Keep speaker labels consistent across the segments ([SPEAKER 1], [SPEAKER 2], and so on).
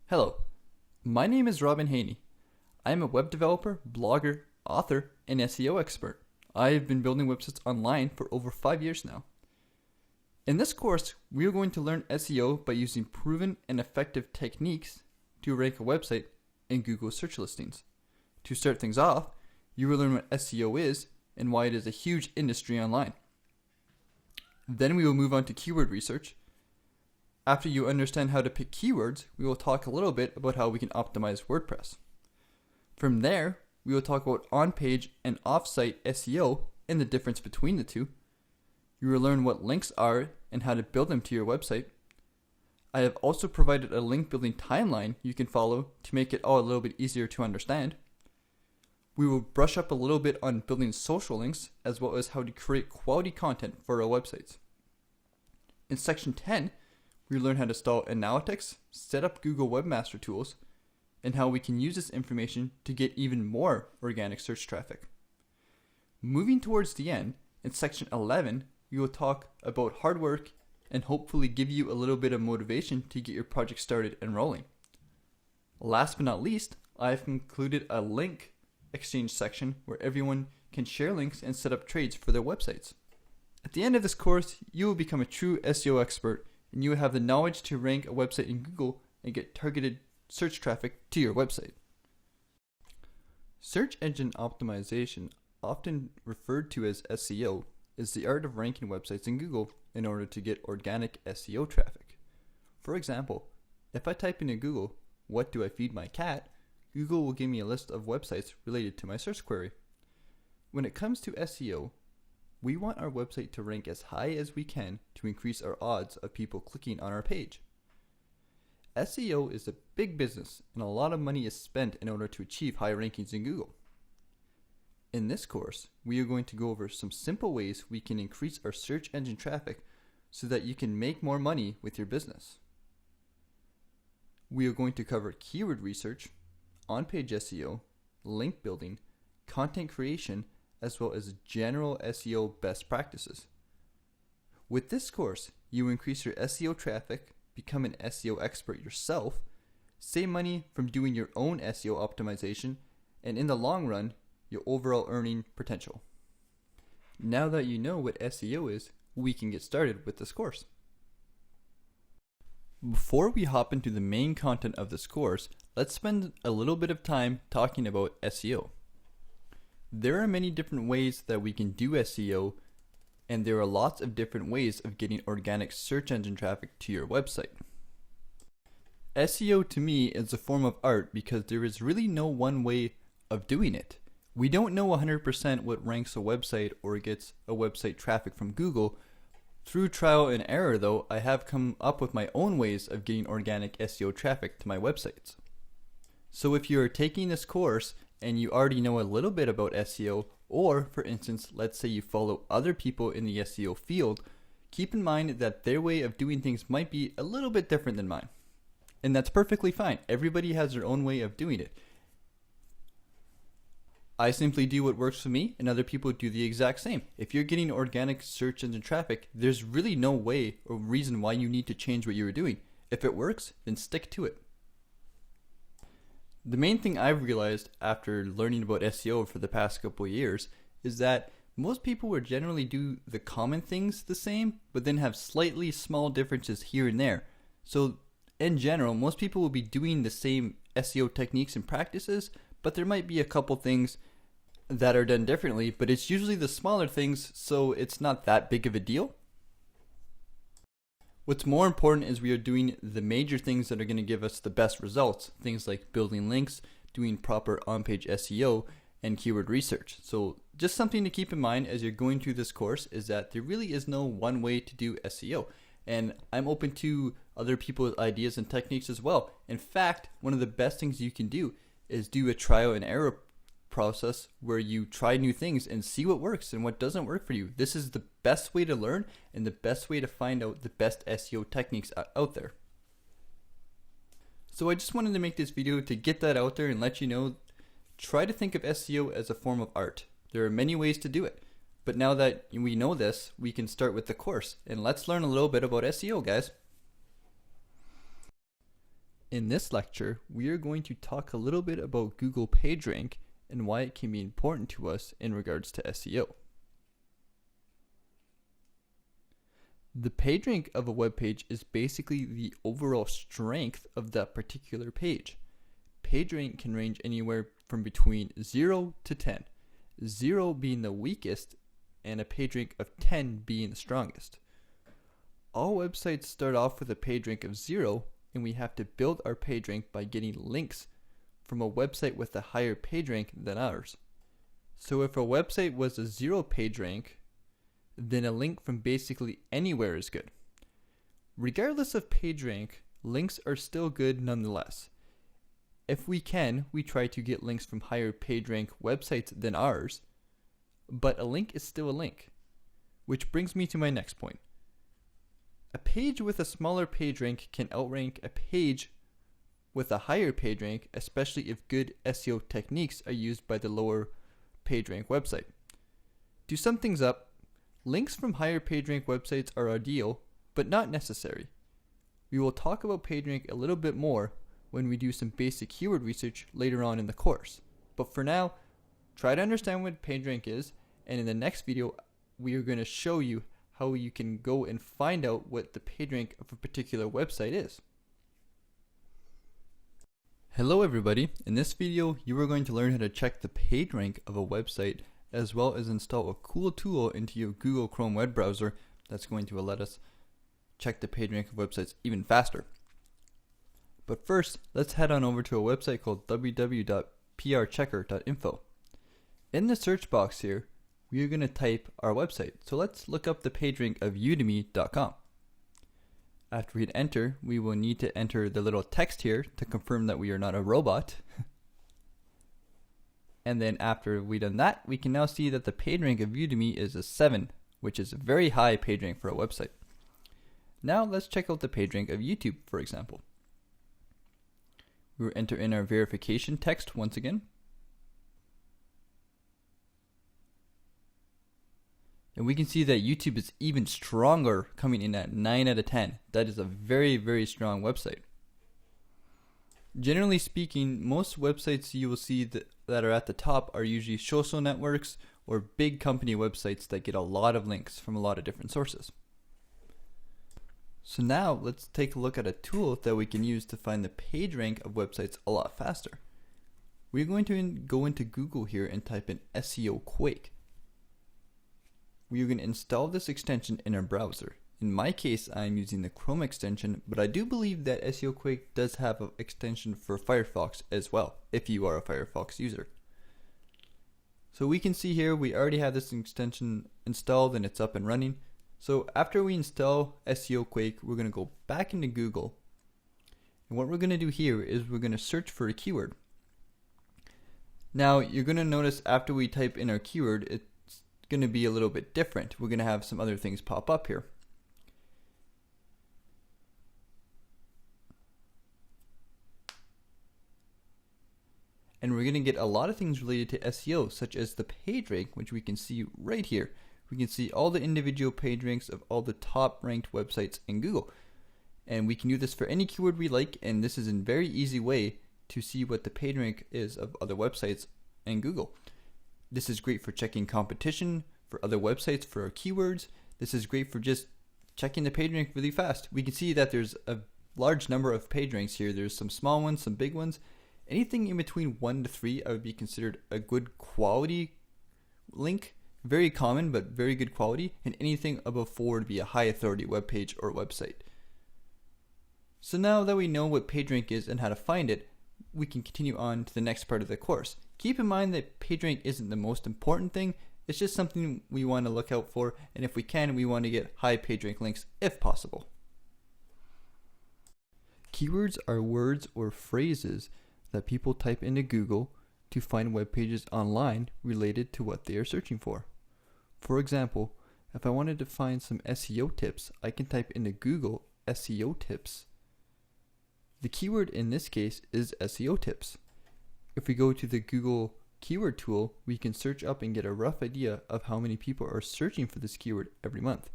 [SPEAKER 1] Hello, my name is Robin Haney. I am a web developer, blogger, author, and SEO expert. I have been building websites online for over 5 years now. In this course, we are going to learn SEO by using proven and effective techniques to rank a website in Google search listings. To start things off, you will learn what SEO is and why it is a huge industry online. Then we will move on to keyword research. After you understand how to pick keywords, we will talk a little bit about how we can optimize WordPress. From there, we will talk about on-page and off-site SEO and the difference between the two. You will learn what links are and how to build them to your website. I have also provided a link building timeline you can follow to make it all a little bit easier to understand. We will brush up a little bit on building social links as well as how to create quality content for our websites. In section 10, we learn how to install analytics, set up Google Webmaster Tools, and how we can use this information to get even more organic search traffic. Moving towards the end, in section 11, we will talk about hard work and hopefully give you a little bit of motivation to get your project started and rolling. Last but not least, I have included a link exchange section where everyone can share links and set up trades for their websites. At the end of this course, you will become a true SEO expert and you will have the knowledge to rank a website in Google and get targeted search traffic to your website. Search engine optimization, often referred to as SEO, is the art of ranking websites in Google in order to get organic SEO traffic. For example, if I type into Google, "What do I feed my cat?" Google will give me a list of websites related to my search query. When it comes to SEO, we want our website to rank as high as we can to increase our odds of people clicking on our page. SEO is a big business and a lot of money is spent in order to achieve high rankings in Google. In this course, we are going to go over some simple ways we can increase our search engine traffic so that you can make more money with your business. We are going to cover keyword research, on-page SEO, link building, content creation, as well as general SEO best practices. With this course, you increase your SEO traffic, become an SEO expert yourself, save money from doing your own SEO optimization, and in the long run, your overall earning potential. Now that you know what SEO is, we can get started with this course. Before we hop into the main content of this course, let's spend a little bit of time talking about SEO. There are many different ways that we can do SEO, and there are lots of different ways of getting organic search engine traffic to your website. SEO to me is a form of art because there is really no one way of doing it. We don't know 100% what ranks a website or gets a website traffic from Google. Through trial and error though, I have come up with my own ways of getting organic SEO traffic to my websites. So if you're taking this course and you already know a little bit about SEO, or for instance, let's say you follow other people in the SEO field, keep in mind that their way of doing things might be a little bit different than mine. And that's perfectly fine. Everybody has their own way of doing it. I simply do what works for me, and other people do the exact same. If you're getting organic search engine traffic, there's really no way or reason why you need to change what you're doing. If it works, then stick to it. The main thing I've realized after learning about SEO for the past couple of years is that most people will generally do the common things the same, but then have slightly small differences here and there. So in general, most people will be doing the same SEO techniques and practices, but there might be a couple things that are done differently, but it's usually the smaller things, so it's not that big of a deal. What's more important is we are doing the major things that are going to give us the best results. Things like building links, doing proper on-page SEO, and keyword research. So just something to keep in mind as you're going through this course is that there really is no one way to do SEO. And I'm open to other people's ideas and techniques as well. In fact, one of the best things you can do is do a trial and error process where you try new things and see what works and what doesn't work for you. This is the best way to learn and the best way to find out the best SEO techniques out there. So I just wanted to make this video to get that out there and let you know, try to think of SEO as a form of art. There are many ways to do it, but now that we know this, we can start with the course and let's learn a little bit about SEO, guys. In this lecture, we are going to talk a little bit about Google PageRank and why it can be important to us in regards to SEO. The PageRank of a web page is basically the overall strength of that particular page. PageRank can range anywhere from between 0 to 10, 0 being the weakest and a PageRank of 10 being the strongest. All websites start off with a PageRank of 0, and we have to build our PageRank by getting links from a website with a higher PageRank than ours. So if a website was a 0 PageRank, then a link from basically anywhere is good. Regardless of PageRank, links are still good nonetheless. If we can, we try to get links from higher PageRank websites than ours, but a link is still a link. Which brings me to my next point. A page with a smaller PageRank can outrank a page with a higher PageRank, especially if good SEO techniques are used by the lower PageRank website. To sum things up, links from higher PageRank websites are ideal, but not necessary. We will talk about PageRank a little bit more when we do some basic keyword research later on in the course. But for now, try to understand what PageRank is, and in the next video, we are going to show you how you can go and find out what the PageRank of a particular website is. Hello everybody, in this video you are going to learn how to check the PageRank of a website as well as install a cool tool into your Google Chrome web browser that's going to let us check the PageRank of websites even faster. But first, let's head on over to a website called www.prchecker.info. In the search box here, we are going to type our website. So let's look up the PageRank of udemy.com. After we hit enter, we will need to enter the little text here to confirm that we are not a robot. And then after we've done that, we can now see that the PageRank of Udemy is a 7, which is a very high PageRank for a website. Now let's check out the PageRank of YouTube, for example. We will enter in our verification text once again. And we can see that YouTube is even stronger, coming in at 9 out of 10. That is a very, very strong website. Generally speaking, most websites you will see that are at the top are usually social networks or big company websites that get a lot of links from a lot of different sources. So now let's take a look at a tool that we can use to find the PageRank of websites a lot faster. We're going to go into Google here and type in SEO Quake. We are going to install this extension in our browser. In my case, I'm using the Chrome extension, but I do believe that SEO Quake does have an extension for Firefox as well, if you are a Firefox user. So we can see here we already have this extension installed and it's up and running. So after we install SEO Quake, we're going to go back into Google. And what we're going to do here is we're going to search for a keyword. Now you're going to notice after we type in our keyword, it's going to be a little bit different. We're going to have some other things pop up here. And we're going to get a lot of things related to SEO, such as the PageRank, which we can see right here. We can see all the individual PageRanks of all the top ranked websites in Google. And we can do this for any keyword we like, and this is a very easy way to see what the PageRank is of other websites in Google. This is great for checking competition for other websites for our keywords. This is great for just checking the PageRank really fast. We can see that there's a large number of PageRanks here. There's some small ones, some big ones. Anything in between 1 to 3 I would be considered a good quality link. Very common, but very good quality. And anything above 4 would be a high authority web page or website. So now that we know what PageRank is and how to find it, we can continue on to the next part of the course. Keep in mind that PageRank isn't the most important thing. It's just something we want to look out for, and if we can, we want to get high PageRank links if possible. Keywords are words or phrases that people type into Google to find web pages online related to what they are searching for. For example, if I wanted to find some SEO tips, I can type into Google SEO tips. The keyword in this case is SEO tips. If we go to the Google keyword tool, we can search up and get a rough idea of how many people are searching for this keyword every month.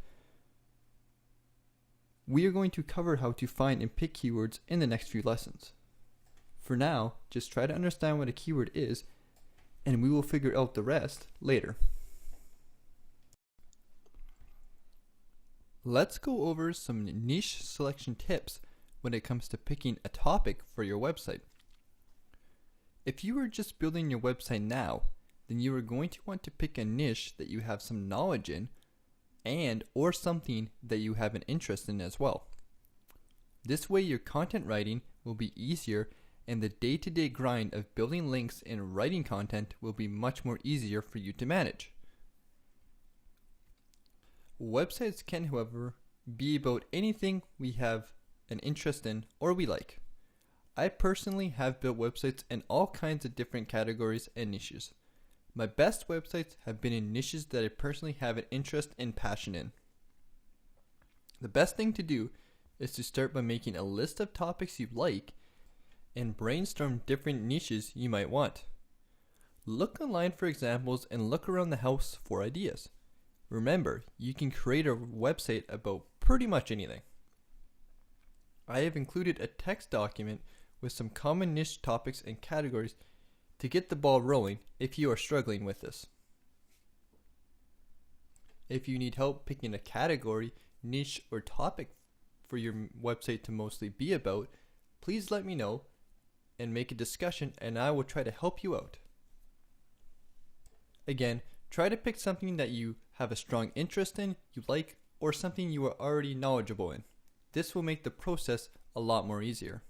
[SPEAKER 1] We are going to cover how to find and pick keywords in the next few lessons. For now, just try to understand what a keyword is, and we will figure out the rest later. Let's go over some niche selection tips when it comes to picking a topic for your website. If you are just building your website now, then you are going to want to pick a niche that you have some knowledge in and or something that you have an interest in as well. This way your content writing will be easier and the day-to-day grind of building links and writing content will be much more easier for you to manage. Websites can, however, be about anything we have an interest in or we like. I personally have built websites in all kinds of different categories and niches. My best websites have been in niches that I personally have an interest and passion in. The best thing to do is to start by making a list of topics you like and brainstorm different niches you might want. Look online for examples and look around the house for ideas. Remember, you can create a website about pretty much anything. I have included a text document with some common niche topics and categories to get the ball rolling if you are struggling with this. If you need help picking a category, niche, or topic for your website to mostly be about, please let me know and make a discussion and I will try to help you out. Again, try to pick something that you have a strong interest in, you like, or something you are already knowledgeable in. This will make the process a lot more easier.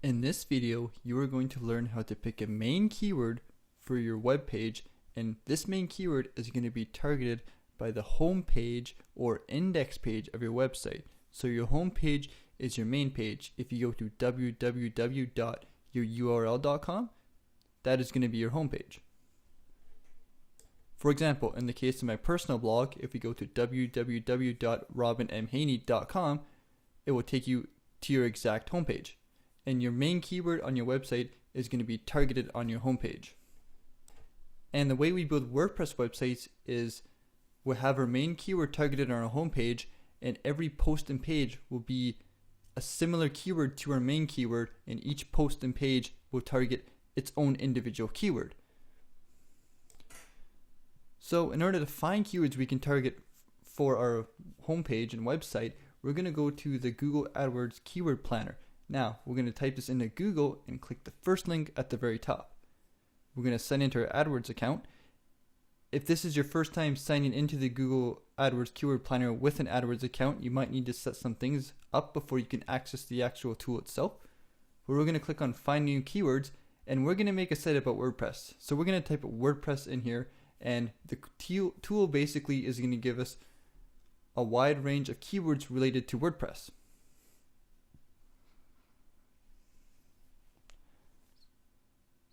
[SPEAKER 1] In this video, you are going to learn how to pick a main keyword for your web page, and this main keyword is going to be targeted by the home page or index page of your website. So your home page is your main page. If you go to www.yoururl.com, that is going to be your home page. For example, in the case of my personal blog, if we go to www.robinmhaney.com, it will take you to your exact homepage. And your main keyword on your website is going to be targeted on your homepage. And the way we build WordPress websites is we'll have our main keyword targeted on our homepage, and every post and page will be a similar keyword to our main keyword, and each post and page will target its own individual keyword. So in order to find keywords we can target for our homepage and website, we're going to go to the Google AdWords Keyword Planner. Now, we're going to type this into Google and click the first link at the very top. We're going to sign into our AdWords account. If this is your first time signing into the Google AdWords Keyword Planner with an AdWords account, you might need to set some things up before you can access the actual tool itself. We're going to click on Find New Keywords, and we're going to make a site about WordPress. So we're going to type WordPress in here, and the tool basically is going to give us a wide range of keywords related to WordPress.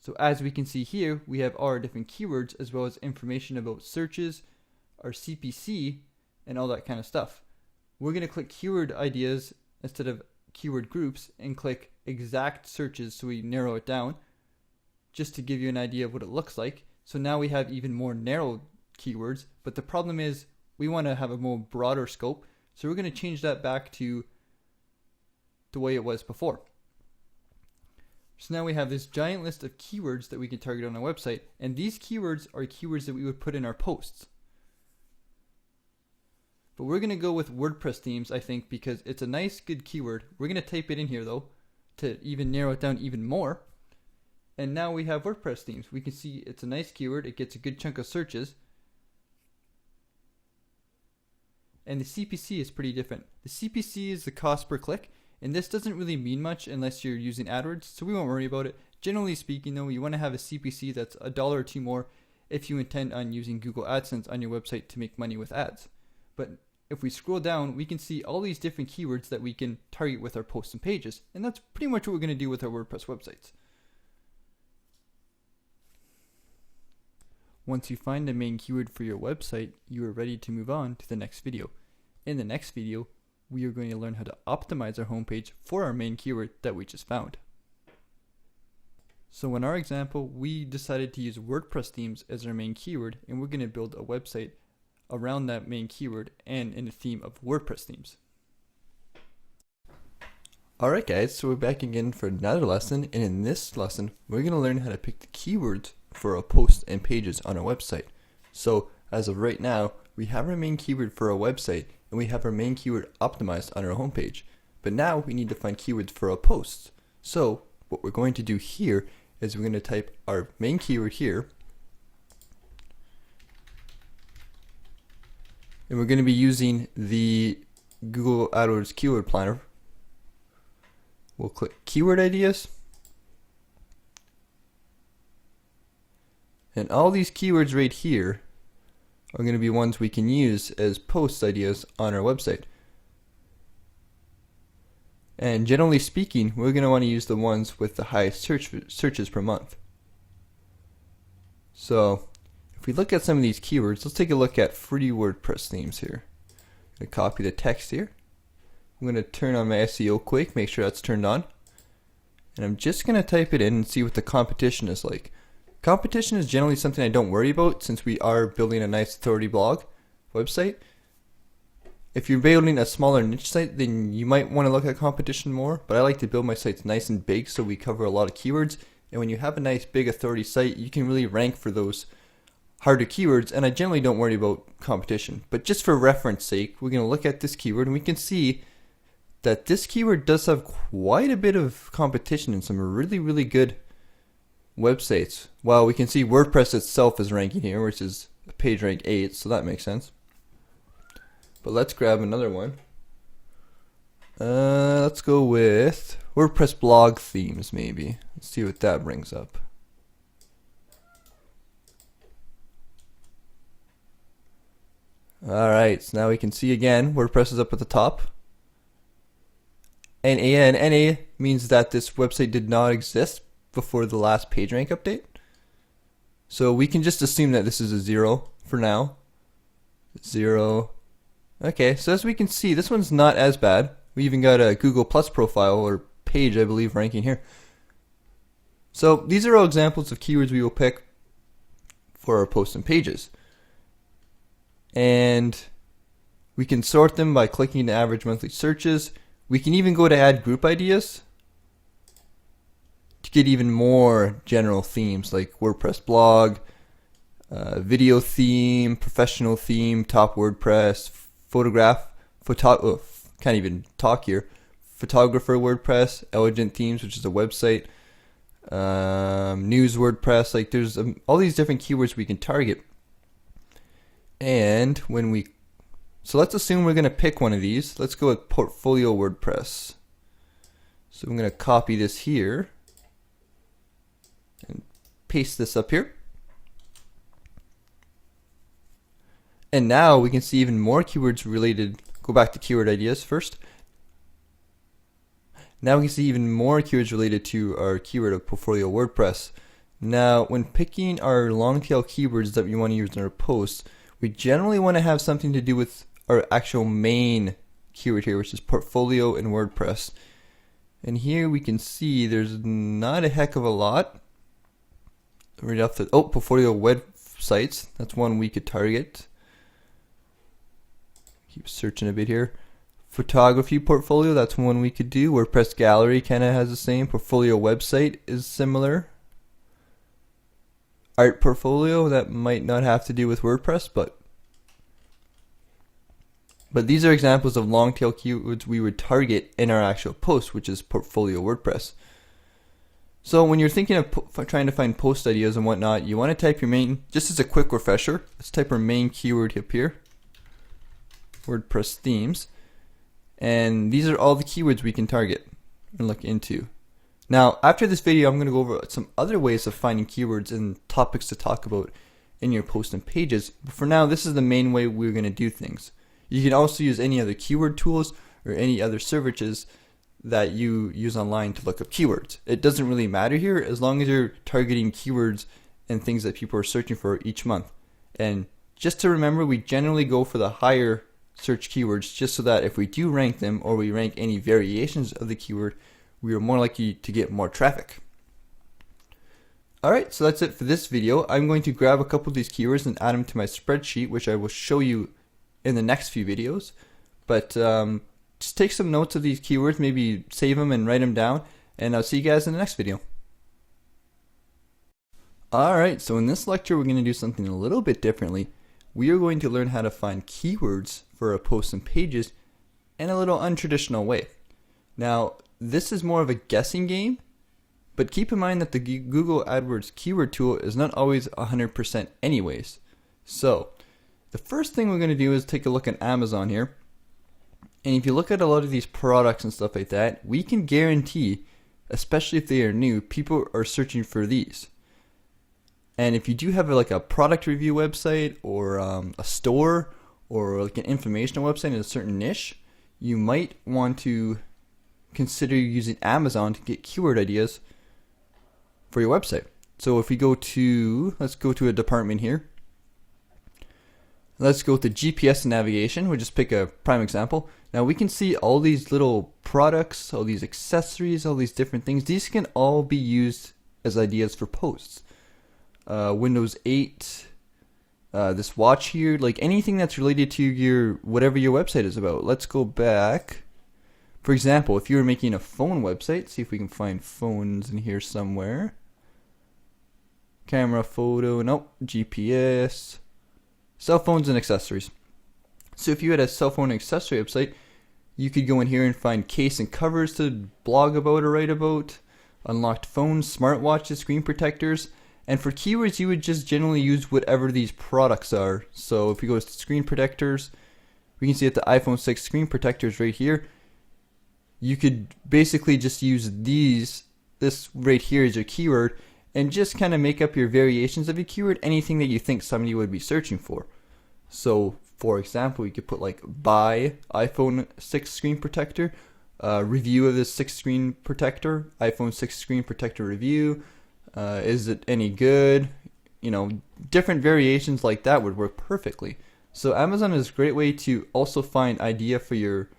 [SPEAKER 1] So as we can see here, we have our different keywords as well as information about searches, our CPC, and all that kind of stuff. We're going to click keyword ideas instead of keyword groups and click exact searches so we narrow it down just to give you an idea of what it looks like. So now we have even more narrow keywords, but the problem is we want to have a more broader scope. So we're going to change that back to the way it was before. So now we have this giant list of keywords that we can target on our website, and these keywords are keywords that we would put in our posts. But we're going to go with WordPress themes, I think, because it's a nice, good keyword. We're going to type it in here, though, to even narrow it down even more. And now we have WordPress themes. We can see it's a nice keyword. It gets a good chunk of searches. And the CPC is pretty different. The CPC is the cost per click. And this doesn't really mean much unless you're using AdWords, so we won't worry about it. Generally speaking though, you want to have a CPC that's $1 or $2 more if you intend on using Google AdSense on your website to make money with ads. But if we scroll down, we can see all these different keywords that we can target with our posts and pages. And that's pretty much what we're going to do with our WordPress websites. Once you find the main keyword for your website, you are ready to move on to the next video. In the next video, we are going to learn how to optimize our homepage for our main keyword that we just found. So in our example, we decided to use WordPress themes as our main keyword, and we're going to build a website around that main keyword and in the theme of WordPress themes. Alright guys, so we're back again for another lesson, and in this lesson we're going to learn how to pick the keywords for our posts and pages on our website. So as of right now, we have our main keyword for our website and we have our main keyword optimized on our homepage. But now we need to find keywords for our posts. So what we're going to do here is we're going to type our main keyword here, and we're going to be using the Google AdWords keyword planner. We'll click keyword ideas, and all these keywords right here are going to be ones we can use as post ideas on our website. And generally speaking, we're going to want to use the ones with the highest searches per month. So if we look at some of these keywords, let's take a look at free WordPress themes here. I'm going to copy the text here. I'm going to turn on my SEO quick, make sure that's turned on. And I'm just going to type it in and see what the competition is like. Competition is generally something I don't worry about since we are building a nice authority blog website. If you're building a smaller niche site, then you might want to look at competition more, but I like to build my sites nice and big so we cover a lot of keywords. And when you have a nice big authority site, you can really rank for those harder keywords, and I generally don't worry about competition. But just for reference sake, we're going to look at this keyword and we can see that this keyword does have quite a bit of competition in some really good websites. Well, we can see WordPress itself is ranking here, which is page rank 8, so that makes sense. But let's grab another one. Let's go with WordPress blog themes maybe. Let's see what that brings up. Alright, so now we can see again, WordPress is up at the top. NA means that this website did not exist before the last PageRank update. So we can just assume that this is a 0 for now. 0. Okay, so as we can see, this one's not as bad. We even got a Google Plus profile or page, I believe, ranking here. So these are all examples of keywords we will pick for our posts and pages. And we can sort them by clicking the average monthly searches. We can even go to add group ideas to get even more general themes like WordPress blog, video theme, professional theme, top WordPress, can't even talk here, photographer WordPress, elegant themes, which is a website, news WordPress. Like there's all these different keywords we can target. And so let's assume we're going to pick one of these. Let's go with portfolio WordPress. So I'm going to copy this here and paste this up here. And now we can see even more keywords related. Go back to keyword ideas first. Now we can see even more keywords related to our keyword of portfolio WordPress. Now, when picking our long tail keywords that we want to use in our posts, we generally want to have something to do with our actual main keyword here, which is portfolio and WordPress. And here we can see there's not a heck of a lot. Right off the portfolio websites. That's one we could target. Keep searching a bit here. Photography portfolio, that's one we could do. WordPress gallery kind of has the same. Portfolio website is similar. Art portfolio, that might not have to do with WordPress, but these are examples of long tail keywords we would target in our actual post, which is portfolio WordPress. So when you're thinking of trying to find post ideas and whatnot, you want to type your main, just as a quick refresher, let's type our main keyword up here, WordPress themes, and these are all the keywords we can target and look into. Now, after this video, I'm going to go over some other ways of finding keywords and topics to talk about in your posts and pages. But for now, this is the main way we're going to do things. You can also use any other keyword tools or any other services that you use online to look up keywords. It doesn't really matter here as long as you're targeting keywords and things that people are searching for each month. And just to remember, we generally go for the higher search keywords just so that if we do rank them or we rank any variations of the keyword, we are more likely to get more traffic. Alright, so that's it for this video. I'm going to grab a couple of these keywords and add them to my spreadsheet, which I will show you in the next few videos. But just take some notes of these keywords, maybe save them and write them down, and I'll see you guys in the next video. Alright, so in this lecture we're going to do something a little bit differently. We are going to learn how to find keywords for our posts and pages in a little untraditional way. Now, this is more of a guessing game, but keep in mind that the Google AdWords keyword tool is not always 100% anyways. So, the first thing we're going to do is take a look at Amazon here. And if you look at a lot of these products and stuff like that, we can guarantee, especially if they are new, people are searching for these. And if you do have like a product review website or a store or like an informational website in a certain niche, you might want to consider using Amazon to get keyword ideas for your website. So if we go to, let's go to a department here. Let's go to GPS navigation. We'll just pick a prime example. Now we can see all these little products, all these accessories, all these different things. These can all be used as ideas for posts. Windows 8, this watch here, like anything that's related to your whatever your website is about. Let's go back. For example, if you were making a phone website, see if we can find phones in here somewhere. Camera, photo, nope, GPS, cell phones and accessories. So if you had a cell phone accessory website, you could go in here and find case and covers to blog about or write about, unlocked phones, smartwatches, screen protectors, and for keywords you would just generally use whatever these products are. So if we go to screen protectors, we can see that the iPhone 6 screen protectors right here. You could basically just use this right here as your keyword, and just kind of make up your variations of your keyword, anything that you think somebody would be searching for. So for example, you could put like buy iPhone 6 screen protector, review of this 6 screen protector, iPhone 6 screen protector review, is it any good? You know, different variations like that would work perfectly. So Amazon is a great way to also find idea for your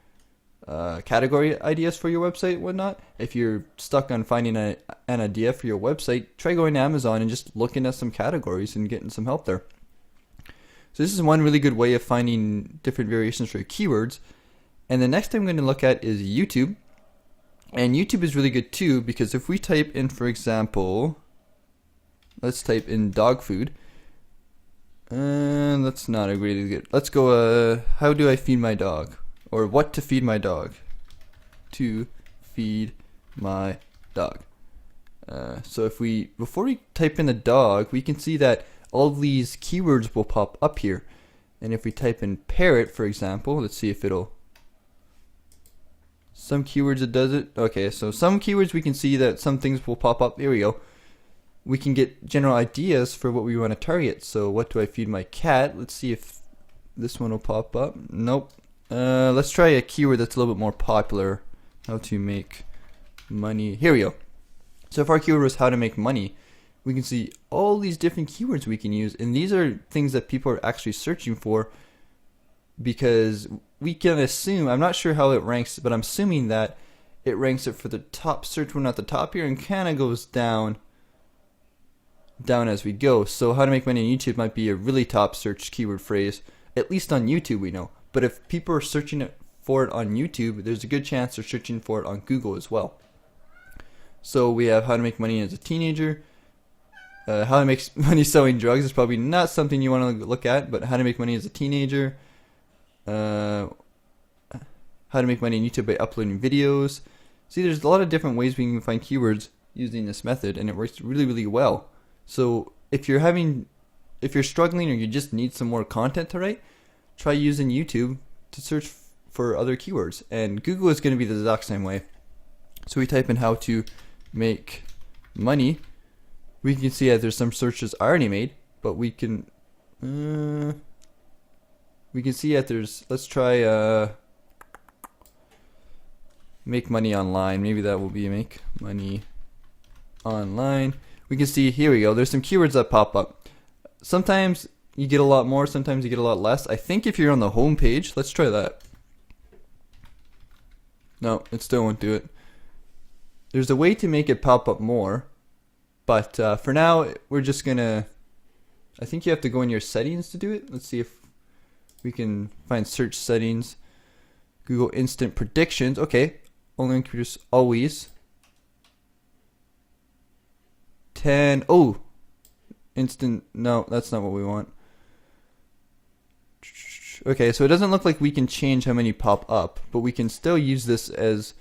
[SPEAKER 1] category ideas for your website and whatnot. If you're stuck on finding an idea for your website, try going to Amazon and just looking at some categories and getting some help there. So this is one really good way of finding different variations for your keywords. And the next thing I'm going to look at is YouTube. And YouTube is really good too, because if we type in, for example, let's type in dog food. And that's not a great good. Let's go, how do I feed my dog? Or what to feed my dog. To feed my dog. So if we, before we type in the dog, we can see that all of these keywords will pop up here. And if we type in parrot, for example, let's see if it'll, some keywords it does it. Okay, so some keywords we can see that some things will pop up. Here we go. We can get general ideas for what we want to target. So what do I feed my cat? Let's see if this one will pop up. Nope. Let's try a keyword that's a little bit more popular. How to make money. Here we go. So if our keyword was how to make money, we can see all these different keywords we can use. And these are things that people are actually searching for, because we can assume, I'm not sure how it ranks, but I'm assuming that it ranks it for the top search one at the top here and kind of goes down as we go. So how to make money on YouTube might be a really top search keyword phrase, at least on YouTube we know. But if people are searching for it on YouTube, there's a good chance they're searching for it on Google as well. So we have how to make money as a teenager. How to make money selling drugs is probably not something you want to look at, but how to make money as a teenager. How to make money on YouTube by uploading videos. See, there's a lot of different ways we can find keywords using this method, and it works really, really well. So if you're struggling or you just need some more content to write, try using YouTube to search for other keywords. And Google is going to be the exact same way. So we type in how to make money. We can see that there's some searches already made, but we can see that there's, let's try make money online. Maybe that will be make money online. We can see, here we go, there's some keywords that pop up. Sometimes you get a lot more, sometimes you get a lot less. I think if you're on the home page, let's try that. No, it still won't do it. There's a way to make it pop up more. But for now, we're just gonna, I think you have to go in your settings to do it. Let's see if we can find search settings. Google Instant Predictions. Okay, only computers always. 10. Oh, instant. No, that's not what we want. Okay, so it doesn't look like we can change how many pop up, but we can still use this as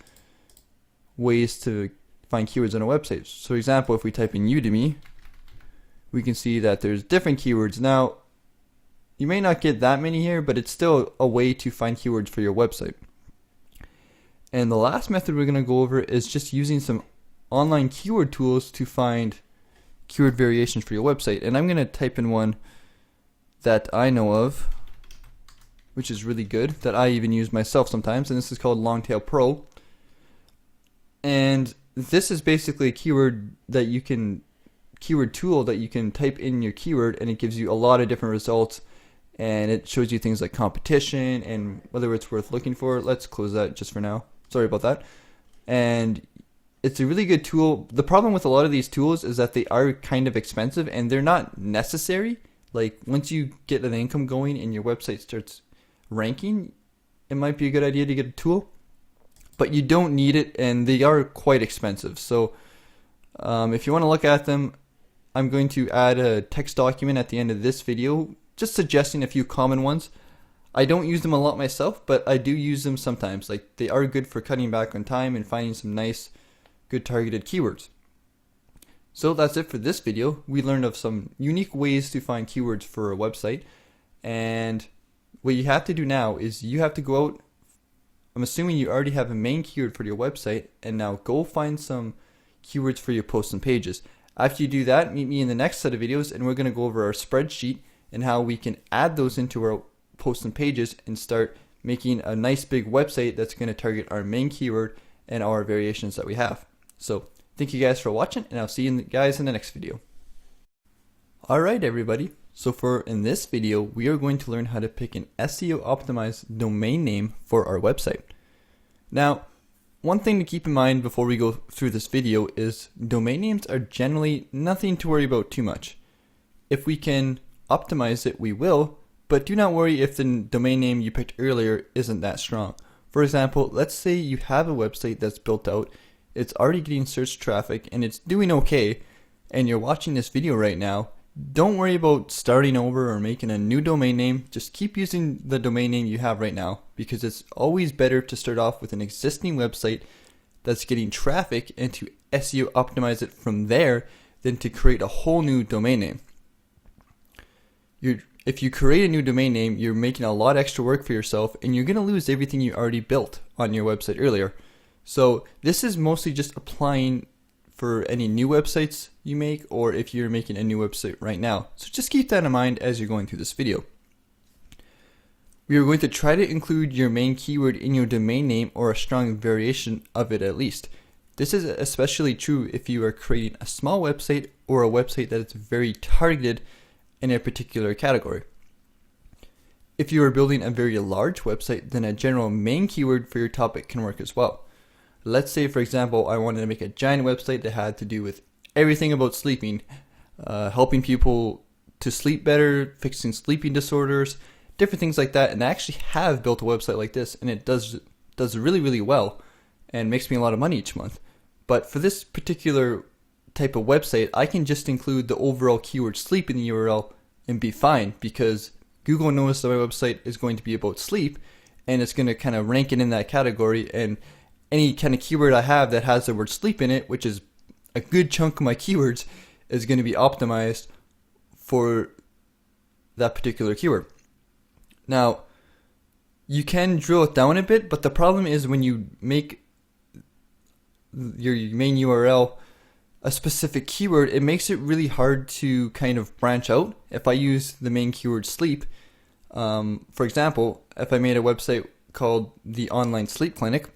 [SPEAKER 1] ways to find keywords on a website. So for example, if we type in Udemy, we can see that there's different keywords. Now, you may not get that many here, but it's still a way to find keywords for your website. And the last method we're going to go over is just using some online keyword tools to find keyword variations for your website. And I'm going to type in one that I know of, which is really good, that I even use myself sometimes, and this is called Longtail Pro. And this is basically a keyword tool that you can type in your keyword, and it gives you a lot of different results, and it shows you things like competition and whether it's worth looking for. Let's close that just for now. Sorry about that. And it's a really good tool. The problem with a lot of these tools is that they are kind of expensive and they're not necessary. Like once you get an income going and your website starts ranking, it might be a good idea to get a tool, but you don't need it, and they are quite expensive. So if you want to look at them, I'm going to add a text document at the end of this video just suggesting a few common ones. I don't use them a lot myself, but I do use them sometimes. Like they are good for cutting back on time and finding some nice, good targeted keywords. So that's it for this video. We learned of some unique ways to find keywords for a website, and what you have to do now is you have to go out. I'm assuming you already have a main keyword for your website, and now go find some keywords for your posts and pages. After you do that, meet me in the next set of videos, and we're going to go over our spreadsheet and how we can add those into our posts and pages and start making a nice big website that's going to target our main keyword and our variations that we have. So thank you guys for watching, and I'll see you guys in the next video. Alright everybody, so in this video we are going to learn how to pick an SEO optimized domain name for our website. Now, one thing to keep in mind before we go through this video is domain names are generally nothing to worry about too much. If we can optimize it, we will, but do not worry if the domain name you picked earlier isn't that strong. For example, let's say you have a website that's built out, it's already getting search traffic, and it's doing okay, and you're watching this video right now. Don't worry about starting over or making a new domain name. Just keep using the domain name you have right now, because it's always better to start off with an existing website that's getting traffic and to SEO optimize it from there than to create a whole new domain name. If you create a new domain name, you're making a lot extra work for yourself, and you're going to lose everything you already built on your website earlier. So this is mostly just applying for any new websites you make, or if you're making a new website right now. So just keep that in mind as you're going through this video. We are going to try to include your main keyword in your domain name, or a strong variation of it at least. This is especially true if you are creating a small website or a website that is very targeted in a particular category. If you are building a very large website, then a general main keyword for your topic can work as well. Let's say, for example, I wanted to make a giant website that had to do with everything about sleeping, helping people to sleep better, fixing sleeping disorders, different things like that. And I actually have built a website like this, and it does really, really well and makes me a lot of money each month. But for this particular type of website, I can just include the overall keyword sleep in the URL and be fine, because Google knows that my website is going to be about sleep, and it's going to kind of rank it in that category. And any kind of keyword I have that has the word sleep in it, which is a good chunk of my keywords, is going to be optimized for that particular keyword. Now, you can drill it down a bit, but the problem is when you make your main URL a specific keyword, it makes it really hard to kind of branch out. If I use the main keyword sleep, for example, if I made a website called the Online Sleep Clinic,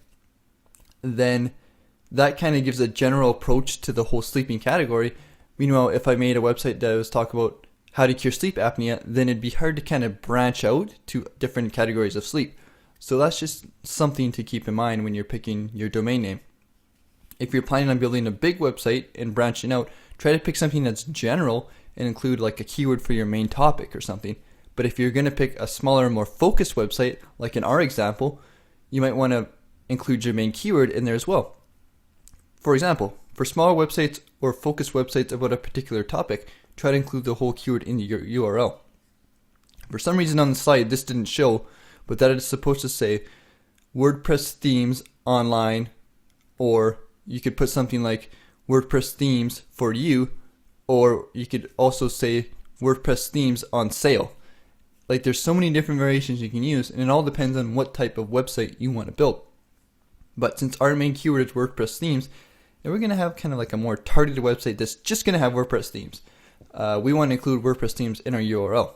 [SPEAKER 1] then that kind of gives a general approach to the whole sleeping category. Meanwhile, if I made a website that was talking about how to cure sleep apnea, then it'd be hard to kind of branch out to different categories of sleep. So that's just something to keep in mind when you're picking your domain name. If you're planning on building a big website and branching out, Try to pick something that's general and include like a keyword for your main topic or something. But if you're going to pick a smaller, more focused website, like in our example, you might want to include your main keyword in there as well. For example, for smaller websites or focused websites about a particular topic, try to include the whole keyword in your URL. For some reason on the slide, this didn't show, but that is supposed to say WordPress themes online, or you could put something like WordPress themes for you, or you could also say WordPress themes on sale. Like, there's so many different variations you can use, and it all depends on what type of website you want to build. But since our main keyword is WordPress themes, and we're going to have kind of like a more targeted website that's just going to have WordPress themes, we want to include WordPress themes in our URL,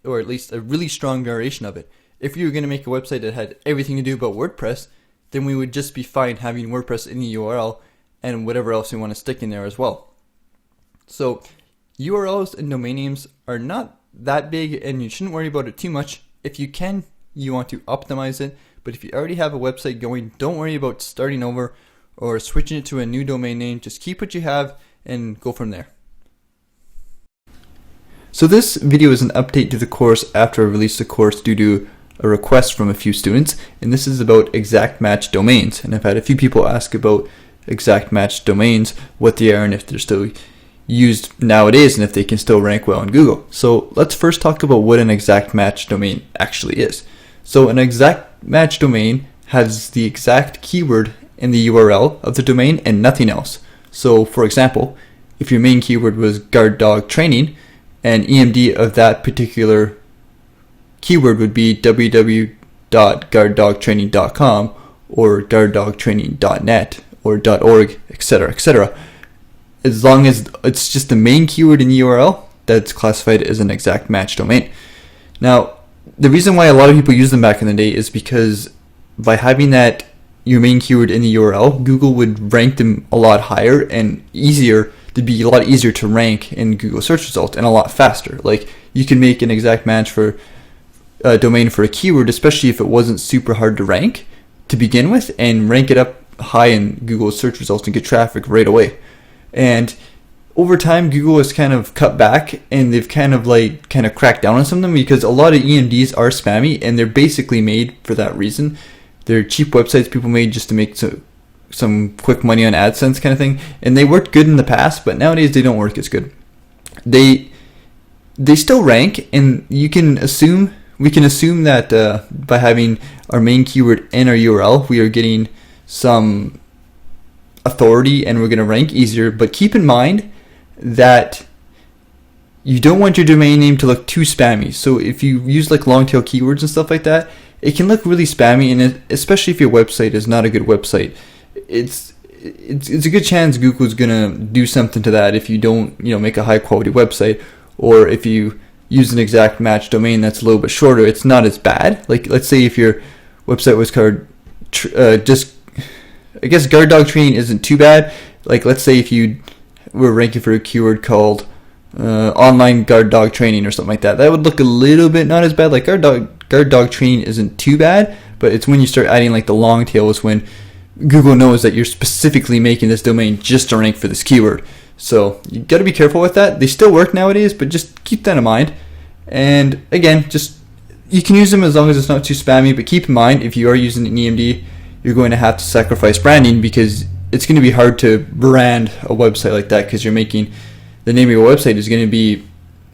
[SPEAKER 1] or at least a really strong variation of it. If you were going to make a website that had everything to do about WordPress, then we would just be fine having WordPress in the URL and whatever else we want to stick in there as well. So URLs and domain names are not that big, and you shouldn't worry about it too much. If you can, you want to optimize it, but if you already have a website going, don't worry about starting over or switching it to a new domain name. Just keep what you have and go from there. So this video is an update to the course after I released the course due to a request from a few students, and this is about exact match domains. And I've had a few people ask about exact match domains, what they are and if they're still used nowadays and if they can still rank well on Google. So let's first talk about what an exact match domain actually is. So an exact match domain has the exact keyword in the URL of the domain and nothing else. So for example, if your main keyword was guard dog training, and EMD of that particular keyword would be www.guarddogtraining.com or guarddogtraining.net or .org, etc., etc. As long as it's just the main keyword in the URL, that's classified as an exact match domain. Now, the reason why a lot of people use them back in the day is because by having that your main keyword in the URL, Google would rank them a lot higher and easier. It'd be a lot easier to rank in Google search results and a lot faster. Like, you can make an exact match for a domain for a keyword, especially if it wasn't super hard to rank to begin with, and rank it up high in Google search results and get traffic right away. And over time, Google has kind of cut back, and they've kind of cracked down on some of them, because a lot of EMDs are spammy, and they're basically made for that reason. They're cheap websites people made just to make some quick money on AdSense kind of thing, and they worked good in the past, but nowadays they don't work as good. They still rank, and we can assume that by having our main keyword in our URL, we are getting some authority and we're going to rank easier. But keep in mind that you don't want your domain name to look too spammy. So if you use like long tail keywords and stuff like that, it can look really spammy, and especially if your website is not a good website, it's a good chance Google's gonna do something to that if you don't make a high quality website, or if you use an exact match domain that's a little bit shorter, it's not as bad. Like, let's say if your website was called I guess guard dog training isn't too bad. Like, let's say if you were ranking for a keyword called online guard dog training or something like that, that would look a little bit not as bad. Like, guard dog training isn't too bad, but it's when you start adding like the long tail is when Google knows that you're specifically making this domain just to rank for this keyword. So you got to be careful with that. They still work nowadays, but just keep that in mind. And again, just you can use them as long as it's not too spammy, but keep in mind, if you are using an EMD, you're going to have to sacrifice branding, because it's going to be hard to brand a website like that, because you're making the name of your website is going to be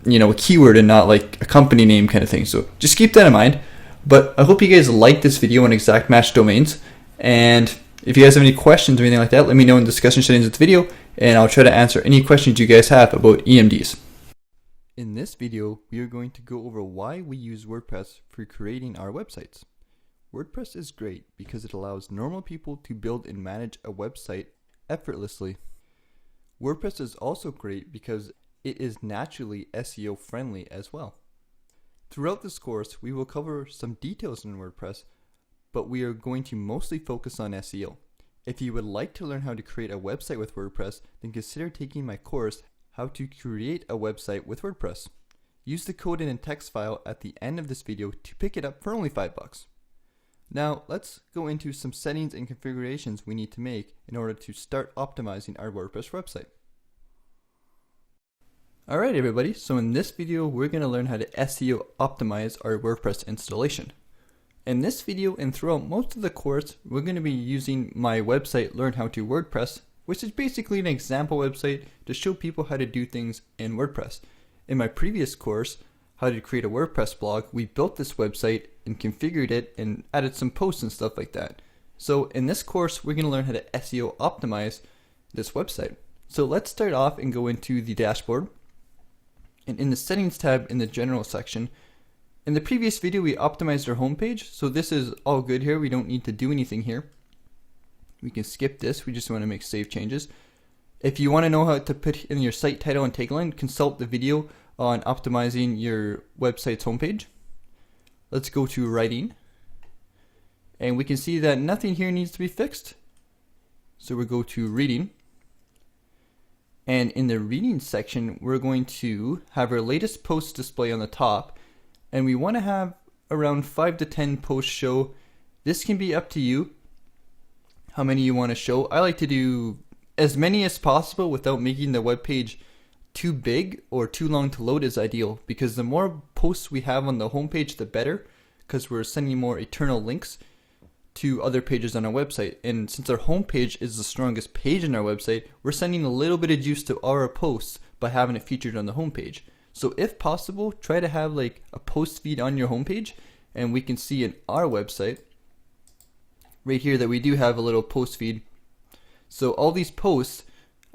[SPEAKER 1] a keyword and not like a company name kind of thing. So just keep that in mind. But I hope you guys liked this video on exact match domains, and if you guys have any questions or anything like that, let me know in the discussion settings of the video, and I'll try to answer any questions you guys have about EMDs. In this video, we are going to go over why we use WordPress for creating our websites. WordPress is great because it allows normal people to build and manage a website effortlessly. WordPress is also great because it is naturally SEO friendly as well. Throughout this course, we will cover some details in WordPress, but we are going to mostly focus on SEO. If you would like to learn how to create a website with WordPress, then consider taking my course, How to Create a Website with WordPress. Use the code in a text file at the end of this video to pick it up for only $5. Now, let's go into some settings and configurations we need to make in order to start optimizing our WordPress website. Alright everybody, so in this video we're going to learn how to SEO optimize our WordPress installation. In this video and throughout most of the course, we're going to be using my website Learn How to WordPress, which is basically an example website to show people how to do things in WordPress. In my previous course, How to Create a WordPress Blog, we built this website and configured it and added some posts and stuff like that. So in this course, we're going to learn how to SEO optimize this website. So let's start off and go into the dashboard. And in the settings tab in the general section, in the previous video we optimized our homepage, so this is all good here. We don't need to do anything here. We can skip this. We just want to make save changes. If you want to know how to put in your site title and tagline, consult the video on optimizing your website's homepage. Let's go to writing, and we can see that nothing here needs to be fixed. So we'll go to reading. And in the reading section, we're going to have our latest posts display on the top. And we want to have around 5 to 10 posts show. This can be up to you, how many you want to show. I like to do as many as possible without making the web page too big or too long to load is ideal. Because the more posts we have on the homepage, the better. Because we're sending more eternal links to other pages on our website, and since our homepage is the strongest page in our website, we're sending a little bit of juice to our posts by having it featured on the homepage. So if possible, try to have like a post feed on your homepage, and we can see in our website right here that we do have a little post feed. So all these posts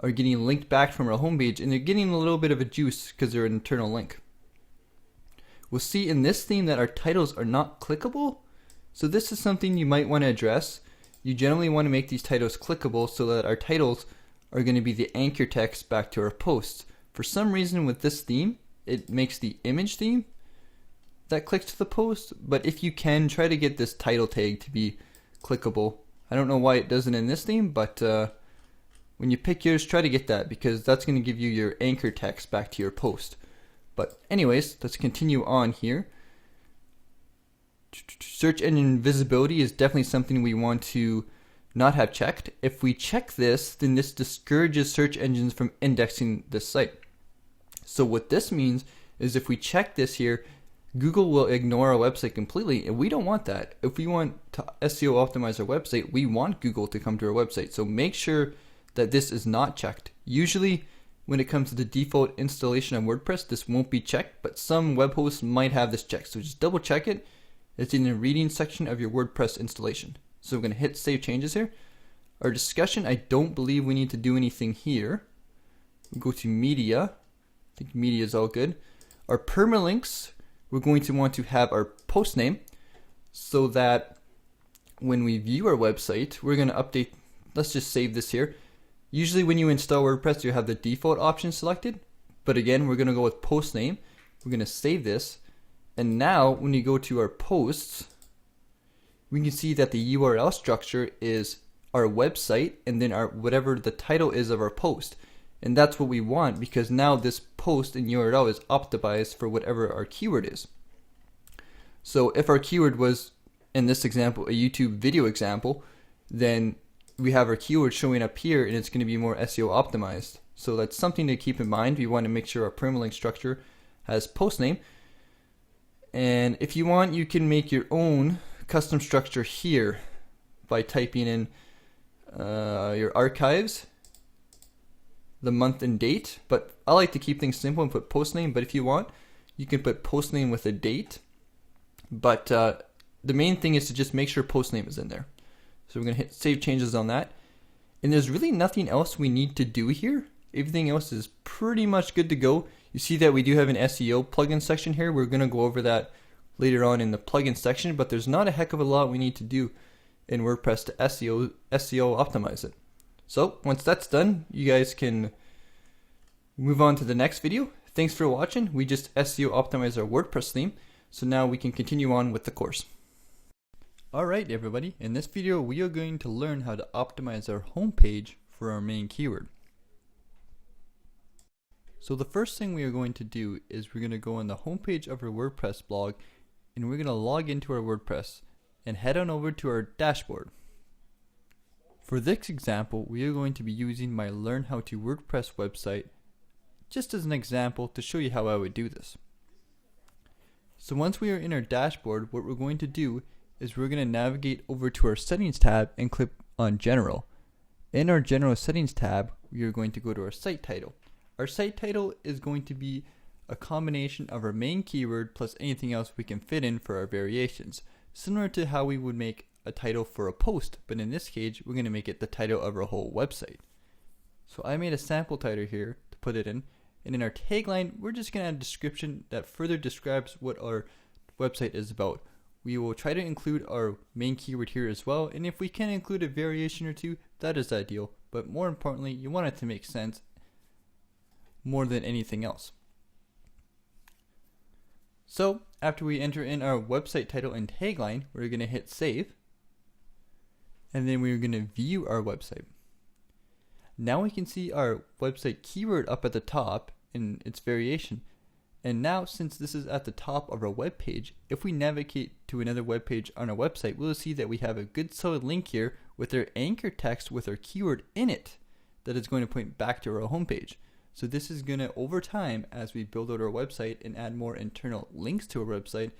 [SPEAKER 1] are getting linked back from our homepage, and they're getting a little bit of a juice because they're an internal link. We'll see in this theme that our titles are not clickable. So this is something you might want to address. You generally want to make these titles clickable so that our titles are going to be the anchor text back to our posts. For some reason with this theme, it makes the image theme that clicks to the post, but if you can, try to get this title tag to be clickable. I don't know why it doesn't in this theme, but when you pick yours, try to get that, because that's going to give you your anchor text back to your post. But anyways, let's continue on here. Search engine visibility is definitely something we want to not have checked. If we check this, then this discourages search engines from indexing this site. So what this means is if we check this here, Google will ignore our website completely, and we don't want that. If we want to SEO optimize our website, we want Google to come to our website. So make sure that this is not checked. Usually when it comes to the default installation of WordPress, this won't be checked, but some web hosts might have this checked. So just double check it. It's in the reading section of your WordPress installation. So we're going to hit save changes here. Our discussion, I don't believe we need to do anything here. We'll go to media. I think media is all good. Our permalinks, we're going to want to have our post name so that when we view our website, we're going to update. Let's just save this here. Usually when you install WordPress, you have the default option selected. But again, we're going to go with post name. We're going to save this. And now when you go to our posts, we can see that the URL structure is our website and then our whatever the title is of our post. And that's what we want, because now this post and URL is optimized for whatever our keyword is. So if our keyword was, in this example, a YouTube video example, then we have our keyword showing up here and it's going to be more SEO optimized. So that's something to keep in mind. We want to make sure our permalink structure has post name. And if you want, you can make your own custom structure here by typing in your archives, the month and date. But I like to keep things simple and put post name. But if you want, you can put post name with a date. But the main thing is to just make sure post name is in there. So we're going to hit save changes on that. And there's really nothing else we need to do here. Everything else is pretty much good to go. You see that we do have an SEO plugin section here. We're going to go over that later on in the plugin section, but there's not a heck of a lot we need to do in WordPress to SEO optimize it. So once that's done, you guys can move on to the next video. Thanks for watching. We just SEO optimized our WordPress theme. So now we can continue on with the course. Alright everybody, in this video we are going to learn how to optimize our homepage for our main keyword. So the first thing we are going to do is we're going to go on the homepage of our WordPress blog, and we're going to log into our WordPress and head on over to our dashboard. For this example, we are going to be using my Learn How to WordPress website just as an example to show you how I would do this. So once we are in our dashboard, what we're going to do is we're going to navigate over to our settings tab and click on general. In our general settings tab, we are going to go to our site title. Our site title is going to be a combination of our main keyword plus anything else we can fit in for our variations, similar to how we would make a title for a post, but in this case we're going to make it the title of our whole website. So I made a sample title here to put it in, and in our tagline we're just going to add a description that further describes what our website is about. We will try to include our main keyword here as well, and if we can include a variation or two, that is ideal, but more importantly you want it to make sense more than anything else. So after we enter in our website title and tagline, we're going to hit save, and then we're going to view our website. Now we can see our website keyword up at the top in its variation. And now, since this is at the top of our web page, if we navigate to another web page on our website, we'll see that we have a good solid link here with our anchor text with our keyword in it that is going to point back to our homepage. So this is going to, over time, as we build out our website and add more internal links to our website,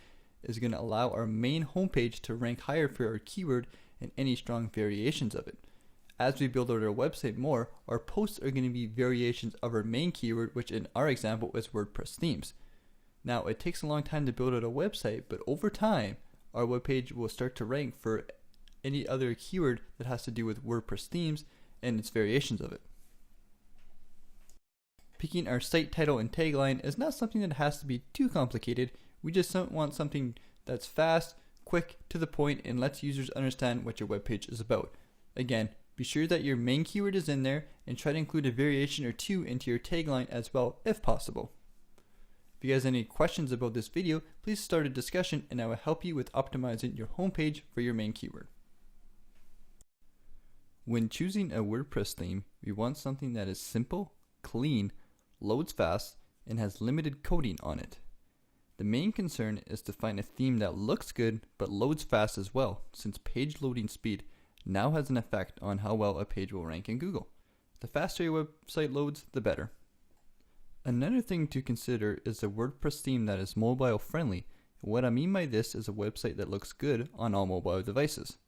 [SPEAKER 1] is going to allow our main homepage to rank higher for our keyword and any strong variations of it. As we build out our website more, our posts are going to be variations of our main keyword, which in our example is WordPress themes. Now, it takes a long time to build out a website, but over time, our webpage will start to rank for any other keyword that has to do with WordPress themes and its variations of it. Picking our site title and tagline is not something that has to be too complicated. We just want something that's fast, quick, to the point, and lets users understand what your webpage is about. Again, be sure that your main keyword is in there and try to include a variation or two into your tagline as well if possible. If you guys have any questions about this video, please start a discussion and I will help you with optimizing your homepage for your main keyword. When choosing a WordPress theme, we want something that is simple, clean, loads fast, and has limited coding on it. The main concern is to find a theme that looks good but loads fast as well, since page loading speed now has an effect on how well a page will rank in Google. The faster your website loads, the better. Another thing to consider is a WordPress theme that is mobile friendly. What I mean by this is a website that looks good on all mobile devices.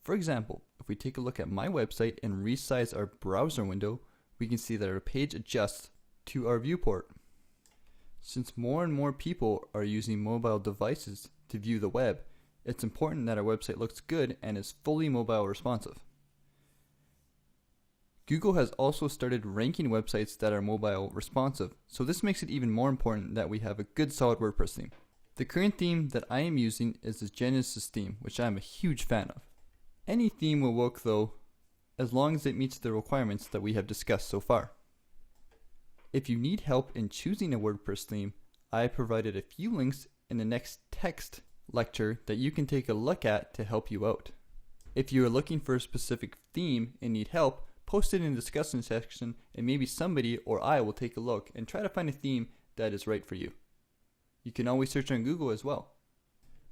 [SPEAKER 1] For example, if we take a look at my website and resize our browser window, we can see that our page adjusts to our viewport. Since more and more people are using mobile devices to view the web, it's important that our website looks good and is fully mobile responsive. Google has also started ranking websites that are mobile responsive, so this makes it even more important that we have a good solid WordPress theme. The current theme that I am using is the Genesis theme, which I am a huge fan of. Any theme will work though, as long as it meets the requirements that we have discussed so far. If you need help in choosing a WordPress theme, I provided a few links in the next text lecture that you can take a look at to help you out. If you are looking for a specific theme and need help, post it in the discussion section and maybe somebody or I will take a look and try to find a theme that is right for you. You can always search on Google as well.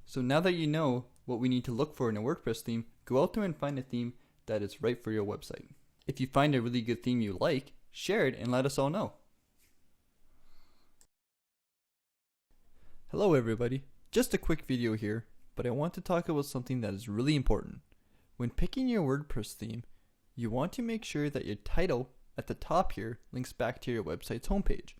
[SPEAKER 1] So now that you know what we need to look for in a WordPress theme, go out there and find a theme that is right for your website. If you find a really good theme you like, share it and let us all know. Hello everybody. Just a quick video here, but I want to talk about something that is really important. When picking your WordPress theme, you want to make sure that your title at the top here links back to your website's homepage.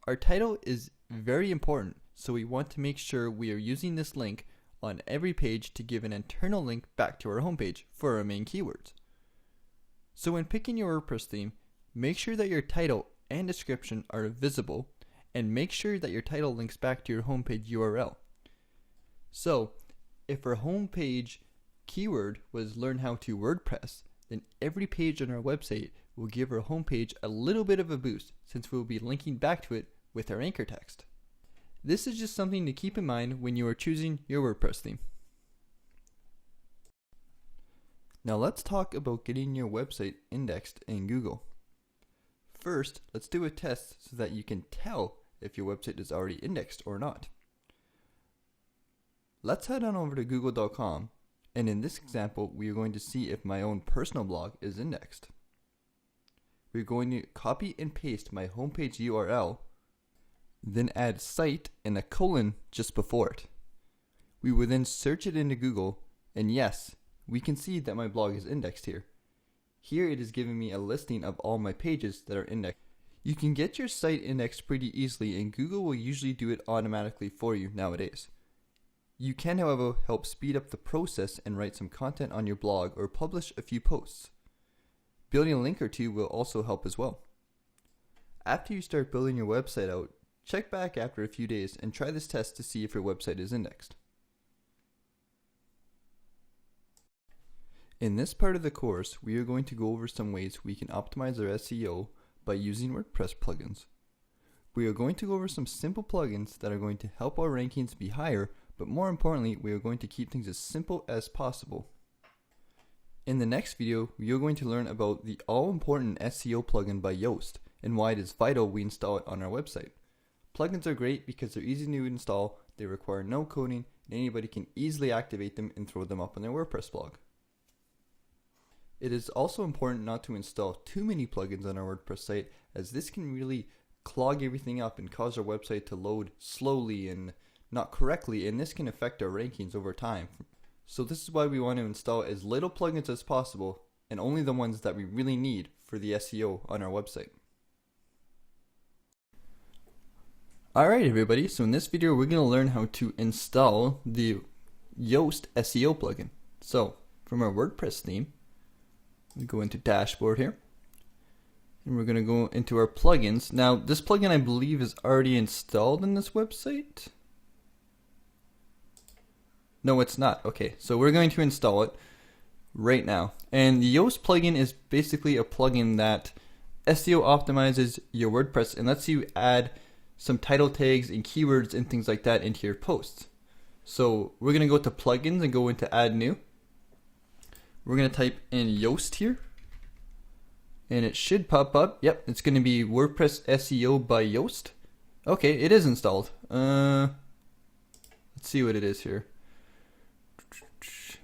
[SPEAKER 1] Our title is very important, so we want to make sure we are using this link on every page to give an internal link back to our homepage for our main keywords. So when picking your WordPress theme, make sure that your title and description are visible, and make sure that your title links back to your homepage URL. So, if our homepage keyword was learn how to WordPress, then every page on our website will give our homepage a little bit of a boost since we'll be linking back to it with our anchor text. This is just something to keep in mind when you are choosing your WordPress theme. Now let's talk about getting your website indexed in Google. First, let's do a test so that you can tell if your website is already indexed or not. Let's head on over to google.com, and in this example we are going to see if my own personal blog is indexed. we're going to copy and paste my homepage URL, then add site and a colon just before it. We will then search it into Google, and yes, we can see that my blog is indexed here. Here it is giving me a listing of all my pages that are indexed. You can get your site indexed pretty easily, and Google will usually do it automatically for you nowadays. You can, however, help speed up the process and write some content on your blog or publish a few posts. Building a link or two will also help as well. After you start building your website out, check back after a few days and try this test to see if your website is indexed. In this part of the course, we are going to go over some ways we can optimize our SEO by using WordPress plugins. We are going to go over some simple plugins that are going to help our rankings be higher, but more importantly, we are going to keep things as simple as possible. In the next video, we are going to learn about the all-important SEO plugin by Yoast and why it is vital we install it on our website. Plugins are great because they're easy to install, they require no coding, and anybody can easily activate them and throw them up on their WordPress blog. It is also important not to install too many plugins on our WordPress site, as this can really clog everything up and cause our website to load slowly and not correctly, and this can affect our rankings over time. So this is why we want to install as little plugins as possible, and only the ones that we really need for the SEO on our website. Alright everybody, so in this video we're going to learn how to install the Yoast SEO plugin. So from our WordPress theme, we go into dashboard here, and we're going to go into our plugins. Now this plugin I believe is already installed in this website. No, it's not. Okay, so we're going to install it right now. And the Yoast plugin is basically a plugin that SEO optimizes your WordPress and lets you add some title tags and keywords and things like that into your posts. So we're going to go to plugins and go into add new. We're going to type in Yoast here, and it should pop up. Yep, it's going to be WordPress SEO by Yoast. Okay, it is installed. Let's see what it is here.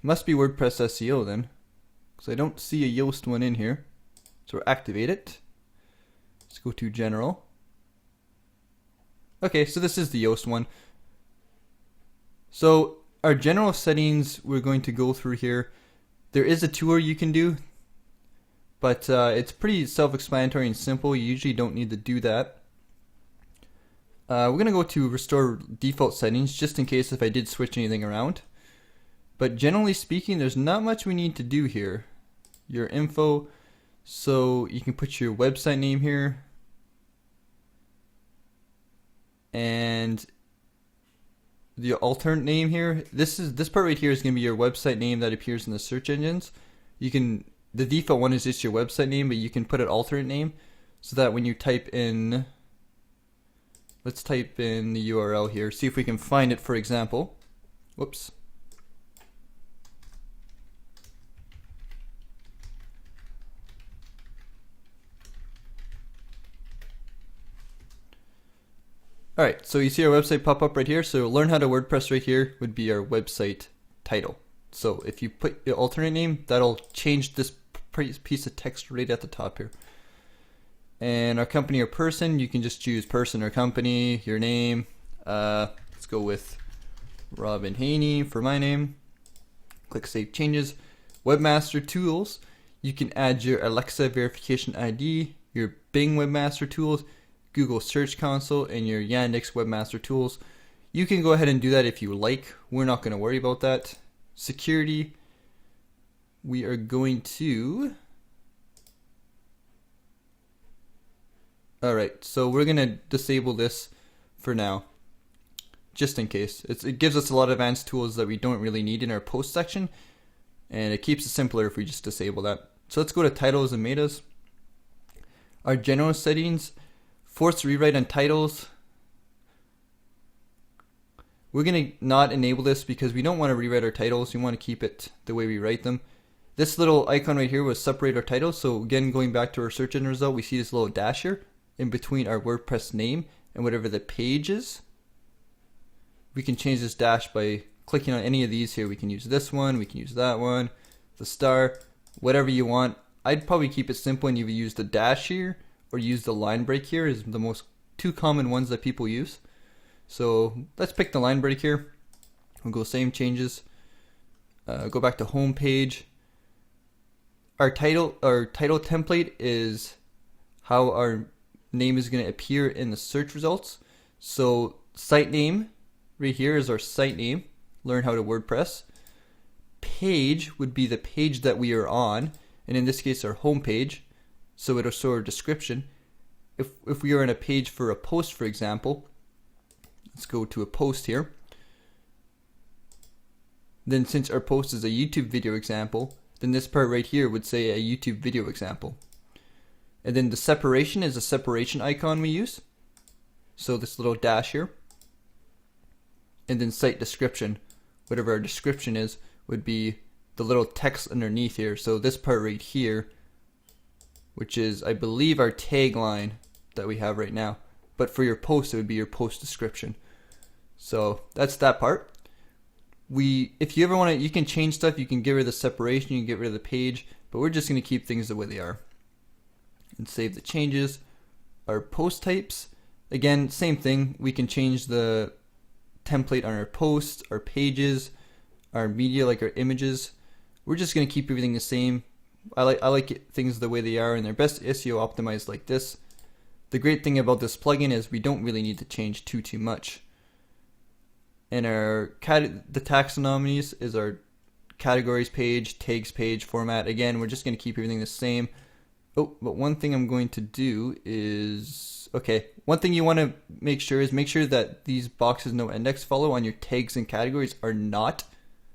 [SPEAKER 1] Must be WordPress SEO then, because I don't see a Yoast one in here. So we'll activate it. Let's go to general. Okay, so this is the Yoast one. So our general settings we're going to go through here. There is a tour you can do, but it's pretty self-explanatory and simple. You usually don't need to do that. We're going to go to restore default settings just in case if I did switch anything around. But generally speaking, there's not much we need to do here. Your info, so you can put your website name here, and the alternate name here. This part right here is going to be your website name that appears in the search engines. The default one is just your website name, but you can put an alternate name so that when you type in, let's type in the URL here, see if we can find it, for example. Whoops. Alright, so you see our website pop up right here. So learn how to WordPress right here would be our website title. So if you put your alternate name, that'll change this piece of text right at the top here. And our company or person, you can just choose person or company, your name. Let's go with Robin Haney for my name. Click Save Changes. Webmaster Tools, you can add your Alexa verification ID, your Bing Webmaster Tools, Google Search Console, and your Yandex Webmaster Tools. You can go ahead and do that if you like. We're not going to worry about that. Security, we are going to... Alright, so we're going to disable this for now, just in case. It gives us a lot of advanced tools that we don't really need in our post section, and it keeps it simpler if we just disable that. So let's go to titles and metas. Our general settings, force rewrite on titles. We're going to not enable this because we don't want to rewrite our titles. We want to keep it the way we write them. This little icon right here will separate our titles. So again, going back to our search engine result, we see this little dash here in between our WordPress name and whatever the page is. We can change this dash by clicking on any of these here. We can use this one, we can use that one, the star, whatever you want. I'd probably keep it simple and you would use the dash here or use the line break here is the most two common ones that people use. So let's pick the line break here. We'll go same changes. Go back to home page. Our title template is how our name is going to appear in the search results. So site name right here is our site name. Learn how to WordPress. Page would be the page that we are on, and in this case our home page. So it'll show our description. If we are on a page for a post, for example, let's go to a post here. Then since our post is a YouTube video example, then this part right here would say a YouTube video example. And then the separation is a separation icon we use. So this little dash here. And then site description, whatever our description is, would be the little text underneath here. So this part right here, which is, I believe, our tagline that we have right now. But for your post, it would be your post description. So that's that part. If you ever want to, you can change stuff. You can get rid of the separation. You can get rid of the page. But we're just going to keep things the way they are. And save the changes. Our post types, again, same thing. We can change the template on our posts, our pages, our media, like our images. We're just going to keep everything the same. I like things the way they are, and they're best SEO optimized like this. The great thing about this plugin is we don't really need to change too much. And the taxonomies is our categories page, tags page, format. Again, we're just going to keep everything the same. Oh, but one thing I'm going to do is, one thing you want to make sure that these boxes no index follow on your tags and categories are not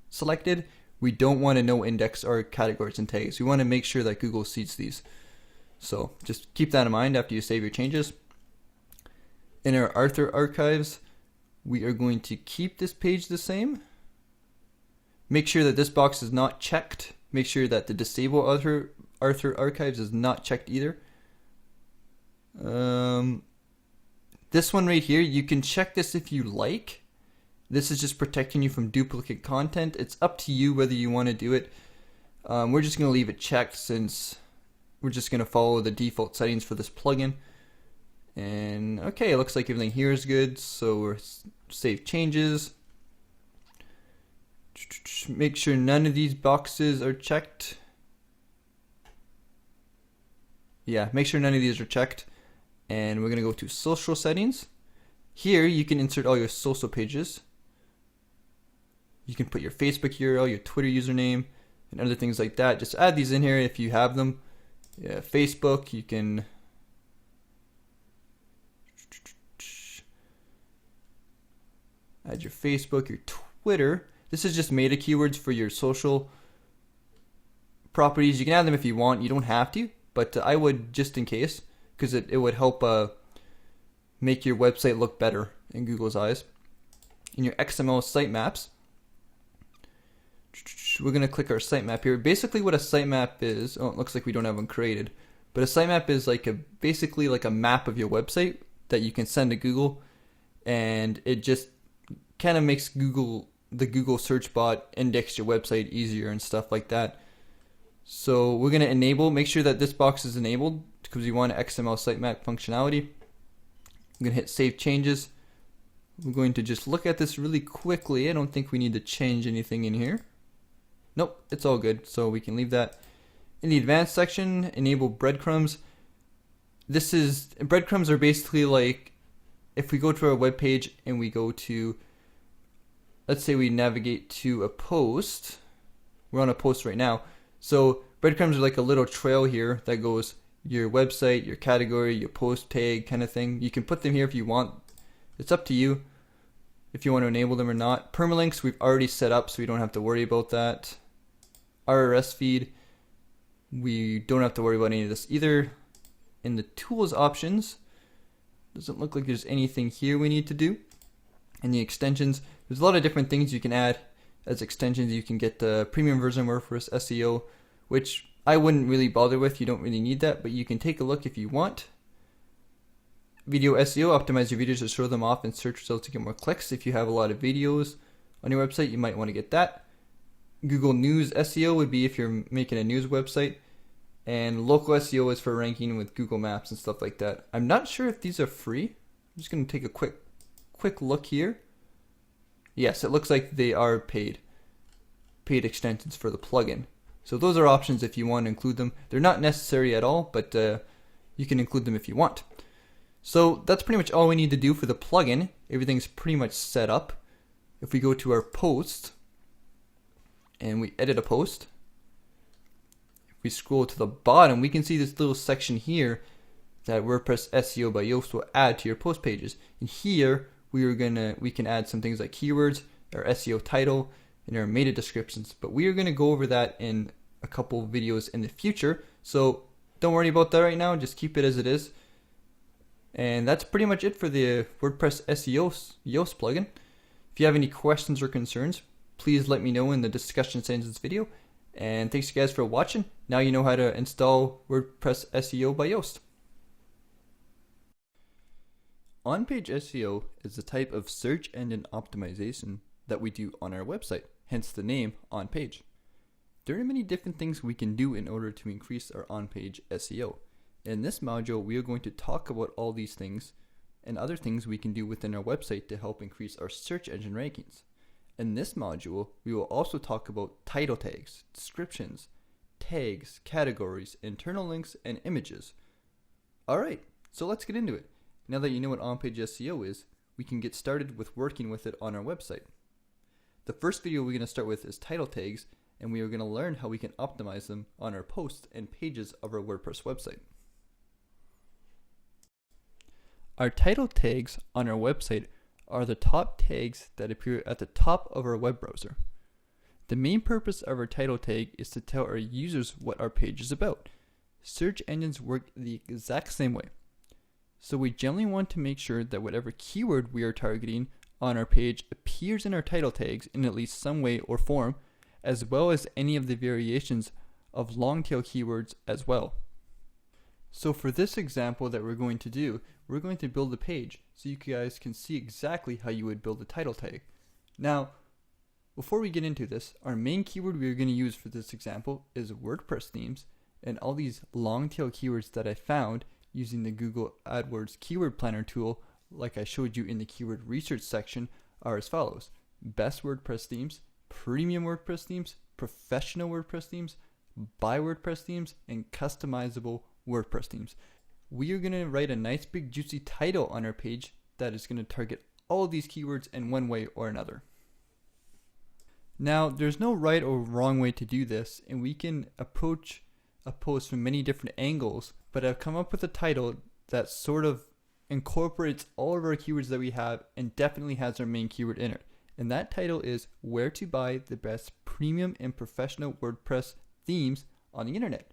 [SPEAKER 1] selected. We don't want to no index our categories and tags. We want to make sure that Google sees these. So just keep that in mind after you save your changes. In our Arthur archives, we are going to keep this page the same. Make sure that this box is not checked. Make sure that the disable Arthur archives is not checked either. This one right here, you can check this if you like. This is just protecting you from duplicate content. It's up to you whether you want to do it. We're just going to leave it checked since we're just going to follow the default settings for this plugin. And okay, it looks like everything here is good. So we're save changes. Make sure none of these boxes are checked. Yeah, make sure none of these are checked. And we're going to go to social settings. Here you can insert all your social pages. You can put your Facebook URL, your Twitter username, and other things like that. Just add these in here if you have them. Yeah, Facebook, you can add your Facebook, your Twitter. This is just meta keywords for your social properties. You can add them if you want. You don't have to, but I would just in case, because it would help make your website look better in Google's eyes. In your XML sitemaps, we're going to click our sitemap here. Basically what a sitemap is, it looks like we don't have one created, but a sitemap is basically like a map of your website that you can send to Google, and it just kind of makes the Google search bot index your website easier and stuff like that. So we're going to make sure that this box is enabled because we want XML sitemap functionality. I'm going to hit save changes. We're going to just look at this really quickly. I don't think we need to change anything in here. Nope, it's all good. So we can leave that. In the advanced section, enable breadcrumbs. Breadcrumbs are basically like if we go to our web page and we go to, let's say we navigate to a post. We're on a post right now. So breadcrumbs are like a little trail here that goes your website, your category, your post tag kind of thing. You can put them here if you want. It's up to you if you want to enable them or not. Permalinks we've already set up, so we don't have to worry about that. RSS feed, we don't have to worry about any of this either. In the tools options, doesn't look like there's anything here we need to do. In the extensions, there's a lot of different things you can add as extensions. You can get the premium version of WordPress SEO, which I wouldn't really bother with. You don't really need that, but you can take a look if you want. Video SEO, optimize your videos to show them off in search results to get more clicks. If you have a lot of videos on your website, you might want to get that. Google News SEO would be if you're making a news website. And local SEO is for ranking with Google Maps and stuff like that. I'm not sure if these are free. I'm just going to take a quick look here. Yes, it looks like they are paid extensions for the plugin. So those are options if you want to include them. They're not necessary at all, but you can include them if you want. So that's pretty much all we need to do for the plugin. Everything's pretty much set up. If we go to our post and we edit a post, if we scroll to the bottom, we can see this little section here that WordPress SEO by Yoast will add to your post pages. And here we can add some things like keywords, our SEO title, and our meta descriptions. But we are going to go over that in a couple videos in the future. So don't worry about that right now. Just keep it as it is. And that's pretty much it for the WordPress SEO Yoast plugin. If you have any questions or concerns, please let me know in the discussion section of this video. And thanks you guys for watching. Now you know how to install WordPress SEO by Yoast. On-page SEO is the type of search engine optimization that we do on our website, hence the name on-page. There are many different things we can do in order to increase our on-page SEO. In this module, we are going to talk about all these things and other things we can do within our website to help increase our search engine rankings. In this module, we will also talk about title tags, descriptions, tags, categories, internal links, and images. Alright, so let's get into it. Now that you know what on-page SEO is, we can get started with working with it on our website. The first video we're going to start with is title tags, and we are going to learn how we can optimize them on our posts and pages of our WordPress website. Our title tags on our website are the top tags that appear at the top of our web browser. The main purpose of our title tag is to tell our users what our page is about. Search engines work the exact same way. So we generally want to make sure that whatever keyword we are targeting on our page appears in our title tags in at least some way or form, as well as any of the variations of long tail keywords as well. So for this example that we're going to do, we're going to build a page so you guys can see exactly how you would build a title tag. Now, before we get into this, our main keyword we're going to use for this example is WordPress themes, and all these long tail keywords that I found using the Google AdWords Keyword Planner tool, like I showed you in the keyword research section, are as follows: best WordPress themes, premium WordPress themes, professional WordPress themes, buy WordPress themes, and customizable WordPress themes. We are going to write a nice big juicy title on our page that is going to target all of these keywords in one way or another. Now, there's no right or wrong way to do this, and we can approach a post from many different angles, but I've come up with a title that sort of incorporates all of our keywords that we have and definitely has our main keyword in it. And that title is Where to Buy the Best Premium and Professional WordPress Themes on the Internet.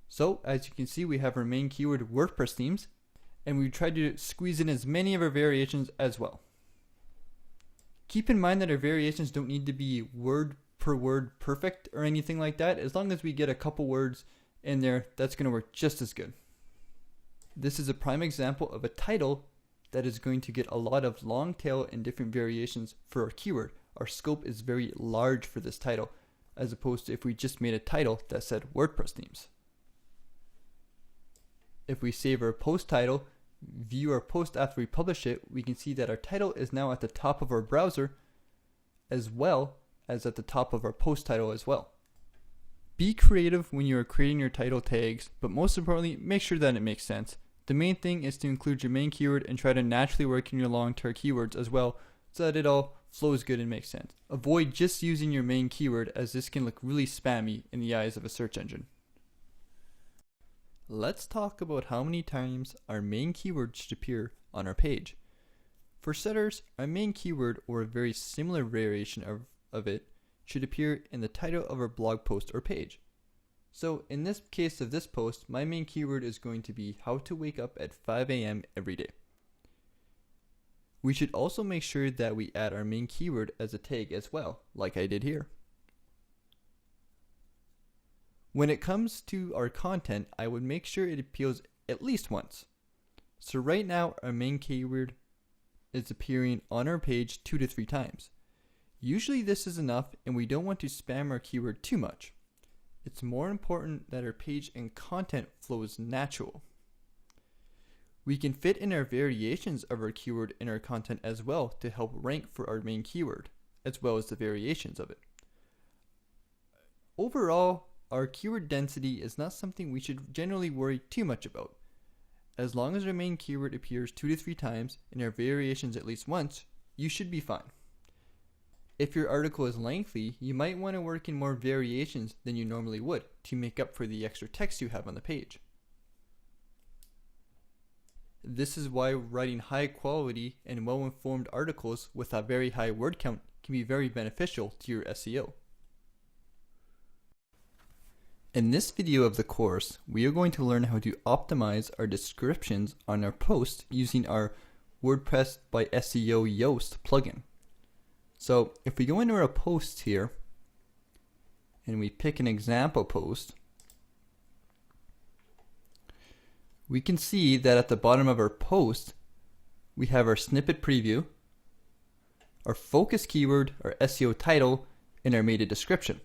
[SPEAKER 1] So as you can see, we have our main keyword WordPress themes, and we tried to squeeze in as many of our variations as well. Keep in mind that our variations don't need to be word per word perfect or anything like that. As long as we get a couple words in there, that's going to work just as good. This is a prime example of a title that is going to get a lot of long tail and different variations for our keyword. Our scope is very large for this title, as opposed to if we just made a title that said WordPress themes. If we save our post title, view our post after we publish it, we can see that our title is now at the top of our browser, as well as at the top of our post title as well. Be creative when you are creating your title tags, but most importantly, make sure that it makes sense. The main thing is to include your main keyword and try to naturally work in your long-tail keywords as well, so that it all flows good and makes sense. Avoid just using your main keyword, as this can look really spammy in the eyes of a search engine. Let's talk about how many times our main keyword should appear on our page. For setters, our main keyword, or a very similar variation of it, should appear in the title of our blog post or page. So in this case of this post, my main keyword is going to be how to wake up at 5 a.m. every day. We should also make sure that we add our main keyword as a tag as well, like I did here. When it comes to our content, I would make sure it appears at least once. So right now, our main keyword is appearing on our page 2 to 3 times. Usually this is enough, and we don't want to spam our keyword too much. it's more important that our page and content flows natural. We can fit in our variations of our keyword in our content as well to help rank for our main keyword, as well as the variations of it. Overall, our keyword density is not something we should generally worry too much about. As long as our main keyword appears 2 to 3 times and our variations at least once, you should be fine. If your article is lengthy, you might want to work in more variations than you normally would to make up for the extra text you have on the page. This is why writing high quality and well-informed articles with a very high word count can be very beneficial to your SEO. In this video of the course, we are going to learn how to optimize our descriptions on our posts using our WordPress by SEO Yoast plugin. So if we go into our posts here and we pick an example post, we can see that at the bottom of our post, we have our snippet preview, our focus keyword, our SEO title, and our meta description.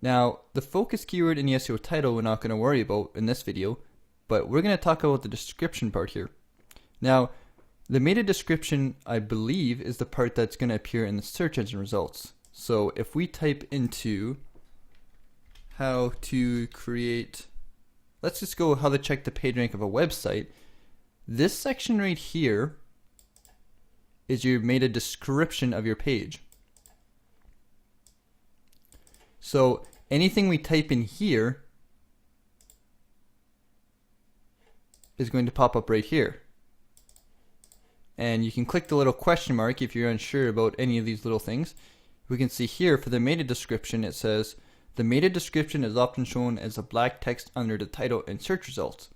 [SPEAKER 1] Now, the focus keyword and the SEO title we're not going to worry about in this video, but we're going to talk about the description part here. Now, the meta description, I believe, is the part that's going to appear in the search engine results. So if we type into how to create, let's just go how to check the page rank of a website, this section right here is your meta description of your page. So anything we type in here is going to pop up right here. And you can click the little question mark if you're unsure about any of these little things. We can see here for the meta description, it says, the meta description is often shown as a black text under the title and search results.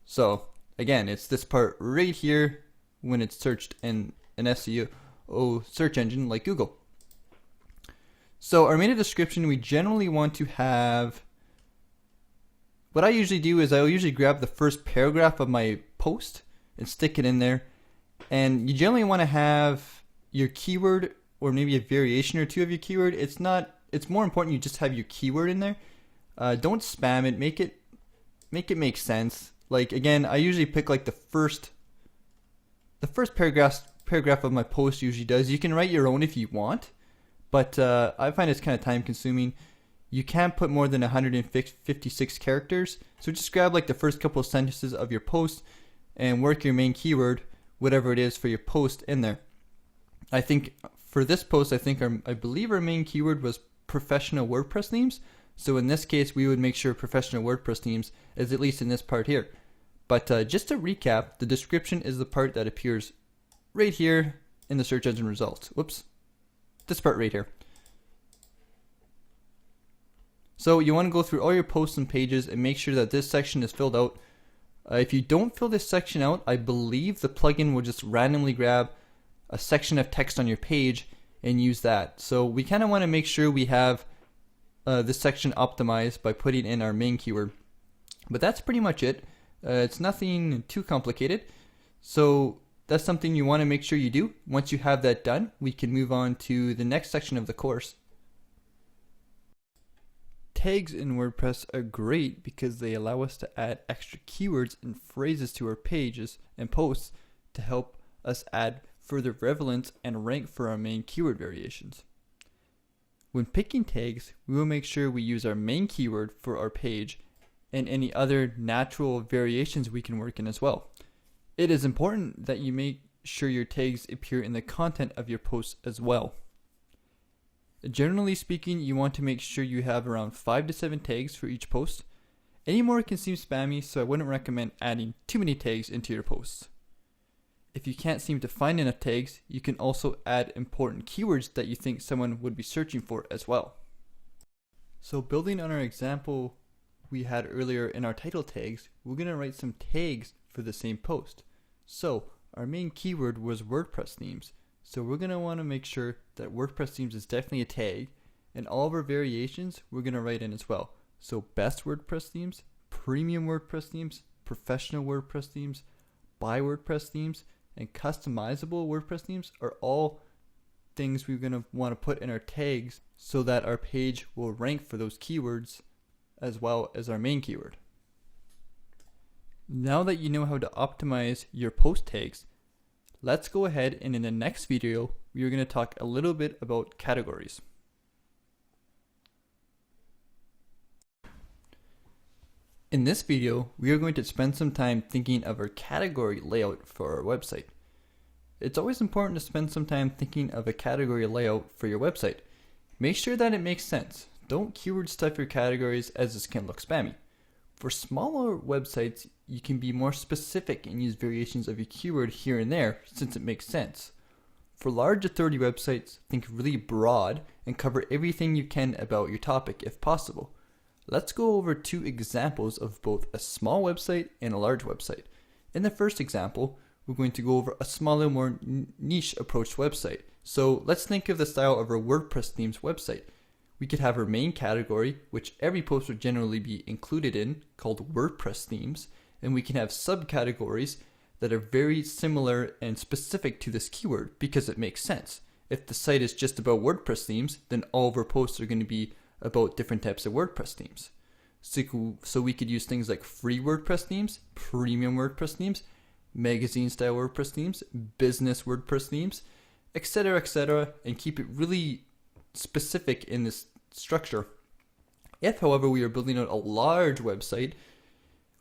[SPEAKER 1] So again, it's this part right here when it's searched in an SEO search engine like Google. So our meta description, we generally want to have, what I usually do is I'll usually grab the first paragraph of my post and stick it in there. And you generally want to have your keyword or maybe a variation or two of your keyword. It's more important you just have your keyword in there. Don't spam it, make it make sense. Like again, I usually pick like the first paragraph of my post usually does. You can write your own if you want. But I find it's kind of time consuming. You can't put more than 156 characters. So just grab like the first couple of sentences of your post and work your main keyword, whatever it is for your post in there. I think for this post, I believe our main keyword was professional WordPress themes. So in this case, we would make sure professional WordPress themes is at least in this part here. But just to recap, the description is the part that appears right here in the search engine results. Whoops. This part right here. So you want to go through all your posts and pages and make sure that this section is filled out. If you don't fill this section out, I believe the plugin will just randomly grab a section of text on your page and use that. So we kind of want to make sure we have this section optimized by putting in our main keyword. But that's pretty much it. It's nothing too complicated. So that's something you want to make sure you do. Once you have that done, we can move on to the next section of the course. Tags in WordPress are great because they allow us to add extra keywords and phrases to our pages and posts to help us add further relevance and rank for our main keyword variations. When picking tags, we will make sure we use our main keyword for our page and any other natural variations we can work in as well. It is important that you make sure your tags appear in the content of your posts as well. Generally speaking, you want to make sure you have around 5 to 7 tags for each post. Any more can seem spammy, so I wouldn't recommend adding too many tags into your posts. If you can't seem to find enough tags, you can also add important keywords that you think someone would be searching for as well. So building on our example we had earlier in our title tags, we're going to write some tags for the same post. So our main keyword was WordPress themes. So we're going to want to make sure that WordPress themes is definitely a tag, and all of our variations we're going to write in as well. So best WordPress themes, premium WordPress themes, professional WordPress themes, buy WordPress themes, and customizable WordPress themes are all things we're going to want to put in our tags so that our page will rank for those keywords as well as our main keyword. Now that you know how to optimize your post tags, let's go ahead and in the next video, we are going to talk a little bit about categories. In this video, we are going to spend some time thinking of our category layout for our website. It's always important to spend some time thinking of a category layout for your website. Make sure that it makes sense. Don't keyword stuff your categories, as this can look spammy. For smaller websites, you can be more specific and use variations of your keyword here and there since it makes sense. For large authority websites, think really broad and cover everything you can about your topic if possible. Let's go over two examples of both a small website and a large website. In the first example, we're going to go over a smaller, more niche approach website. So let's think of the style of our WordPress themes website. We could have our main category, which every post would generally be included in, called WordPress themes, and we can have subcategories that are very similar and specific to this keyword because it makes sense. If the site is just about WordPress themes, then all of our posts are going to be about different types of WordPress themes. So we could use things like free WordPress themes, premium WordPress themes, magazine style WordPress themes, business WordPress themes, etc., and keep it really specific in this structure. If, however, we are building out a large website,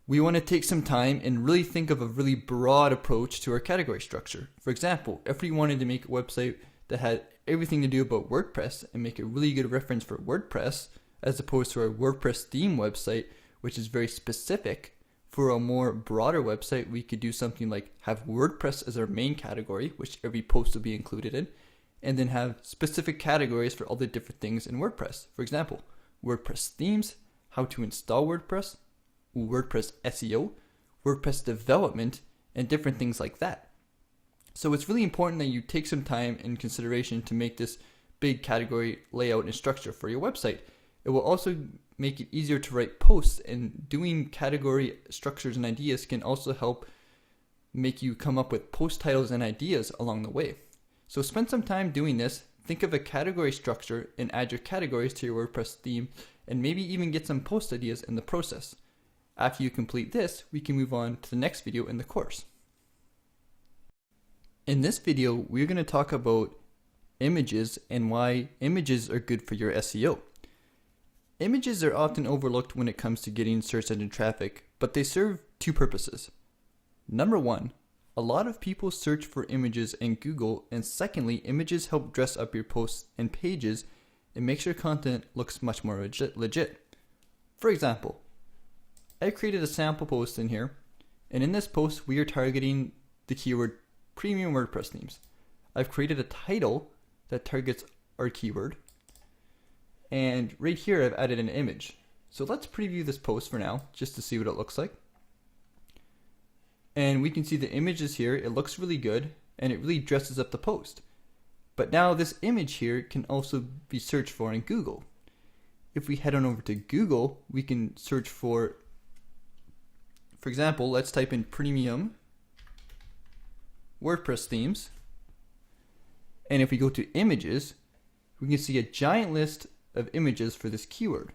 [SPEAKER 1] we want to take some time and really think of a really broad approach to our category structure. For example, if we wanted to make a website that had everything to do about WordPress and make a really good reference for WordPress, as opposed to our WordPress theme website, which is very specific, for a more broader website, we could do something like have WordPress as our main category, which every post will be included in, and then have specific categories for all the different things in WordPress. For example, WordPress themes, how to install WordPress, WordPress SEO, WordPress development, and different things like that. So it's really important that you take some time in consideration to make this big category layout and structure for your website. It will also make it easier to write posts, and doing category structures and ideas can also help make you come up with post titles and ideas along the way. So spend some time doing this, think of a category structure and add your categories to your WordPress theme, and maybe even get some post ideas in the process. After you complete this, we can move on to the next video in the course. In this video, we're going to talk about images and why images are good for your SEO. Images are often overlooked when it comes to getting search engine traffic, but they serve two purposes. Number one, a lot of people search for images in Google, and secondly, images help dress up your posts and pages and makes your content looks much more legit. For example, I created a sample post in here, and in this post we are targeting the keyword premium WordPress themes. I've created a title that targets our keyword, and right here I've added an image. So let's preview this post for now just to see what it looks like. And we can see the images here. It looks really good and it really dresses up the post. But now this image here can also be searched for in Google. If we head on over to Google, we can search for example, let's type in premium WordPress themes. And if we go to images, we can see a giant list of images for this keyword.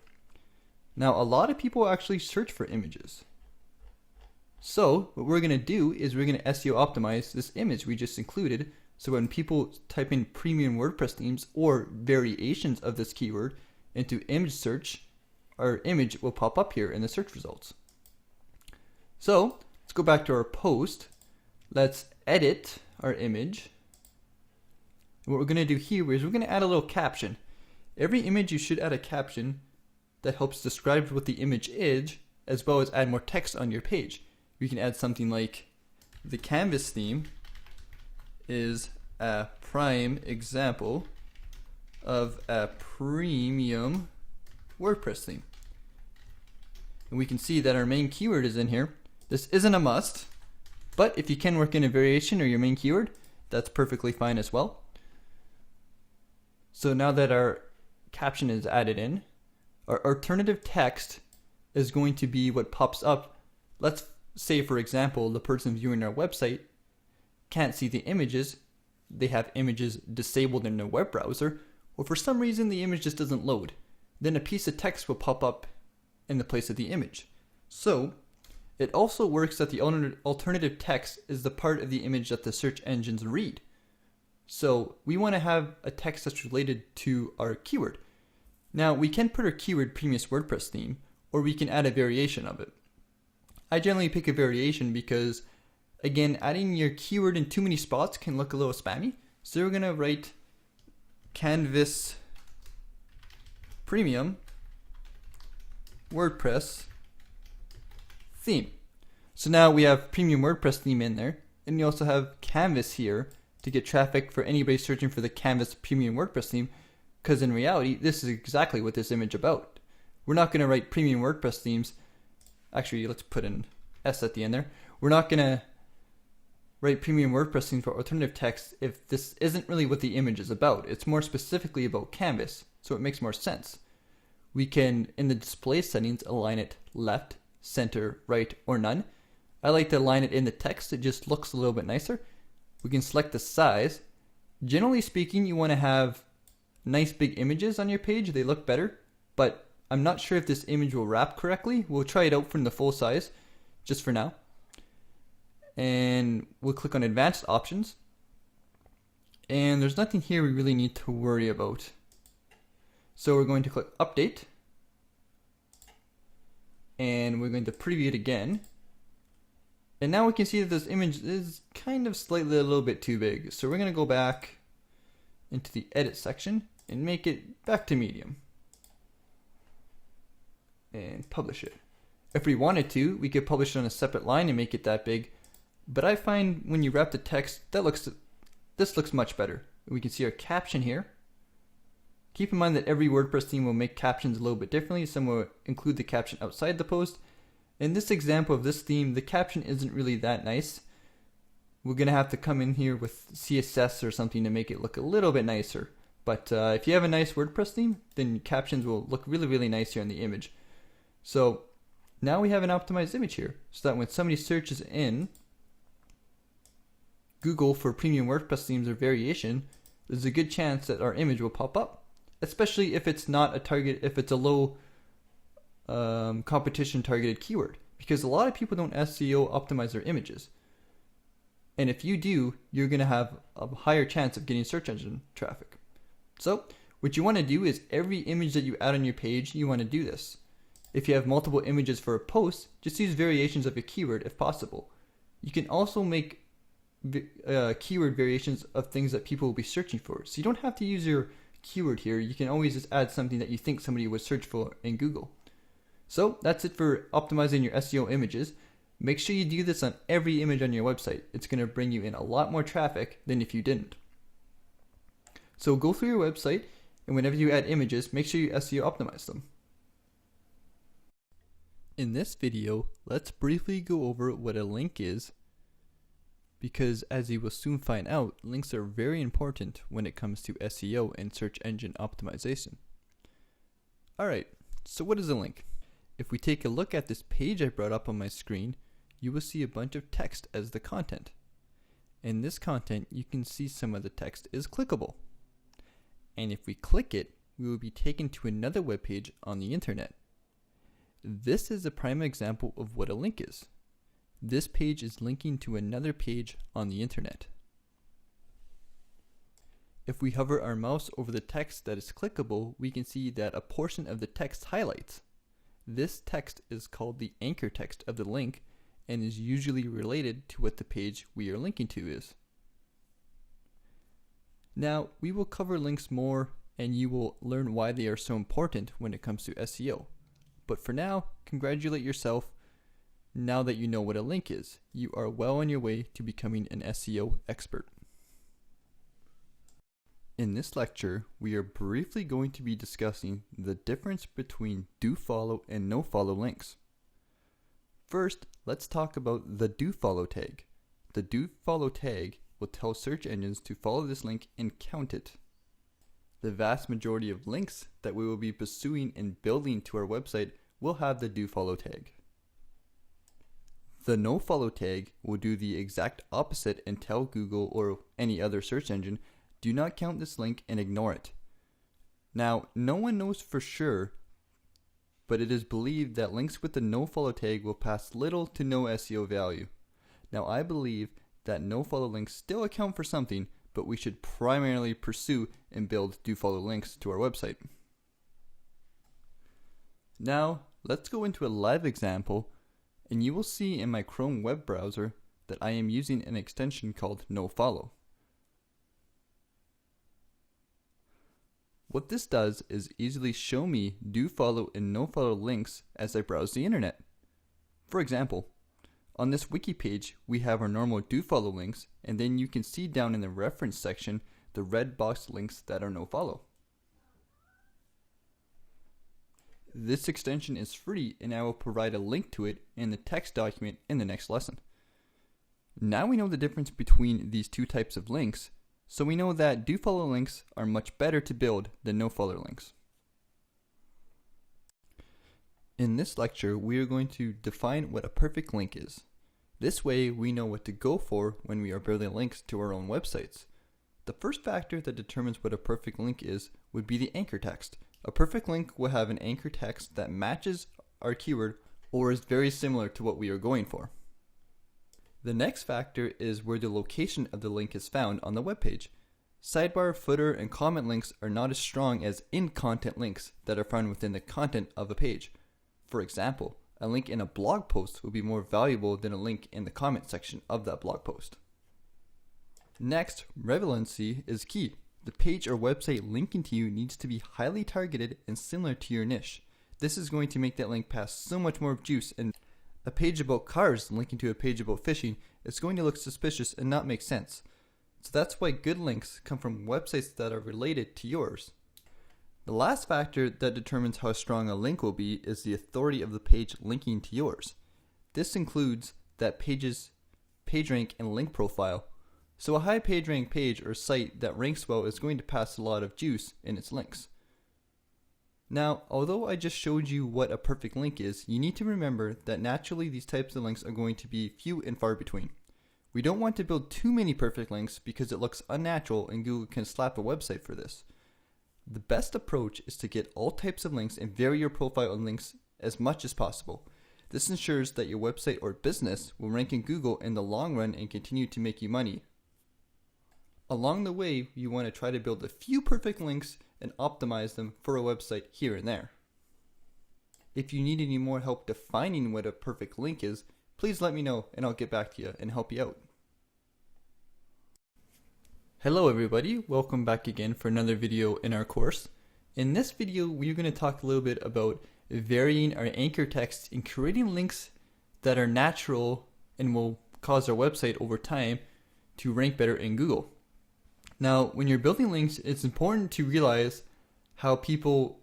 [SPEAKER 1] Now, a lot of people actually search for images. So what we're going to do is we're going to SEO optimize this image we just included. So when people type in premium WordPress themes or variations of this keyword into image search, our image will pop up here in the search results. So let's go back to our post. Let's edit our image. And what we're going to do here is we're going to add a little caption. Every image you should add a caption that helps describe what the image is, as well as add more text on your page. We can add something like, the canvas theme is a prime example of a premium WordPress theme. And we can see that our main keyword is in here. This isn't a must, but if you can work in a variation or your main keyword, that's perfectly fine as well. So now that our caption is added in, our alternative text is going to be what pops up. Let's say, for example, the person viewing our website can't see the images. They have images disabled in their web browser, or for some reason the image just doesn't load. Then a piece of text will pop up in the place of the image. So it also works that the alternative text is the part of the image that the search engines read. So we want to have a text that's related to our keyword. Now we can put our keyword previous WordPress theme, or we can add a variation of it. I generally pick a variation because, again, adding your keyword in too many spots can look a little spammy. So we're going to write Canvas Premium WordPress theme. So now we have Premium WordPress theme in there, and you also have Canvas here to get traffic for anybody searching for the Canvas Premium WordPress theme, because in reality, this is exactly what this image is about. We're not going to write Premium WordPress themes. Actually, let's put an S at the end there. We're not going to write Premium WordPress themes for alternative text if this isn't really what the image is about. It's more specifically about Canvas, so it makes more sense. We can, in the display settings, align it left, center, right, or none. I like to align it in the text. It just looks a little bit nicer. We can select the size. Generally speaking, you want to have nice big images on your page. They look better, but I'm not sure if this image will wrap correctly. We'll try it out from the full size, just for now. And we'll click on advanced options. And there's nothing here we really need to worry about. So we're going to click update. And we're going to preview it again. And now we can see that this image is kind of slightly a little bit too big. So we're going to go back into the edit section and make it back to medium. And publish it. If we wanted to, we could publish it on a separate line and make it that big. But I find when you wrap the text, this looks much better. We can see our caption here. Keep in mind that every WordPress theme will make captions a little bit differently. Some will include the caption outside the post. In this example of this theme, the caption isn't really that nice. We're going to have to come in here with CSS or something to make it look a little bit nicer. But if you have a nice WordPress theme, then captions will look really, really nice here in the image. So now we have an optimized image here, so that when somebody searches in Google for premium WordPress themes or variation, there's a good chance that our image will pop up, especially if it's not a target, if it's a low competition targeted keyword, because a lot of people don't SEO optimize their images. And if you do, you're going to have a higher chance of getting search engine traffic. So what you want to do is every image that you add on your page, you want to do this. If you have multiple images for a post, just use variations of a keyword if possible. You can also make keyword variations of things that people will be searching for. So you don't have to use your keyword here. You can always just add something that you think somebody would search for in Google. So that's it for optimizing your SEO images. Make sure you do this on every image on your website. It's going to bring you in a lot more traffic than if you didn't. So go through your website, and whenever you add images, make sure you SEO optimize them. In this video, let's briefly go over what a link is, because as you will soon find out, links are very important when it comes to SEO and search engine optimization. Alright, so what is a link? If we take a look at this page I brought up on my screen, you will see a bunch of text as the content. In this content, you can see some of the text is clickable. And if we click it, we will be taken to another web page on the internet. This is a prime example of what a link is. This page is linking to another page on the internet. If we hover our mouse over the text that is clickable, we can see that a portion of the text highlights. This text is called the anchor text of the link and is usually related to what the page we are linking to is. Now, we will cover links more and you will learn why they are so important when it comes to SEO. But for now, congratulate yourself. Now that you know what a link is, you are well on your way to becoming an SEO expert. In this lecture, we are briefly going to be discussing the difference between do follow and no follow links. First, let's talk about the do follow tag. The do follow tag will tell search engines to follow this link and count it. The vast majority of links that we will be pursuing and building to our website will have the do follow tag. The no follow tag will do the exact opposite and tell Google or any other search engine, do not count this link and ignore it. Now, no one knows for sure but it is believed that links with the nofollow tag will pass little to no SEO value. Now I believe that nofollow links still account for something, but we should primarily pursue and build dofollow links to our website. Now let's go into a live example, and you will see in my Chrome web browser that I am using an extension called nofollow. What this does is easily show me dofollow and nofollow links as I browse the internet. For example, on this wiki page we have our normal dofollow links, and then you can see down in the reference section the red box links that are nofollow. This extension is free, and I will provide a link to it in the text document in the next lesson. Now we know the difference between these two types of links, so we know that dofollow links are much better to build than nofollow links. In this lecture, we are going to define what a perfect link is. This way we know what to go for when we are building links to our own websites. The first factor that determines what a perfect link is would be the anchor text. A perfect link will have an anchor text that matches our keyword or is very similar to what we are going for. The next factor is where the location of the link is found on the web page. Sidebar, footer, and comment links are not as strong as in-content links that are found within the content of a page. For example, a link in a blog post will be more valuable than a link in the comment section of that blog post. Next, relevancy is key. The page or website linking to you needs to be highly targeted and similar to your niche. This is going to make that link pass so much more juice, and a page about cars linking to a page about fishing is going to look suspicious and not make sense. So that's why good links come from websites that are related to yours. The last factor that determines how strong a link will be is the authority of the page linking to yours. This includes that page's PageRank and link profile. So a high PageRank page or site that ranks well is going to pass a lot of juice in its links. Now, although I just showed you what a perfect link is, you need to remember that naturally these types of links are going to be few and far between. We don't want to build too many perfect links because it looks unnatural and Google can slap a website for this. The best approach is to get all types of links and vary your profile on links as much as possible. This ensures that your website or business will rank in Google in the long run and continue to make you money. Along the way, you want to try to build a few perfect links and optimize them for a website here and there. If you need any more help defining what a perfect link is, please let me know and I'll get back to you and help you out. Hello everybody, welcome back again for another video in our course. In this video, we're going to talk a little bit about varying our anchor text and creating links that are natural and will cause our website over time to rank better in Google. Now, when you're building links, it's important to realize how people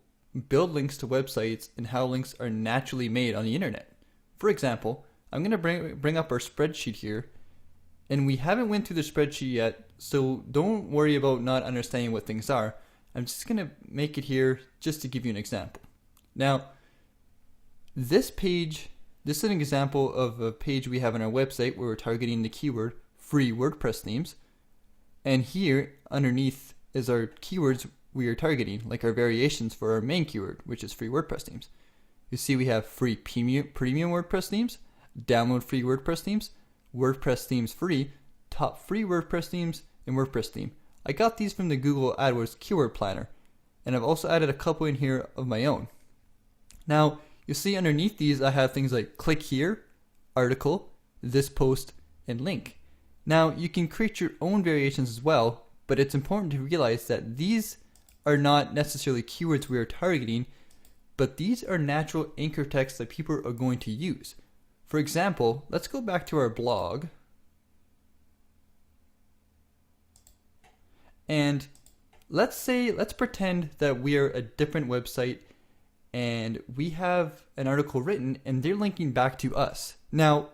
[SPEAKER 1] build links to websites and how links are naturally made on the internet. For example, I'm going to bring up our spreadsheet here, and we haven't went through the spreadsheet yet, so don't worry about not understanding what things are. I'm just going to make it here just to give you an example. Now, this page, this is an example of a page we have on our website where we're targeting the keyword free WordPress themes. And here underneath is our keywords we are targeting, like our variations for our main keyword, which is free WordPress themes. You see we have free premium WordPress themes, download free WordPress themes, WordPress themes free, top free WordPress themes, and WordPress theme. I got these from the Google AdWords Keyword Planner, and I've also added a couple in here of my own. Now, you'll see underneath these I have things like click here, article, this post, and link. Now, you can create your own variations as well, but it's important to realize that these are not necessarily keywords we are targeting, but these are natural anchor texts that people are going to use. For example, let's go back to our blog. And let's pretend that we are a different website and we have an article written and they're linking back to us. Now,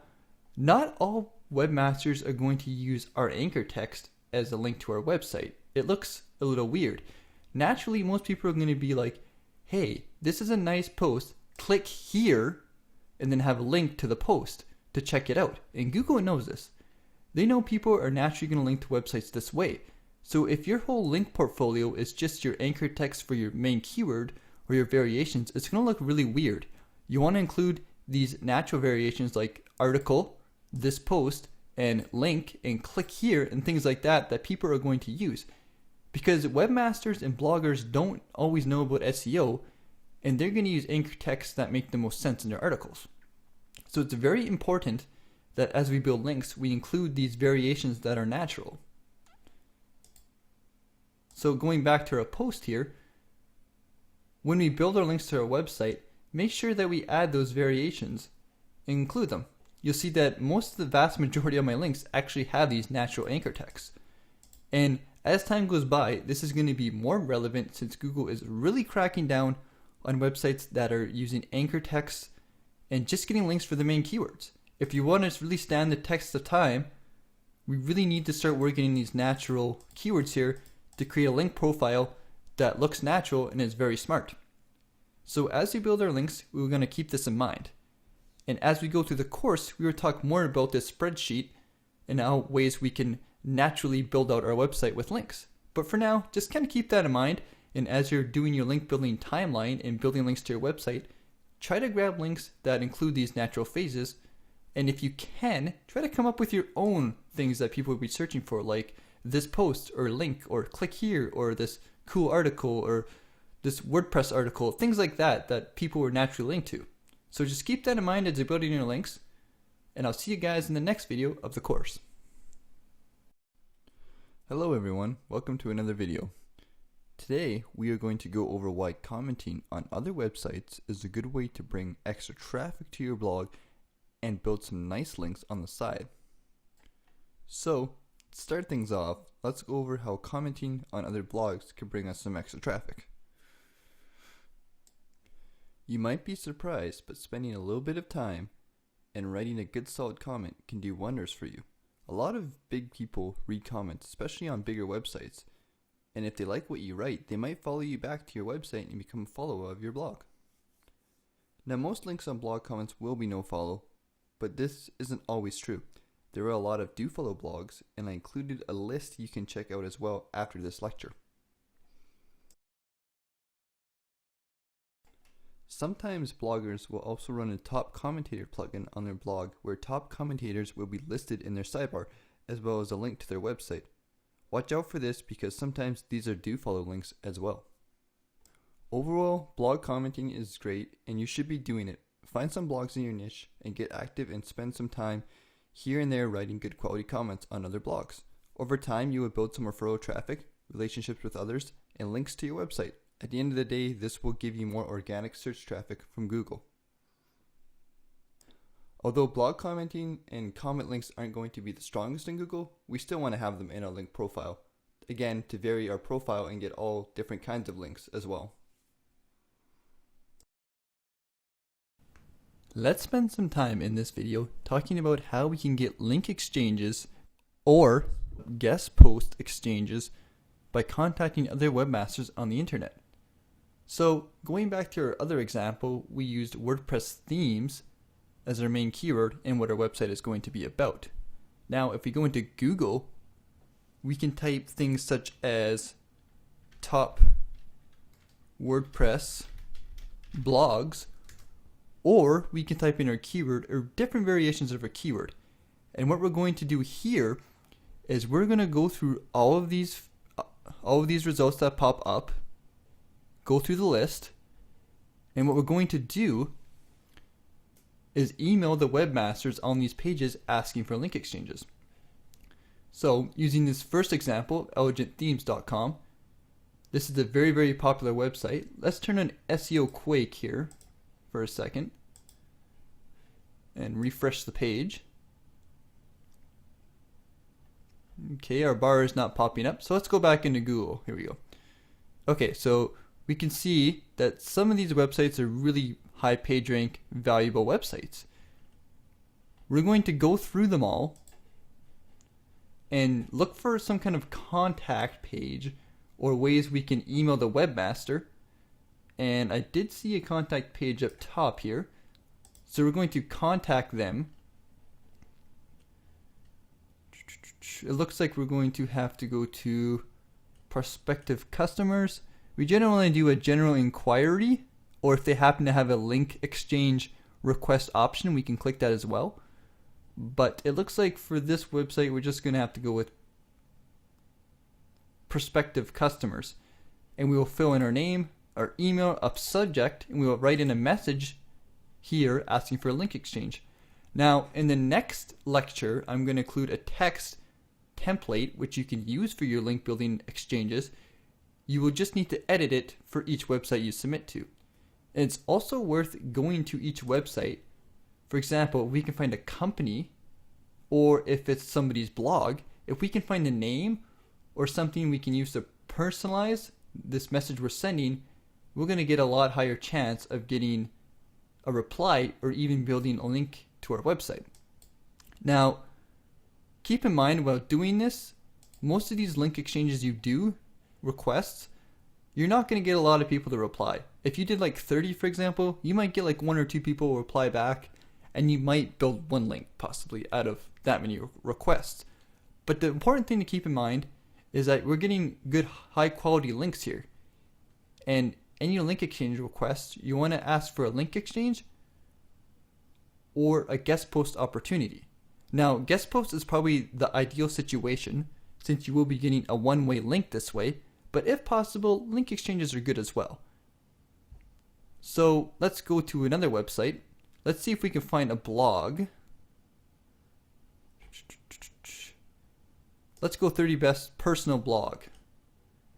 [SPEAKER 1] not all webmasters are going to use our anchor text as a link to our website. It looks a little weird. Naturally, most people are going to be like, hey, this is a nice post, click here, and then have a link to the post to check it out. And Google knows this. They know people are naturally going to link to websites this way. So if your whole link portfolio is just your anchor text for your main keyword, or your variations, it's going to look really weird. You want to include these natural variations like article, this post, and link, and click here, and things like that that people are going to use. Because webmasters and bloggers don't always know about SEO, and they're going to use anchor texts that make the most sense in their articles. So it's very important that as we build links, we include these variations that are natural. So going back to our post here, when we build our links to our website, make sure that we add those variations and include them. You'll see that most of the vast majority of my links actually have these natural anchor texts. And as time goes by, this is going to be more relevant since Google is really cracking down on websites that are using anchor texts and just getting links for the main keywords. If you want to really stand the test of time, we really need to start working in these natural keywords here to create a link profile that looks natural and is very smart. So as we build our links, we're going to keep this in mind. And as we go through the course, we will talk more about this spreadsheet and how ways we can naturally build out our website with links. But for now, just kind of keep that in mind. And as you're doing your link building timeline and building links to your website, try to grab links that include these natural phases. And if you can, try to come up with your own things that people would be searching for, like this post or link or click here or this cool article or this WordPress article, things like that people were naturally linked to. So just keep that in mind as you're building your links, and I'll see you guys in the next video of the course. Hello everyone, welcome to another video. Today we are going to go over why commenting on other websites is a good way to bring extra traffic to your blog and build some nice links on the side. So to start things off, let's go over how commenting on other blogs can bring us some extra traffic. You might be surprised, but spending a little bit of time and writing a good solid comment can do wonders for you. A lot of big people read comments, especially on bigger websites, and if they like what you write, they might follow you back to your website and become a follower of your blog. Now most links on blog comments will be no follow, but this isn't always true. There are a lot of do follow blogs, and I included a list you can check out as well after this lecture. Sometimes bloggers will also run a top commentator plugin on their blog where top commentators will be listed in their sidebar as well as a link to their website. Watch out for this because sometimes these are do follow links as well. Overall, blog commenting is great and you should be doing it. Find some blogs in your niche and get active and spend some time here and there writing good quality comments on other blogs. Over time, you will build some referral traffic, relationships with others, and links to your website. At the end of the day, this will give you more organic search traffic from Google. Although blog commenting and comment links aren't going to be the strongest in Google, we still want to have them in our link profile. Again, to vary our profile and get all different kinds of links as well. Let's spend some time in this video talking about how we can get link exchanges or guest post exchanges by contacting other webmasters on the internet. So going back to our other example, we used WordPress themes as our main keyword in what our website is going to be about. Now if we go into Google, we can type things such as top WordPress blogs, or we can type in our keyword or different variations of our keyword. And what we're going to do here is we're going to go through all of these results that pop up, go through the list, and what we're going to do is email the webmasters on these pages asking for link exchanges. So using this first example, elegantthemes.com, this is a very, very popular website. Let's turn on SEO Quake here for a second and refresh the page. Okay, our bar is not popping up, so let's go back into Google. Here we go. Okay, so we can see that some of these websites are really high page rank, valuable websites. We're going to go through them all and look for some kind of contact page or ways we can email the webmaster. And I did see a contact page up top here. So we're going to contact them. It looks like we're going to have to go to prospective customers. we generally do a general inquiry, or if they happen to have a link exchange request option, we can click that as well. But it looks like for this website, we're just going to have to go with prospective customers. And we will fill in our name, our email, a subject, and we will write in a message here asking for a link exchange. Now, in the next lecture, I'm going to include a text template which you can use for your link building exchanges. You will just need to edit it for each website you submit to. And it's also worth going to each website. For example, we can find a company, or if it's somebody's blog, if we can find a name or something we can use to personalize this message we're sending, we're going to get a lot higher chance of getting a reply or even building a link to our website. Now, keep in mind while doing this, most of these link exchanges you do, requests, you're not going to get a lot of people to reply. If you did like 30, for example, you might get like 1 or 2 people reply back, and you might build one link possibly out of that many requests. But the important thing to keep in mind is that we're getting good high quality links here. And any link exchange requests, you want to ask for a link exchange or a guest post opportunity. Now, guest post is probably the ideal situation since you will be getting a one-way link this way, but if possible, link exchanges are good as well. So let's go to another website. Let's see if we can find a blog. Let's go 30 best personal blog.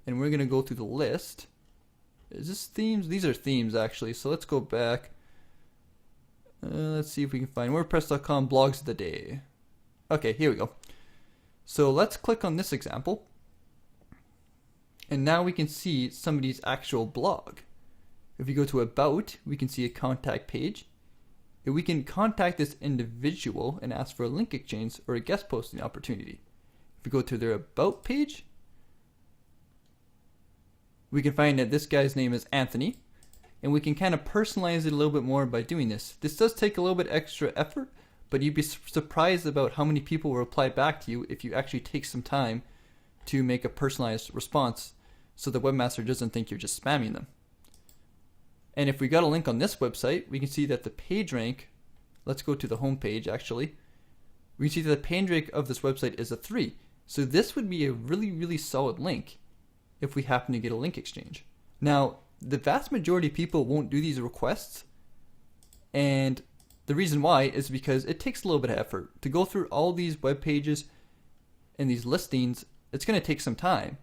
[SPEAKER 1] And we're going to go through the list. Is this themes? These are themes actually. So let's go back. Let's see if we can find WordPress.com blogs of the day. Okay, here we go. So let's click on this example. And now we can see somebody's actual blog. If we go to About, we can see a contact page. If we can contact this individual and ask for a link exchange or a guest posting opportunity. If we go to their About page, we can find that this guy's name is Anthony, and we can kind of personalize it a little bit more by doing this. This does take a little bit extra effort, but you'd be surprised about how many people will reply back to you if you actually take some time to make a personalized response so the webmaster doesn't think you're just spamming them. And if we got a link on this website, we can see that the page rank, let's go to the home page actually, we can see that the page rank of this website is a 3. So this would be a really, really solid link if we happen to get a link exchange. Now, the vast majority of people won't do these requests, and the reason why is because it takes a little bit of effort. To go through all these web pages and these listings, it's going to take some time.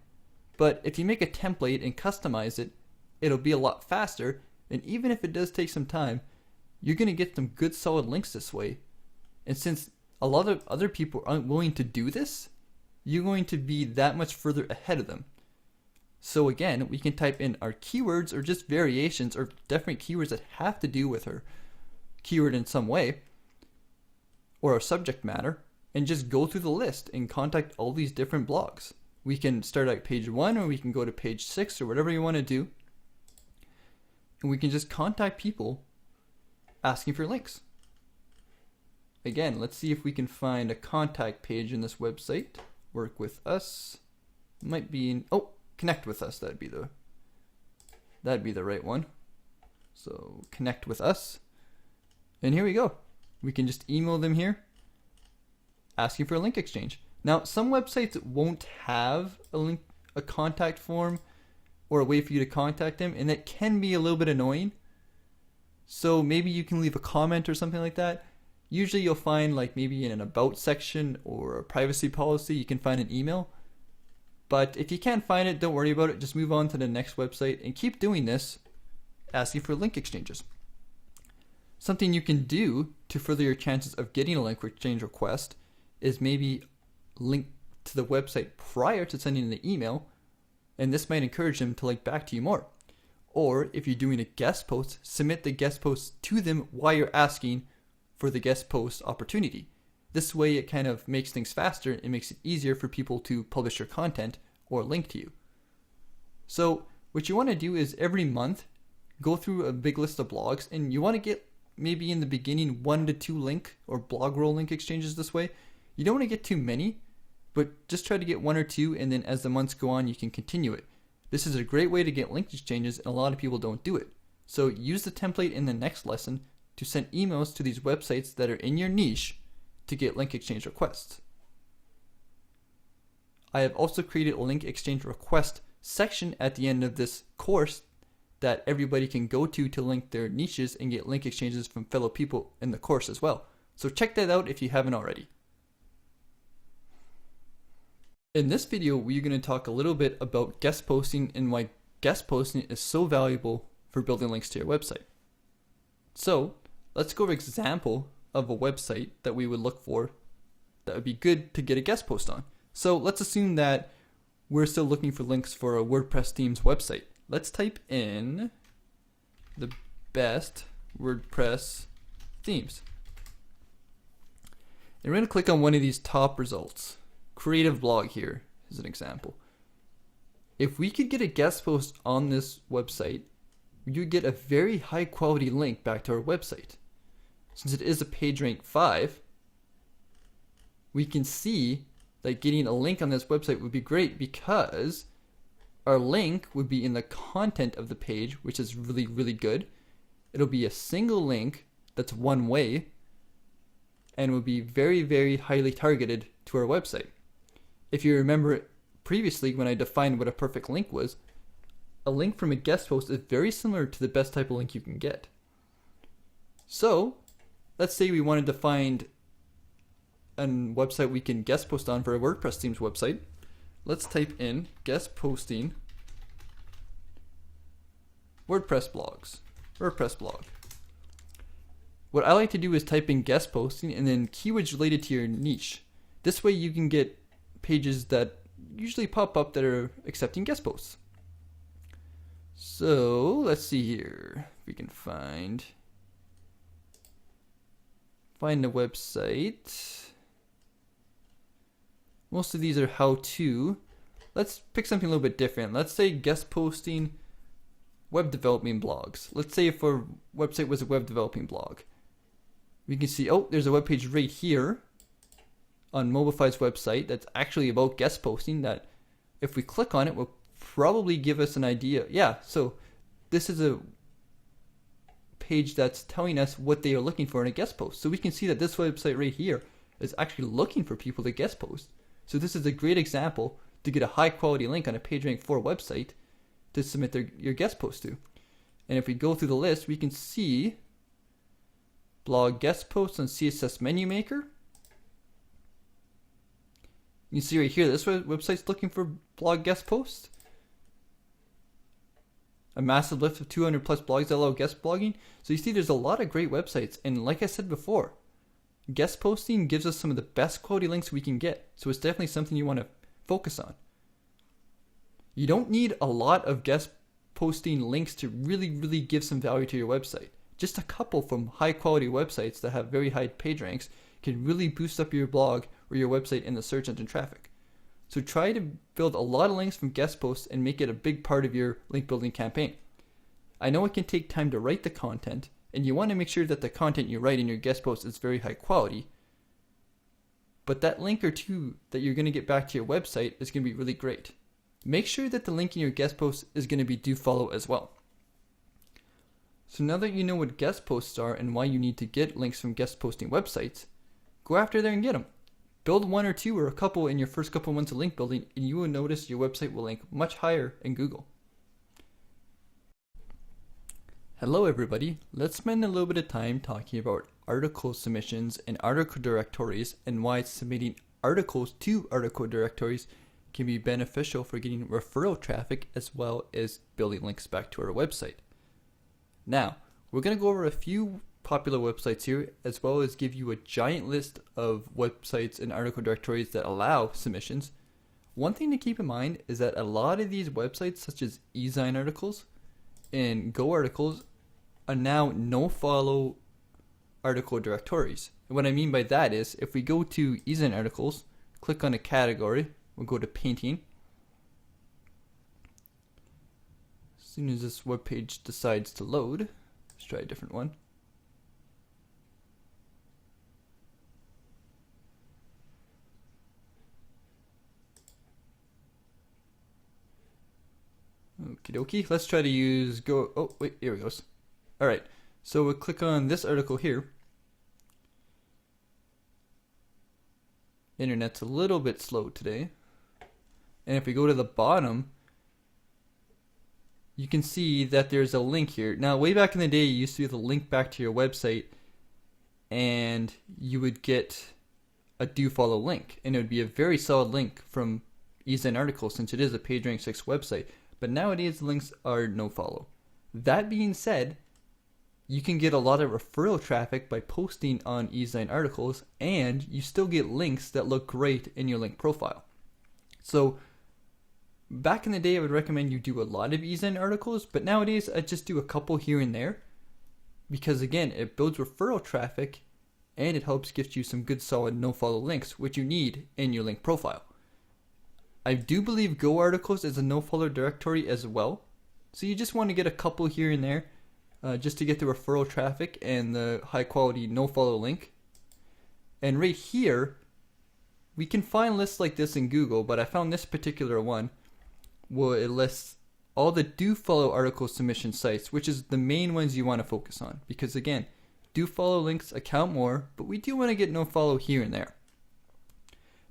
[SPEAKER 1] But if you make a template and customize it, it'll be a lot faster, and even if it does take some time, you're going to get some good solid links this way. And since a lot of other people aren't willing to do this, you're going to be that much further ahead of them. So again, we can type in our keywords or just variations or different keywords that have to do with our keyword in some way or our subject matter, and just go through the list and contact all these different blogs. We can start at page 1 or we can go to page 6 or whatever you want to do. And we can just contact people asking for links. Again, let's see if we can find a contact page in this website. Work with us. Might be in, connect with us. That'd be the right one. So connect with us. And here we go. We can just email them here asking for a link exchange. Now, some websites won't have a link, a contact form or a way for you to contact them, and that can be a little bit annoying. So maybe you can leave a comment or something like that. Usually you'll find like maybe in an about section or a privacy policy, you can find an email. But if you can't find it, don't worry about it. Just move on to the next website and keep doing this, asking for link exchanges. Something you can do to further your chances of getting a link exchange request is maybe link to the website prior to sending the email, and this might encourage them to link back to you more. Or if you're doing a guest post, submit the guest post to them while you're asking for the guest post opportunity. This way it kind of makes things faster and makes it easier for people to publish your content or link to you. So what you want to do is every month go through a big list of blogs, and you want to get maybe in the beginning 1 to 2 link or blog roll link exchanges this way. You don't want to get too many, but just try to get 1 or 2, and then as the months go on, you can continue it. This is a great way to get link exchanges, and a lot of people don't do it. So use the template in the next lesson to send emails to these websites that are in your niche to get link exchange requests. I have also created a link exchange request section at the end of this course that everybody can go to link their niches and get link exchanges from fellow people in the course as well. So check that out if you haven't already. In this video, we're going to talk a little bit about guest posting and why guest posting is so valuable for building links to your website. So let's go over an example of a website that we would look for that would be good to get a guest post on. So let's assume that we're still looking for links for a WordPress themes website. Let's type in the best WordPress themes. And we're going to click on one of these top results. Creative blog here is an example. If we could get a guest post on this website, you get a very high quality link back to our website. Since it is a page rank 5, we can see that getting a link on this website would be great because our link would be in the content of the page, which is really, really good. It'll be a single link that's one way and will be very, very highly targeted to our website. If you remember previously when I defined what a perfect link was, a link from a guest post is very similar to the best type of link you can get. So let's say we wanted to find a website we can guest post on for a WordPress themes website. Let's type in guest posting WordPress blog. What I like to do is type in guest posting and then keywords related to your niche. This way you can get pages that usually pop up that are accepting guest posts. So let's see here if we can find a website. Most of these are how-to. Let's pick something a little bit different. Let's say guest posting web developing blogs. Let's say if our website was a web developing blog. We can see, oh, there's a web page right here on Mobilefi's website that's actually about guest posting that if we click on it will probably give us an idea. Yeah, so this is a page that's telling us what they are looking for in a guest post. So we can see that this website right here is actually looking for people to guest post. So this is a great example to get a high quality link on a PageRank 4 website to submit your guest post to. And if we go through the list, we can see blog guest posts on CSS Menu Maker. You see right here, this website's looking for blog guest posts. A massive list of 200 plus blogs that allow guest blogging. So you see there's a lot of great websites. And like I said before, guest posting gives us some of the best quality links we can get. So it's definitely something you want to focus on. You don't need a lot of guest posting links to really, really give some value to your website. Just a couple from high quality websites that have very high page ranks can really boost up your blog or your website in the search engine traffic. So try to build a lot of links from guest posts and make it a big part of your link building campaign. I know it can take time to write the content, and you want to make sure that the content you write in your guest post is very high quality. But that link or two that you're going to get back to your website is going to be really great. Make sure that the link in your guest post is going to be do follow as well. So now that you know what guest posts are and why you need to get links from guest posting websites, go after there and get them. Build one or two or a couple in your first couple months of link building, and you will notice your website will rank much higher in Google. Hello everybody, let's spend a little bit of time talking about article submissions and article directories and why submitting articles to article directories can be beneficial for getting referral traffic as well as building links back to our website. Now, we're going to go over a few popular websites here, as well as give you a giant list of websites and article directories that allow submissions. One thing to keep in mind is that a lot of these websites, such as eZine articles and Go articles, are now no-follow article directories. And what I mean by that is, if we go to eZine articles, click on a category, we'll go to painting. As soon as this web page decides to load, let's try a different one. Okie dokie. Let's try to use go. Oh, wait, here it goes. All right. So we'll click on this article here. Internet's a little bit slow today. And if we go to the bottom, you can see that there's a link here. Now, way back in the day, you used to be able to link back to your website and you would get a do follow link. And it would be a very solid link from eZine Articles since it is a PageRank 6 website. But nowadays, the links are no follow. That being said, you can get a lot of referral traffic by posting on eZine Articles, and you still get links that look great in your link profile. So back in the day, I would recommend you do a lot of eZine Articles, but nowadays I just do a couple here and there because again, it builds referral traffic and it helps get you some good solid no-follow links, which you need in your link profile. I do believe Go Articles is a no-follow directory as well, so you just want to get a couple here and there. Just to get the referral traffic and the high quality no follow link. And right here, we can find lists like this in Google, but I found this particular one where it lists all the do follow article submission sites, which is the main ones you want to focus on. Because again, do follow links account more, but we do want to get no follow here and there.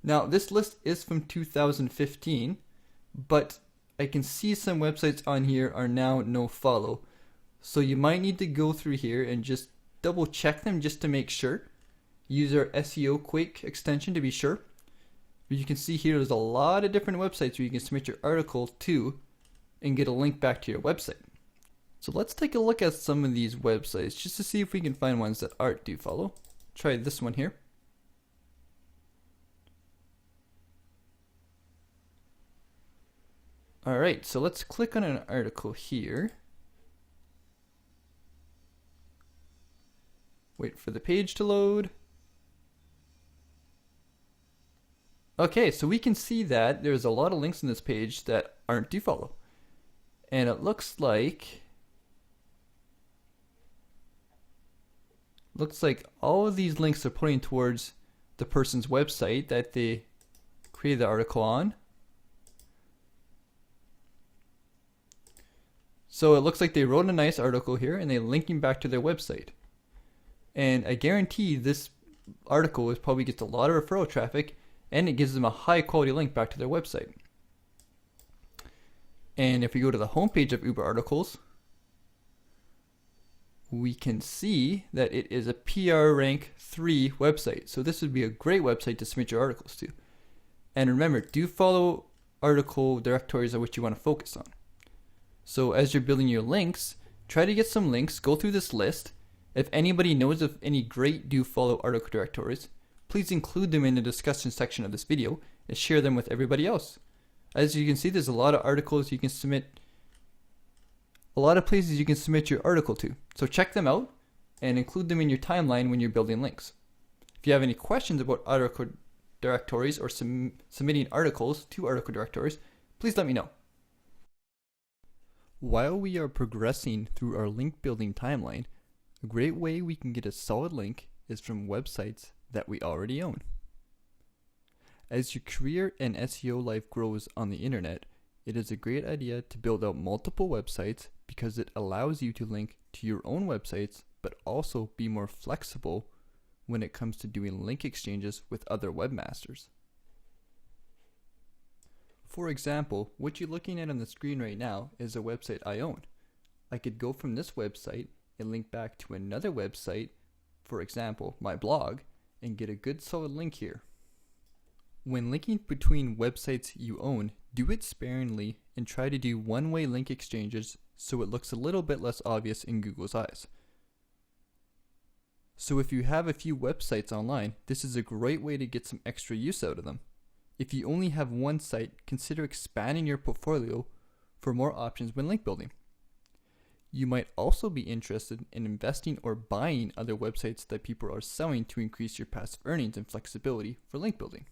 [SPEAKER 1] Now, this list is from 2015, but I can see some websites on here are now no follow. So you might need to go through here and just double check them just to make sure. Use our SEO Quake extension to be sure. But you can see here there's a lot of different websites where you can submit your article to and get a link back to your website. So let's take a look at some of these websites just to see if we can find ones that aren't do follow. Try this one here. Alright, so let's click on an article here. Wait for the page to load. Okay, so we can see that there's a lot of links in this page that aren't do follow. And it looks like all of these links are pointing towards the person's website that they created the article on. So it looks like they wrote a nice article here and they're linking back to their website. And I guarantee this article probably gets a lot of referral traffic and it gives them a high quality link back to their website. And if we go to the homepage of Uber Articles, we can see that it is a PR rank 3 website. So this would be a great website to submit your articles to. And remember, do follow article directories are what you want to focus on. So as you're building your links, try to get some links, go through this list. If anybody knows of any great do follow article directories, please include them in the discussion section of this video and share them with everybody else. As you can see, there's a lot of articles you can submit, a lot of places you can submit your article to. So check them out and include them in your timeline when you're building links. If you have any questions about article directories or submitting articles to article directories, please let me know. While we are progressing through our link building timeline, a great way we can get a solid link is from websites that we already own. As your career and SEO life grows on the internet, it is a great idea to build out multiple websites because it allows you to link to your own websites but also be more flexible when it comes to doing link exchanges with other webmasters. For example, what you're looking at on the screen right now is a website I own. I could go from this website and link back to another website, for example, my blog, and get a good solid link here. When linking between websites you own, do it sparingly and try to do one-way link exchanges so it looks a little bit less obvious in Google's eyes. So if you have a few websites online, this is a great way to get some extra use out of them. If you only have one site, consider expanding your portfolio for more options when link building. You might also be interested in investing or buying other websites that people are selling to increase your passive earnings and flexibility for link building.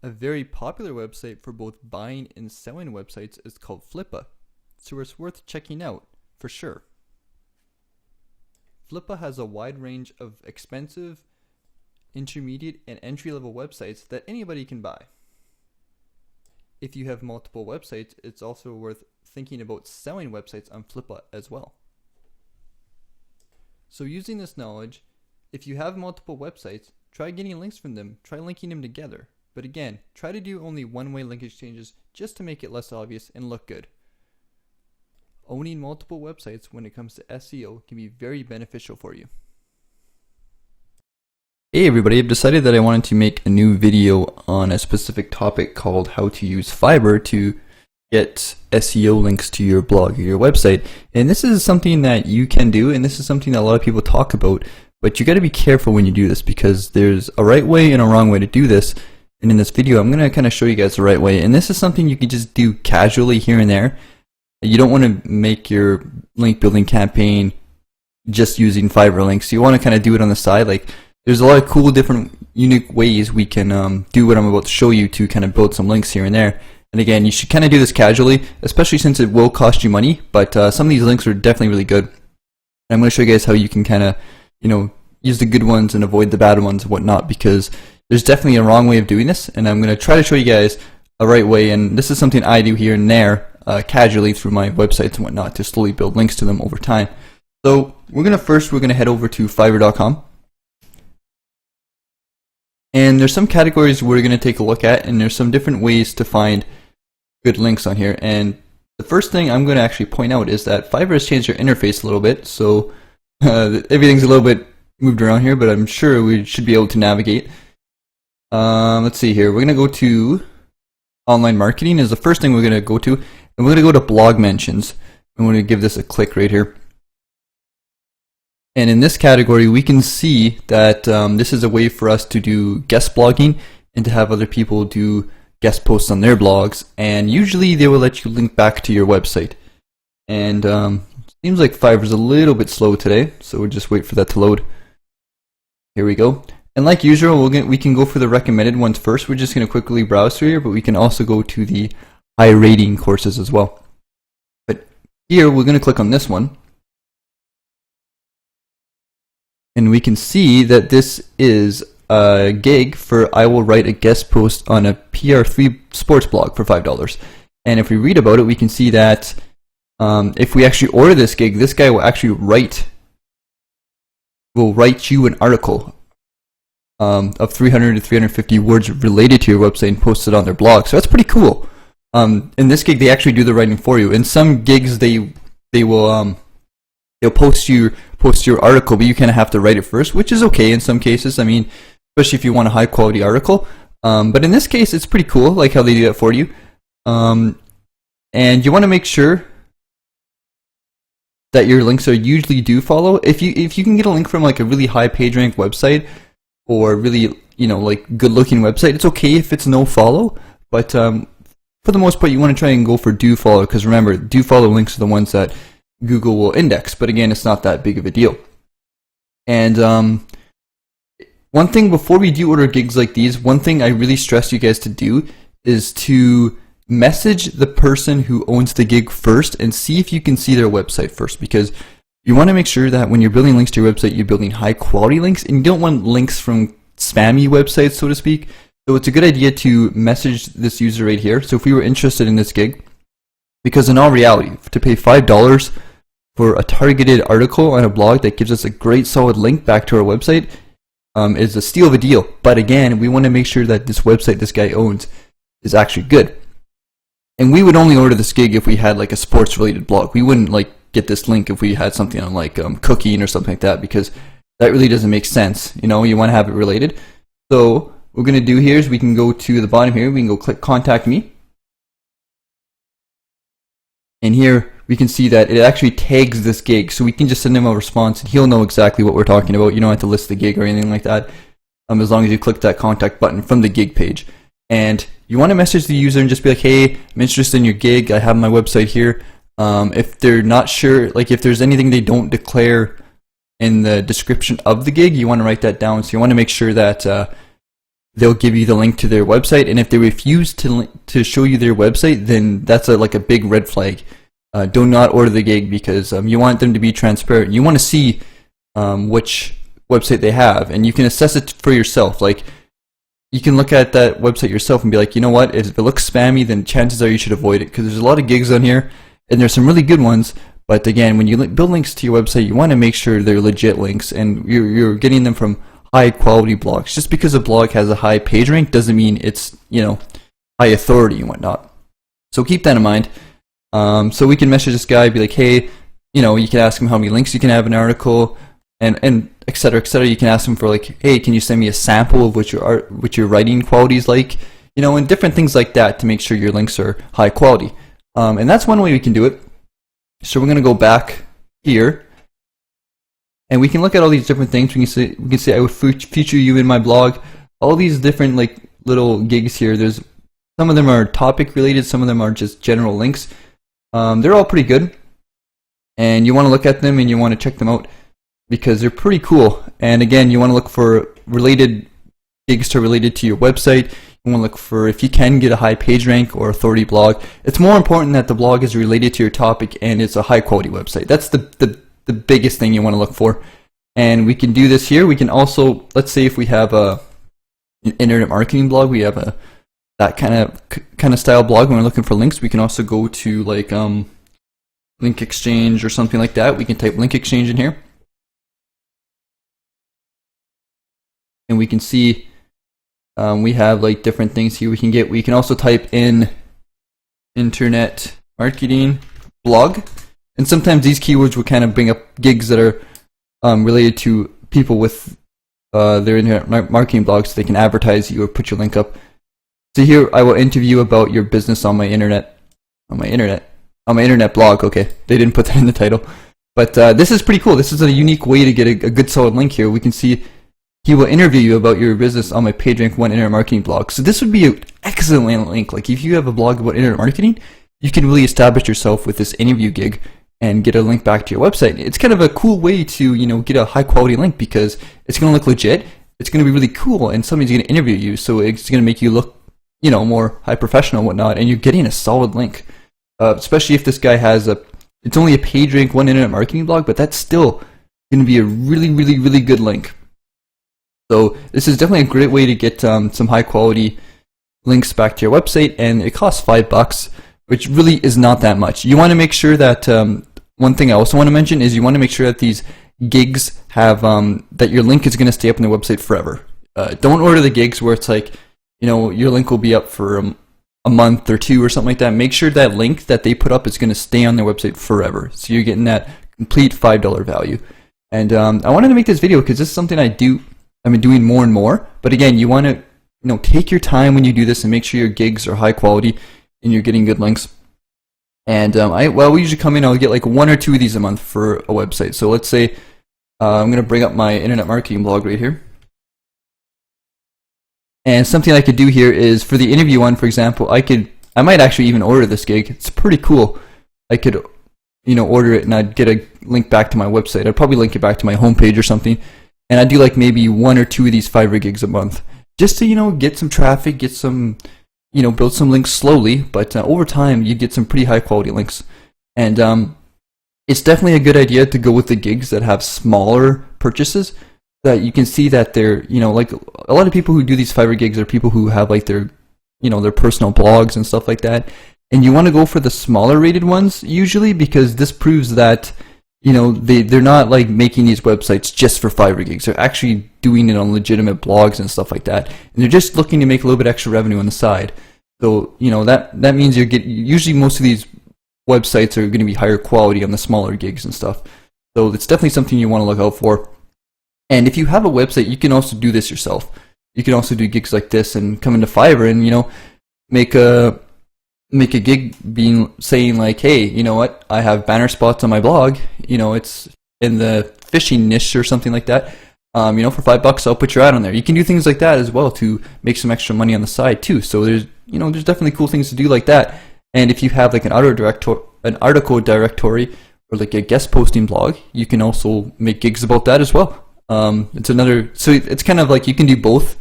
[SPEAKER 1] A very popular website for both buying and selling websites is called Flippa, so it's worth checking out for sure. Flippa has a wide range of expensive, intermediate, and entry-level websites that anybody can buy. if you have multiple websites, it's also worth thinking about selling websites on Flippa as well. So using this knowledge, if you have multiple websites, try getting links from them, try linking them together. But again, try to do only one-way linkage changes just to make it less obvious and look good. Owning multiple websites when it comes to SEO can be very beneficial for you. Hey everybody, I've decided that I wanted to make a new video on a specific topic called how to use Fiverr to get SEO links to your blog or your website. And this is something that you can do, and this is something that a lot of people talk about, but you got to be careful when you do this because there's a right way and a wrong way to do this. And in this video, I'm going to kind of show you guys the right way. And this is something you can just do casually here and there. You don't want to make your link building campaign just using Fiverr links. You want to kind of do it on the side. Like, there's a lot of cool, different, unique ways we can do what I'm about to show you to kind of build some links here and there. And again, you should kind of do this casually, especially since it will cost you money. But some of these links are definitely really good. And I'm going to show you guys how you can kind of, use the good ones and avoid the bad ones and whatnot, because there's definitely a wrong way of doing this. And I'm going to try to show you guys a right way. And this is something I do here and there casually through my websites and whatnot to slowly build links to them over time. So we're going to head over to Fiverr.com. And there's some categories we're going to take a look at, and there's some different ways to find good links on here. And the first thing I'm going to actually point out is that Fiverr has changed their interface a little bit, so everything's a little bit moved around here, but I'm sure we should be able to navigate. Let's see here. We're going to go to online marketing is the first thing we're going to go to, and we're going to go to blog mentions. I'm going to give this a click right here. And in this category, we can see that this is a way for us to do guest blogging and to have other people do guest posts on their blogs. And usually they will let you link back to your website. And seems like Fiverr's a little bit slow today, so we'll just wait for that to load. Here we go. And like usual, we can go for the recommended ones first. We're just going to quickly browse through here, but we can also go to the high rating courses as well. But here, we're going to click on this one. And we can see that this is a gig for I will write a guest post on a PR3 sports blog for $5. And if we read about it, we can see that if we actually order this gig, this guy will actually write you an article of 300 to 350 words related to your website and post it on their blog. So that's pretty cool. In this gig, they actually do the writing for you. In some gigs, they will they'll post your article, but you kind of have to write it first, which is okay in some cases. I mean, especially if you want a high quality article. But in this case, it's pretty cool, like how they do that for you. And you want to make sure that your links are usually do follow. If you can get a link from like a really high page rank website or really like good looking website, it's okay if it's no follow. But for the most part, you want to try and go for do follow, because remember, do follow links are the ones that Google will index, but again, it's not that big of a deal. And one thing before we do order gigs like these, one thing I really stress you guys to do is to message the person who owns the gig first and see if you can see their website first, because you want to make sure that when you're building links to your website, you're building high quality links, and you don't want links from spammy websites, so to speak. So it's a good idea to message this user right here. So if we were interested in this gig, because in all reality, to pay $5 for a targeted article on a blog that gives us a great solid link back to our website is a steal of a deal. But again, we want to make sure that this website this guy owns is actually good. And we would only order this gig if we had like a sports related blog. We wouldn't like get this link if we had something on like cooking or something like that, because that really doesn't make sense. You want to have it related. So what we're going to do here is we can go to the bottom here. We can go click contact me. And here we can see that it actually tags this gig, so we can just send him a response and he'll know exactly what we're talking about. You don't have to list the gig or anything like that, as long as you click that contact button from the gig page. And you want to message the user and just be like, hey, I'm interested in your gig. I have my website here. If they're not sure, like if there's anything they don't declare in the description of the gig, you want to write that down. So you want to make sure that they'll give you the link to their website, and if they refuse to show you their website, then that's like a big red flag. Do not order the gig, because you want them to be transparent. You want to see which website they have, and you can assess it for yourself. Like you can look at that website yourself and be like, you know what, if it looks spammy, then chances are you should avoid it, because there's a lot of gigs on here, and there's some really good ones. But again, when you build links to your website, you want to make sure they're legit links, and you're getting them from high quality blogs. Just because a blog has a high page rank doesn't mean it's, you know, high authority and whatnot. So keep that in mind. So we can message this guy, be like, hey, you know, you can ask him how many links you can have in an article, and et cetera, et cetera. You can ask him for like, hey, can you send me a sample of what your writing quality is like, you know, and different things like that to make sure your links are high quality. And that's one way we can do it. So we're going to go back here, and we can look at all these different things. We can say I would feature you in my blog. All these different like little gigs here. There's some of them are topic related, some of them are just general links. They're all pretty good, and you want to look at them and you want to check them out because they're pretty cool. And again, you want to look for related gigs related to your website. You want to look for if you can get a high page rank or authority blog. It's more important that the blog is related to your topic and it's a high quality website. That's the biggest thing you want to look for. And we can do this here. We can also, let's say if we have an internet marketing blog, we have that kind of style blog, when we're looking for links, we can also go to like Link Exchange or something like that. We can type Link Exchange in here, and we can see we have like different things here we can get. We can also type in internet marketing blog, and sometimes these keywords will kind of bring up gigs that are related to people with their internet marketing blogs, so they can advertise you or put your link up. So here I will interview you about your business on my internet blog. Okay, they didn't put that in the title, but this is pretty cool. This is a unique way to get a good solid link here. We can see he will interview you about your business on my PageRank 1 internet marketing blog. So this would be an excellent link. Like if you have a blog about internet marketing, you can really establish yourself with this interview gig and get a link back to your website. It's kind of a cool way to, you know, get a high quality link because it's going to look legit. It's going to be really cool, and somebody's going to interview you, so it's going to make you look, you know, more high professional and whatnot, and you're getting a solid link. Especially if this guy has it's only a PageRank 1 internet marketing blog, but that's still going to be a really, really, really good link. So this is definitely a great way to get some high quality links back to your website, and it costs $5, which really is not that much. You want to make sure that one thing I also want to mention is you want to make sure that these gigs have that your link is going to stay up on the website forever. Don't order the gigs where it's like, you know, your link will be up for a month or two or something like that. Make sure that link that they put up is going to stay on their website forever, so you're getting that complete $5 value. And I wanted to make this video because this is something I've been doing more and more. But again, you want to, you know, take your time when you do this and make sure your gigs are high quality and you're getting good links. And we usually come in, I'll get like 1 or 2 of these a month for a website. So let's say I'm going to bring up my internet marketing blog right here. And something I could do here is for the interview one, for example, I might actually even order this gig. It's pretty cool. I could, you know, order it and I'd get a link back to my website. I'd probably link it back to my homepage or something. And I'd do like maybe 1 or 2 of these Fiverr gigs a month, just to, you know, get some traffic, get some, you know, build some links slowly. But over time, you get some pretty high quality links. And it's definitely a good idea to go with the gigs that have smaller purchases, that you can see that they're, you know, like a lot of people who do these Fiverr gigs are people who have like their, you know, their personal blogs and stuff like that. And you want to go for the smaller rated ones usually, because this proves that, you know, they're not like making these websites just for Fiverr gigs. They're actually doing it on legitimate blogs and stuff like that. And they're just looking to make a little bit extra revenue on the side. So, you know, that means usually most of these websites are going to be higher quality on the smaller gigs and stuff. So it's definitely something you want to look out for. And if you have a website, you can also do this yourself. You can also do gigs like this and come into Fiverr and, you know, make a gig saying like, hey, you know what, I have banner spots on my blog, you know, it's in the fishing niche or something like that. You know, for $5 I'll put your ad on there. You can do things like that as well to make some extra money on the side too. So there's definitely cool things to do like that. And if you have like an article directory or like a guest posting blog, you can also make gigs about that as well. So it's kind of like you can do both.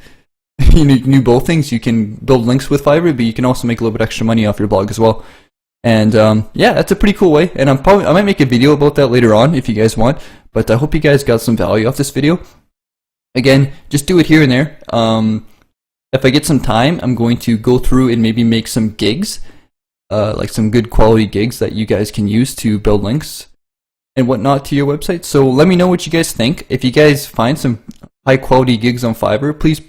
[SPEAKER 1] You can do both things. You can build links with Fiverr, but you can also make a little bit extra money off your blog as well. And yeah, that's a pretty cool way. And I might make a video about that later on if you guys want. But I hope you guys got some value off this video. Again, just do it here and there. if I get some time, I'm going to go through and maybe make some gigs, like some good quality gigs that you guys can use to build links and whatnot to your website. So let me know what you guys think. If you guys find some high quality gigs on Fiverr, please,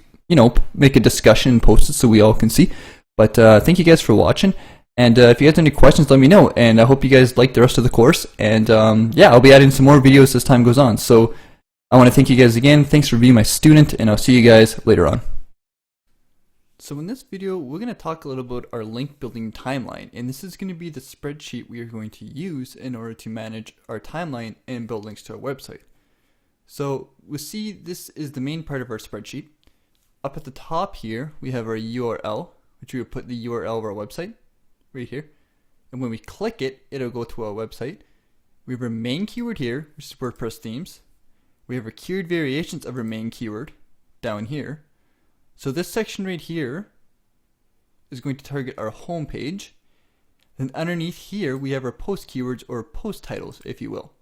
[SPEAKER 1] make a discussion and post it so we all can see. But thank you guys for watching. And if you guys have any questions, let me know. And I hope you guys like the rest of the course. And yeah, I'll be adding some more videos as time goes on. So I want to thank you guys again. Thanks for being my student, and I'll see you guys later on. So in this video, we're going to talk a little about our link building timeline, and this is going to be the spreadsheet we are going to use in order to manage our timeline and build links to our website. So we'll see this is the main part of our spreadsheet. Up at the top here, we have our URL, which we will put the URL of our website right here. And when we click it, it'll go to our website. We have our main keyword here, which is WordPress themes. We have our keyword variations of our main keyword down here. So this section right here is going to target our home page. And underneath here, we have our post keywords, or post titles, if you will.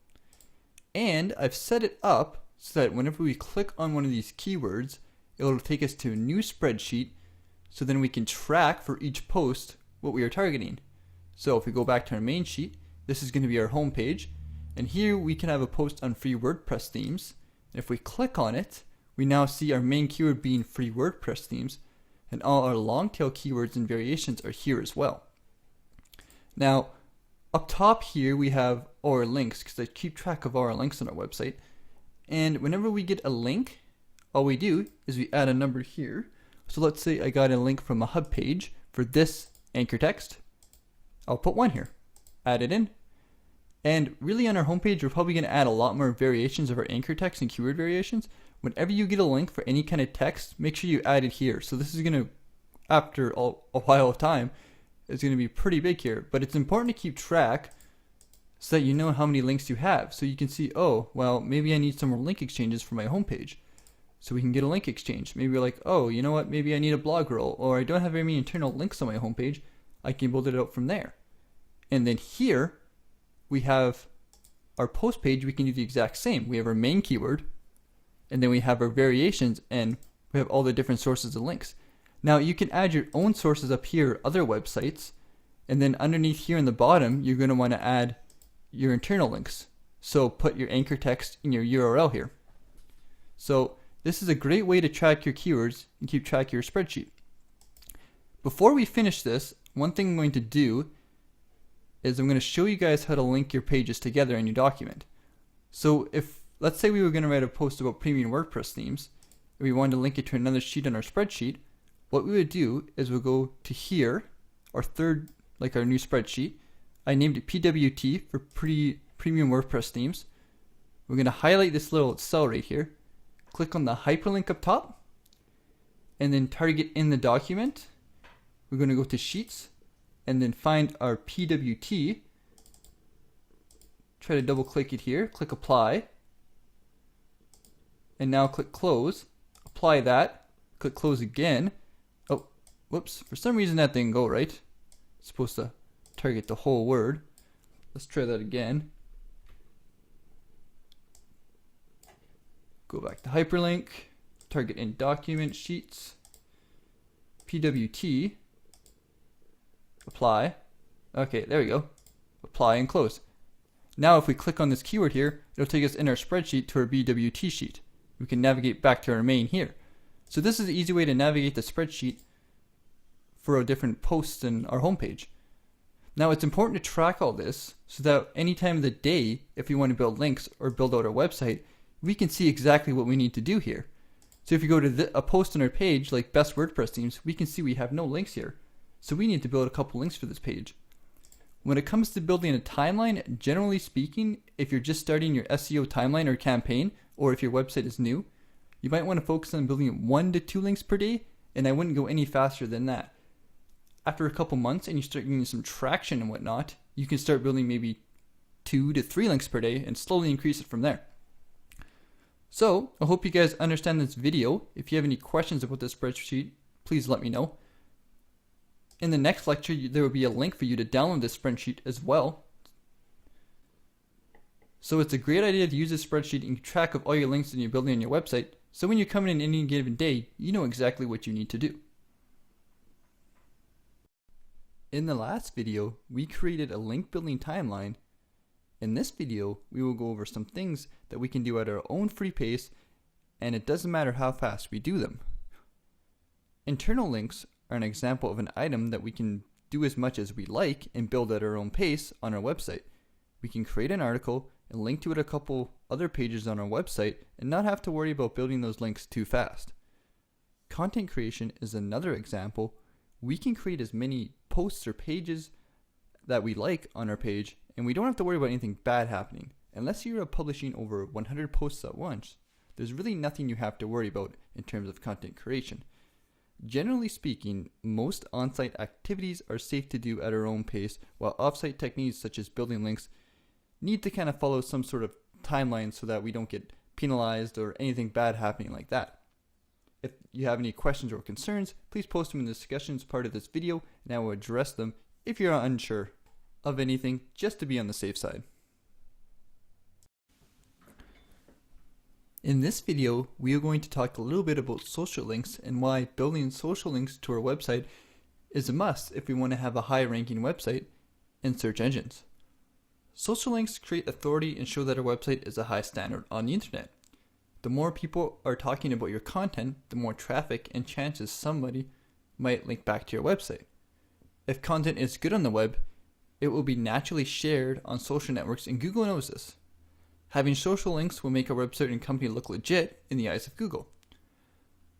[SPEAKER 1] And I've set it up so that whenever we click on one of these keywords, it'll take us to a new spreadsheet, so then we can track for each post what we are targeting. So if we go back to our main sheet, this is going to be our home page. And here we can have a post on free WordPress themes. And if we click on it, we now see our main keyword being free WordPress themes, and all our long tail keywords and variations are here as well. Now, up top here we have our links, because I keep track of all our links on our website. And whenever we get a link, all we do is we add a number here. So let's say I got a link from a hub page for this anchor text. I'll put 1 here, add it in. And really on our homepage, we're probably going to add a lot more variations of our anchor text and keyword variations. Whenever you get a link for any kind of text, make sure you add it here. So this is going to, after a while of time, it's going to be pretty big here. But it's important to keep track so that you know how many links you have. So you can see, oh, well, maybe I need some more link exchanges for my homepage. So we can get a link exchange. Maybe we're like, oh, you know what, maybe I need a blog roll, or I don't have very many internal links on my homepage. I can build it out from there. And then here, we have our post page. We can do the exact same. We have our main keyword, and then we have our variations, and we have all the different sources of links. Now you can add your own sources up here, other websites, and then underneath here in the bottom, you're going to want to add your internal links. So put your anchor text in your URL here. So this is a great way to track your keywords and keep track of your spreadsheet. Before we finish this, one thing I'm going to do is I'm going to show you guys how to link your pages together in your document. So if, let's say we were going to write a post about premium WordPress themes, and we wanted to link it to another sheet on our spreadsheet, what we would do is we'll go to here, our third, like our new spreadsheet. I named it PWT for premium WordPress themes. We're going to highlight this little cell right here, click on the hyperlink up top, and then target in the document. We're going to go to Sheets, and then find our PWT. Try to double click it here, click Apply, and now click Close. Apply that, click Close again. Oh, whoops, for some reason that didn't go right. It's supposed to target the whole word. Let's try that again. Go back to hyperlink, target in document, Sheets, PWT, apply. Okay, there we go. Apply and close. Now if we click on this keyword here, it'll take us in our spreadsheet to our BWT sheet. We can navigate back to our main here. So this is an easy way to navigate the spreadsheet for our different posts in our homepage. Now it's important to track all this so that any time of the day, if we want to build links or build out our website, we can see exactly what we need to do here. So if you go to a post on our page like best WordPress themes, we can see we have no links here. So we need to build a couple links for this page. When it comes to building a timeline, generally speaking, if you're just starting your SEO timeline or campaign, or if your website is new, you might want to focus on building 1 to 2 links per day, and I wouldn't go any faster than that. After a couple months and you start getting some traction and whatnot, you can start building maybe 2 to 3 links per day and slowly increase it from there. So I hope you guys understand this video. If you have any questions about this spreadsheet, please let me know. In the next lecture, there will be a link for you to download this spreadsheet as well. So it's a great idea to use this spreadsheet and keep track of all your links that you're building on your website, so when you come in any given day, you know exactly what you need to do. In the last video, we created a link building timeline. In this video, we will go over some things that we can do at our own free pace, and it doesn't matter how fast we do them. Internal links are an example of an item that we can do as much as we like and build at our own pace on our website. We can create an article and link to it a couple other pages on our website and not have to worry about building those links too fast. Content creation is another example. We can create as many posts or pages that we like on our page, and we don't have to worry about anything bad happening. Unless you're publishing over 100 posts at once, there's really nothing you have to worry about in terms of content creation. Generally speaking, most on-site activities are safe to do at our own pace, while off-site techniques such as building links need to kind of follow some sort of timeline so that we don't get penalized or anything bad happening like that. If you have any questions or concerns, please post them in the discussions part of this video, and I will address them if you're unsure of anything, just to be on the safe side. In this video, we are going to talk a little bit about social links and why building social links to our website is a must if we want to have a high ranking website in search engines. Social links create authority and show that our website is a high standard on the internet. The more people are talking about your content, the more traffic and chances somebody might link back to your website. If content is good on the web, it will be naturally shared on social networks, and Google knows this. Having social links will make our website and company look legit in the eyes of Google.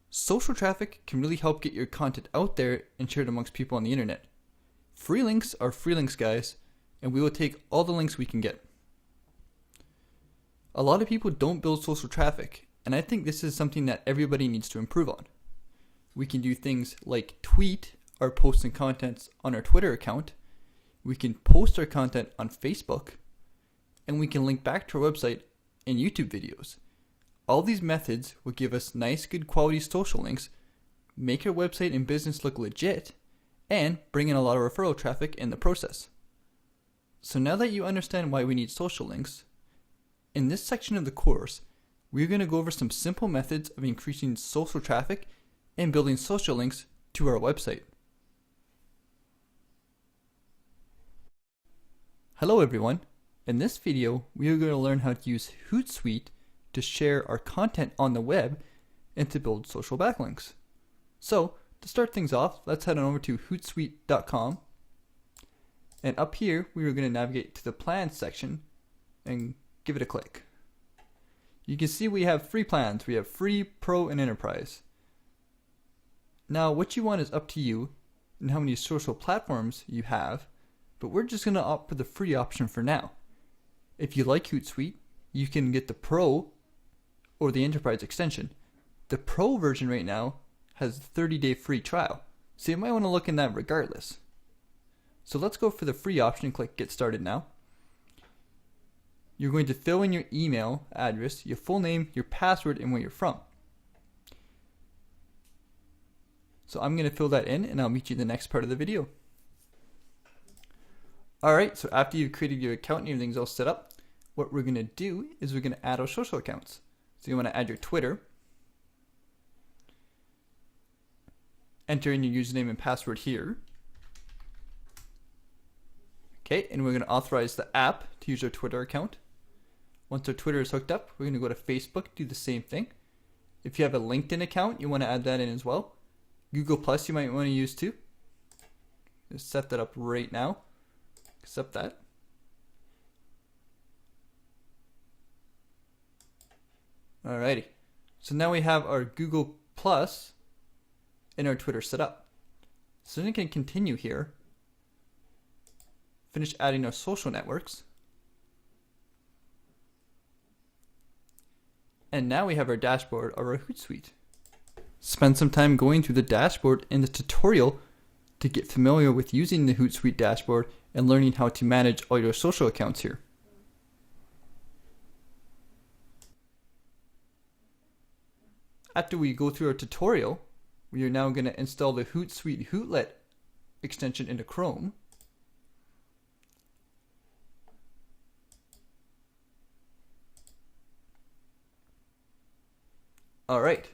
[SPEAKER 1] Social traffic can really help get your content out there and shared amongst people on the internet. Free links are free links, guys, and we will take all the links we can get. A lot of people don't build social traffic, and I think this is something that everybody needs to improve on. We can do things like tweet our posts and contents on our Twitter account. We can post our content on Facebook, and we can link back to our website and YouTube videos. All these methods will give us nice, good quality social links, make our website and business look legit, and bring in a lot of referral traffic in the process. So now that you understand why we need social links, in this section of the course, we're going to go over some simple methods of increasing social traffic and building social links to our website. Hello everyone. In this video, we are going to learn how to use Hootsuite to share our content on the web and to build social backlinks. So, to start things off, let's head on over to hootsuite.com. And up here, we are going to navigate to the plans section and give it a click. You can see we have free plans. We have free, pro, and enterprise. Now, what you want is up to you and how many social platforms you have, but we're just going to opt for the free option for now. If you like Hootsuite, you can get the Pro or the Enterprise extension. The Pro version right now has a 30-day free trial, so you might want to look in that regardless. So let's go for the free option and click Get Started Now. You're going to fill in your email address, your full name, your password, and where you're from. So I'm going to fill that in, and I'll meet you in the next part of the video. Alright, so after you've created your account and everything's all set up, what we're going to do is we're going to add our social accounts. So you want to add your Twitter, enter in your username and password here. Okay, and we're going to authorize the app to use our Twitter account. Once our Twitter is hooked up, we're going to go to Facebook, do the same thing. If you have a LinkedIn account, you want to add that in as well. Google Plus you might want to use too. Just set that up right now. Accept that. Alrighty. So now we have our Google Plus and our Twitter set up. So then we can continue here. Finish adding our social networks. And now we have our dashboard of our Hootsuite. Spend some time going through the dashboard in the tutorial to get familiar with using the Hootsuite dashboard and learning how to manage all your social accounts here. After we go through our tutorial, we are now going to install the Hootsuite Hootlet extension into Chrome. Alright,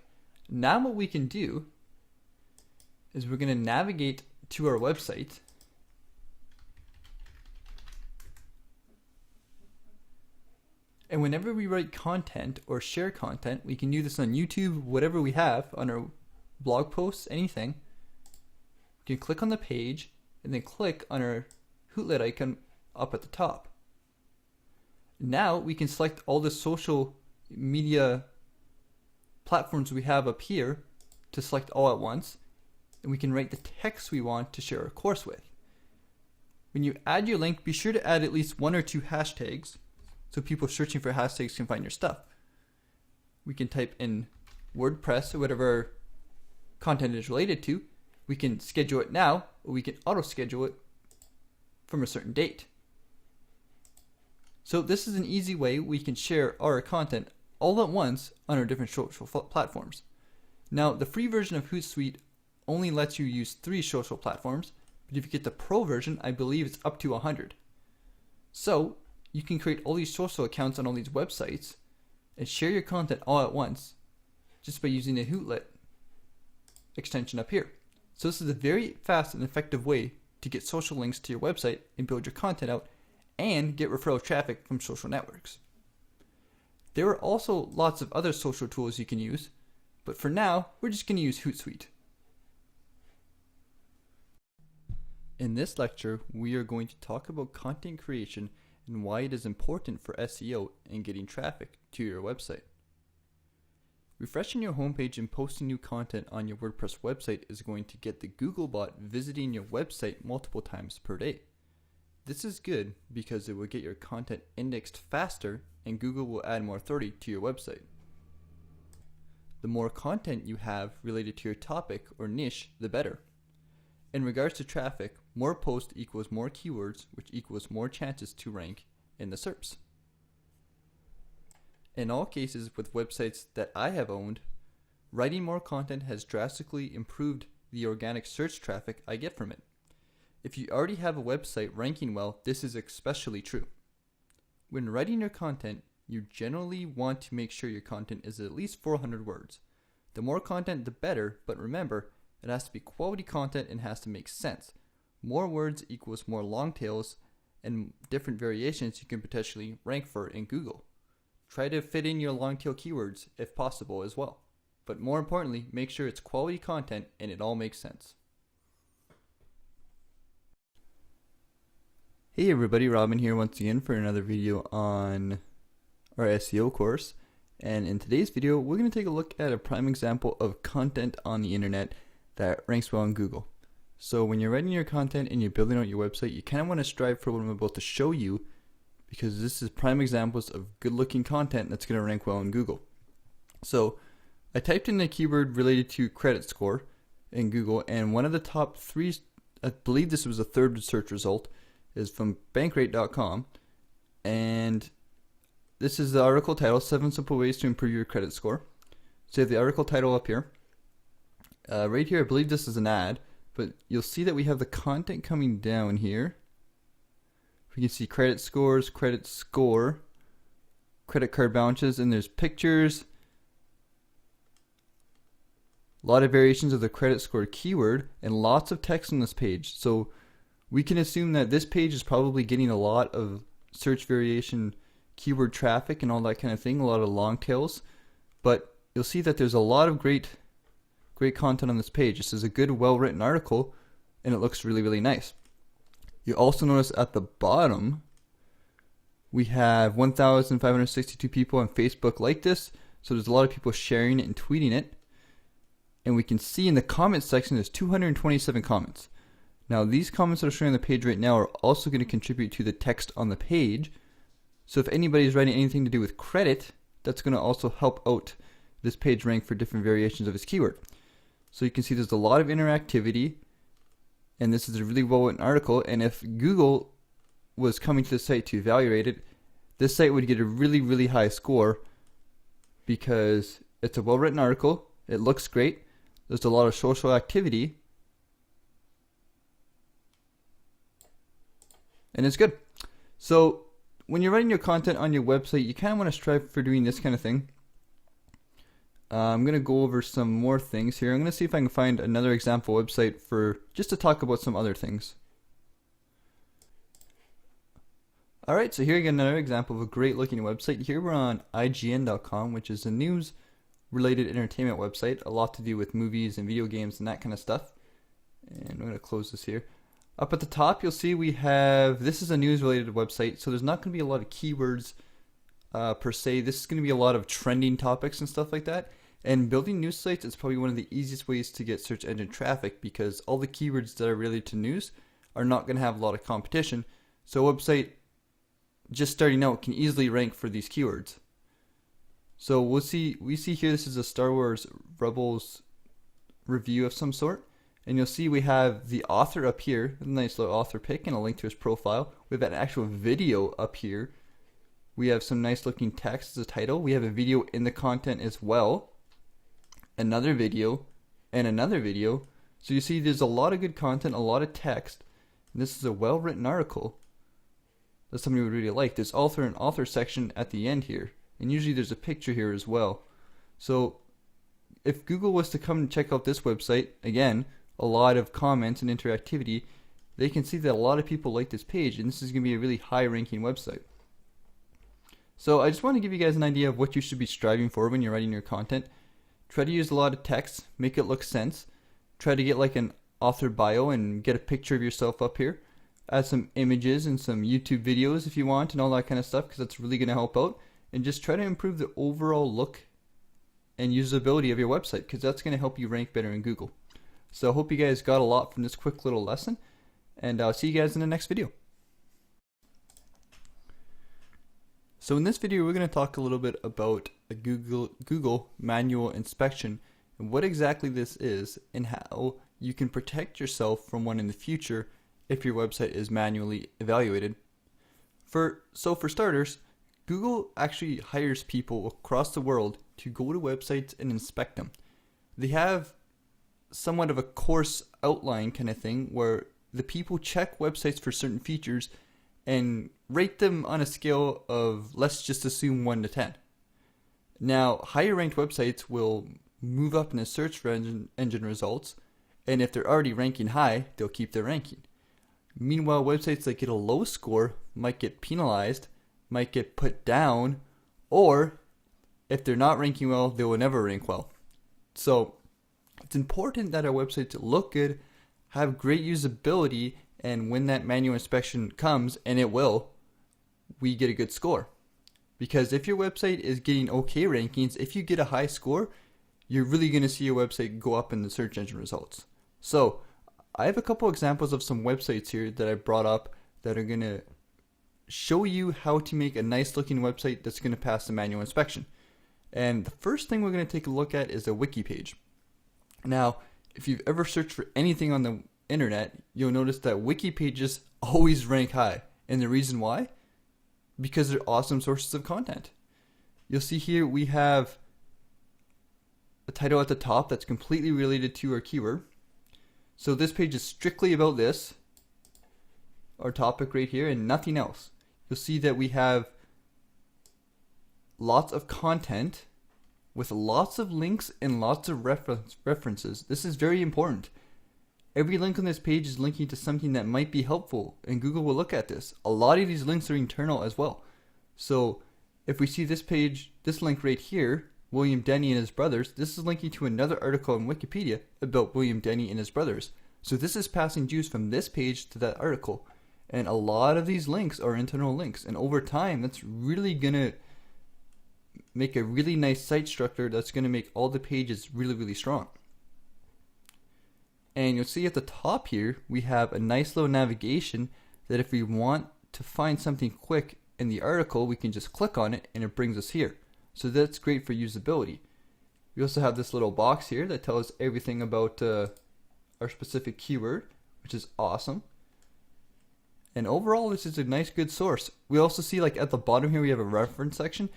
[SPEAKER 1] now what we can do is we're going to navigate to our website And whenever we write content or share content, we can do this on YouTube, whatever we have, on our blog posts, anything. You can click on the page and then click on our hootlet icon up at the top. Now we can select all the social media platforms we have up here to select all at once, and we can write the text we want to share our course with. When you add your link, be sure to add at least 1 or 2 hashtags so people searching for hashtags can find your stuff. We can type in WordPress or whatever content is related to. We can schedule it now, or we can auto schedule it from a certain date. So this is an easy way we can share our content all at once on our different social platforms. Now, the free version of Hootsuite only lets you use 3 social platforms, but if you get the pro version, I believe it's up to 100. So you can create all these social accounts on all these websites and share your content all at once just by using the Hootlet extension up here. So this is a very fast and effective way to get social links to your website and build your content out and get referral traffic from social networks. There are also lots of other social tools you can use, but for now, we're just going to use Hootsuite. In this lecture, we are going to talk about content creation and why it is important for SEO and getting traffic to your website. Refreshing your homepage and posting new content on your WordPress website is going to get the Googlebot visiting your website multiple times per day. This is good because it will get your content indexed faster and Google will add more authority to your website. The more content you have related to your topic or niche, the better. In regards to traffic, more posts equals more keywords, which equals more chances to rank in the SERPs. In all cases with websites that I have owned, writing more content has drastically improved the organic search traffic I get from it. If you already have a website ranking well, this is especially true. When writing your content, you generally want to make sure your content is at least 400 words. The more content, the better, but remember, it has to be quality content and has to make sense. More words equals more long tails and different variations you can potentially rank for in Google. Try to fit in your long tail keywords if possible as well. But more importantly, make sure it's quality content and it all makes sense. Hey everybody, Robin here once again for another video on our SEO course. And in today's video, we're going to take a look at a prime example of content on the internet that ranks well in Google. So when you're writing your content and you're building out your website, you kind of want to strive for what I'm about to show you, because this is prime examples of good looking content that's going to rank well in Google. So I typed in a keyword related to credit score in Google, and one of the top 3, I believe this was the 3rd search result, is from bankrate.com, and this is the article title, 7 Simple Ways to Improve Your Credit Score. So you have the article title up here. Right here, I believe this is an ad, but you'll see that we have the content coming down here. We can see credit scores, credit score, credit card balances, and there's pictures. A lot of variations of the credit score keyword, and lots of text on this page. So we can assume that this page is probably getting a lot of search variation keyword traffic and all that kind of thing, a lot of long tails. But you'll see that there's a lot of great content on this page. This is a good, well-written article, and it looks really, really nice. You also notice at the bottom, we have 1,562 people on Facebook like this. So there's a lot of people sharing it and tweeting it. And we can see in the comments section, there's 227 comments. Now these comments that are showing on the page right now are also going to contribute to the text on the page. So if anybody's writing anything to do with credit, that's going to also help out this page rank for different variations of its keyword. So you can see there's a lot of interactivity, and this is a really well-written article, and if Google was coming to the site to evaluate it, this site would get a really, really high score because it's a well-written article, it looks great, there's a lot of social activity, and it's good. So when you're writing your content on your website, you kind of want to strive for doing this kind of thing. I'm going to go over some more things here. I'm going to see if I can find another example website for just to talk about some other things. Alright, so here again another example of a great looking website. Here we're on IGN.com, which is a news related entertainment website, a lot to do with movies and video games and that kind of stuff. And I'm going to close this here. Up at the top you'll see we have, this is a news related website, so there's not going to be a lot of keywords per se. This is going to be a lot of trending topics and stuff like that. And building news sites is probably one of the easiest ways to get search engine traffic, because all the keywords that are related to news are not going to have a lot of competition. So a website just starting out can easily rank for these keywords. So we see here this is a Star Wars Rebels review of some sort, and you'll see we have the author up here, a nice little author pic and a link to his profile. We have an actual video up here. We have some nice looking text as a title. We have a video in the content as well, another video, and another video. So you see there's a lot of good content, a lot of text, and this is a well written article that somebody would really like. There's author and author section at the end here, and usually there's a picture here as well. So if Google was to come and check out this website, again, a lot of comments and interactivity, they can see that a lot of people like this page, and this is going to be a really high ranking website. So I just want to give you guys an idea of what you should be striving for when you're writing your content. Try to use a lot of text, make it look sense. Try to get like an author bio and get a picture of yourself up here. Add some images and some YouTube videos if you want and all that kind of stuff, because that's really going to help out. And just try to improve the overall look and usability of your website, because that's going to help you rank better in Google. So I hope you guys got a lot from this quick little lesson, and I'll see you guys in the next video. So in this video we're going to talk a little bit about a Google manual inspection and what exactly this is and how you can protect yourself from one in the future if your website is manually evaluated. For starters, Google actually hires people across the world to go to websites and inspect them. They have somewhat of a course outline kind of thing where the people check websites for certain features and rate them on a scale of, let's just assume, 1 to 10. Now, higher ranked websites will move up in the search engine results, and if they're already ranking high, they'll keep their ranking. Meanwhile, websites that get a low score might get penalized, might get put down, or if they're not ranking well, they will never rank well. So it's important that our websites look good, have great usability, and when that manual inspection comes, and it will, we get a good score. Because if your website is getting okay rankings, if you get a high score, you're really going to see your website go up in the search engine results. So I have a couple examples of some websites here that I brought up that are going to show you how to make a nice looking website that's going to pass the manual inspection. And the first thing we're going to take a look at is a wiki page. Now, if you've ever searched for anything on the internet, you'll notice that wiki pages always rank high. And the reason why? Because they're awesome sources of content. You'll see here we have a title at the top that's completely related to our keyword. So this page is strictly about this, our topic right here, and nothing else. You'll see that we have lots of content with lots of links and lots of references. This is very important. Every link on this page is linking to something that might be helpful, and Google will look at this. A lot of these links are internal as well. So if we see this page, this link right here, William Denny and his brothers, this is linking to another article on Wikipedia about William Denny and his brothers. So this is passing juice from this page to that article. And a lot of these links are internal links. And over time, that's really going to make a really nice site structure that's going to make all the pages really, really strong. And you'll see at the top here, we have a nice little navigation that if we want to find something quick in the article, we can just click on it and it brings us here. So that's great for usability. We also have this little box here that tells us everything about our specific keyword, which is awesome. And overall, this is a nice, good source. We also see, like, at the bottom here, we have a reference section.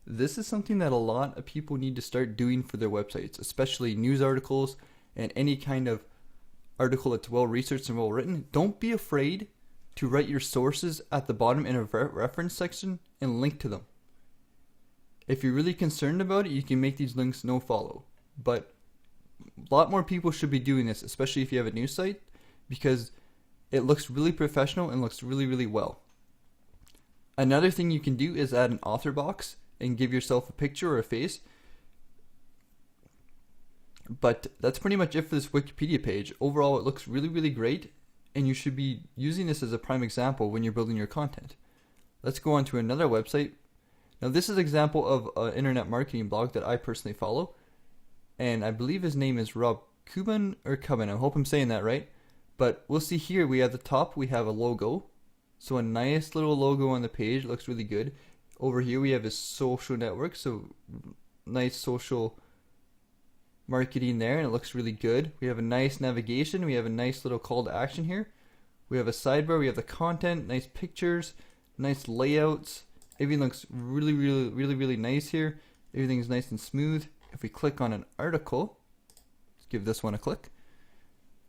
[SPEAKER 1] This is something that a lot of people need to start doing for their websites, especially news articles and any kind of article that's well researched and well written. Don't be afraid to write your sources at the bottom in a reference section and link to them. If you're really concerned about it, you can make these links no follow. But a lot more people should be doing this, especially if you have a news site, because it looks really professional and looks really, really well. Another thing you can do is add an author box and give yourself a picture or a face. But that's pretty much it for this Wikipedia page. Overall, it looks really, really great, and you should be using this as a prime example when you're building your content. Let's go on to another website. Now, this is an example of an internet marketing blog that I personally follow, and I believe his name is Rob Cuban or Cuban. I hope I'm saying that right. But we'll see here, we have the top, we have a logo. So a nice little logo on the page, looks really good. Over here we have his social network, so nice social marketing there, and it looks really good. We have a nice navigation, we have a nice little call to action here. We have a sidebar, we have the content, nice pictures, nice layouts. Everything looks really nice here. Everything's nice and smooth. If we click on an article, let's give this one a click.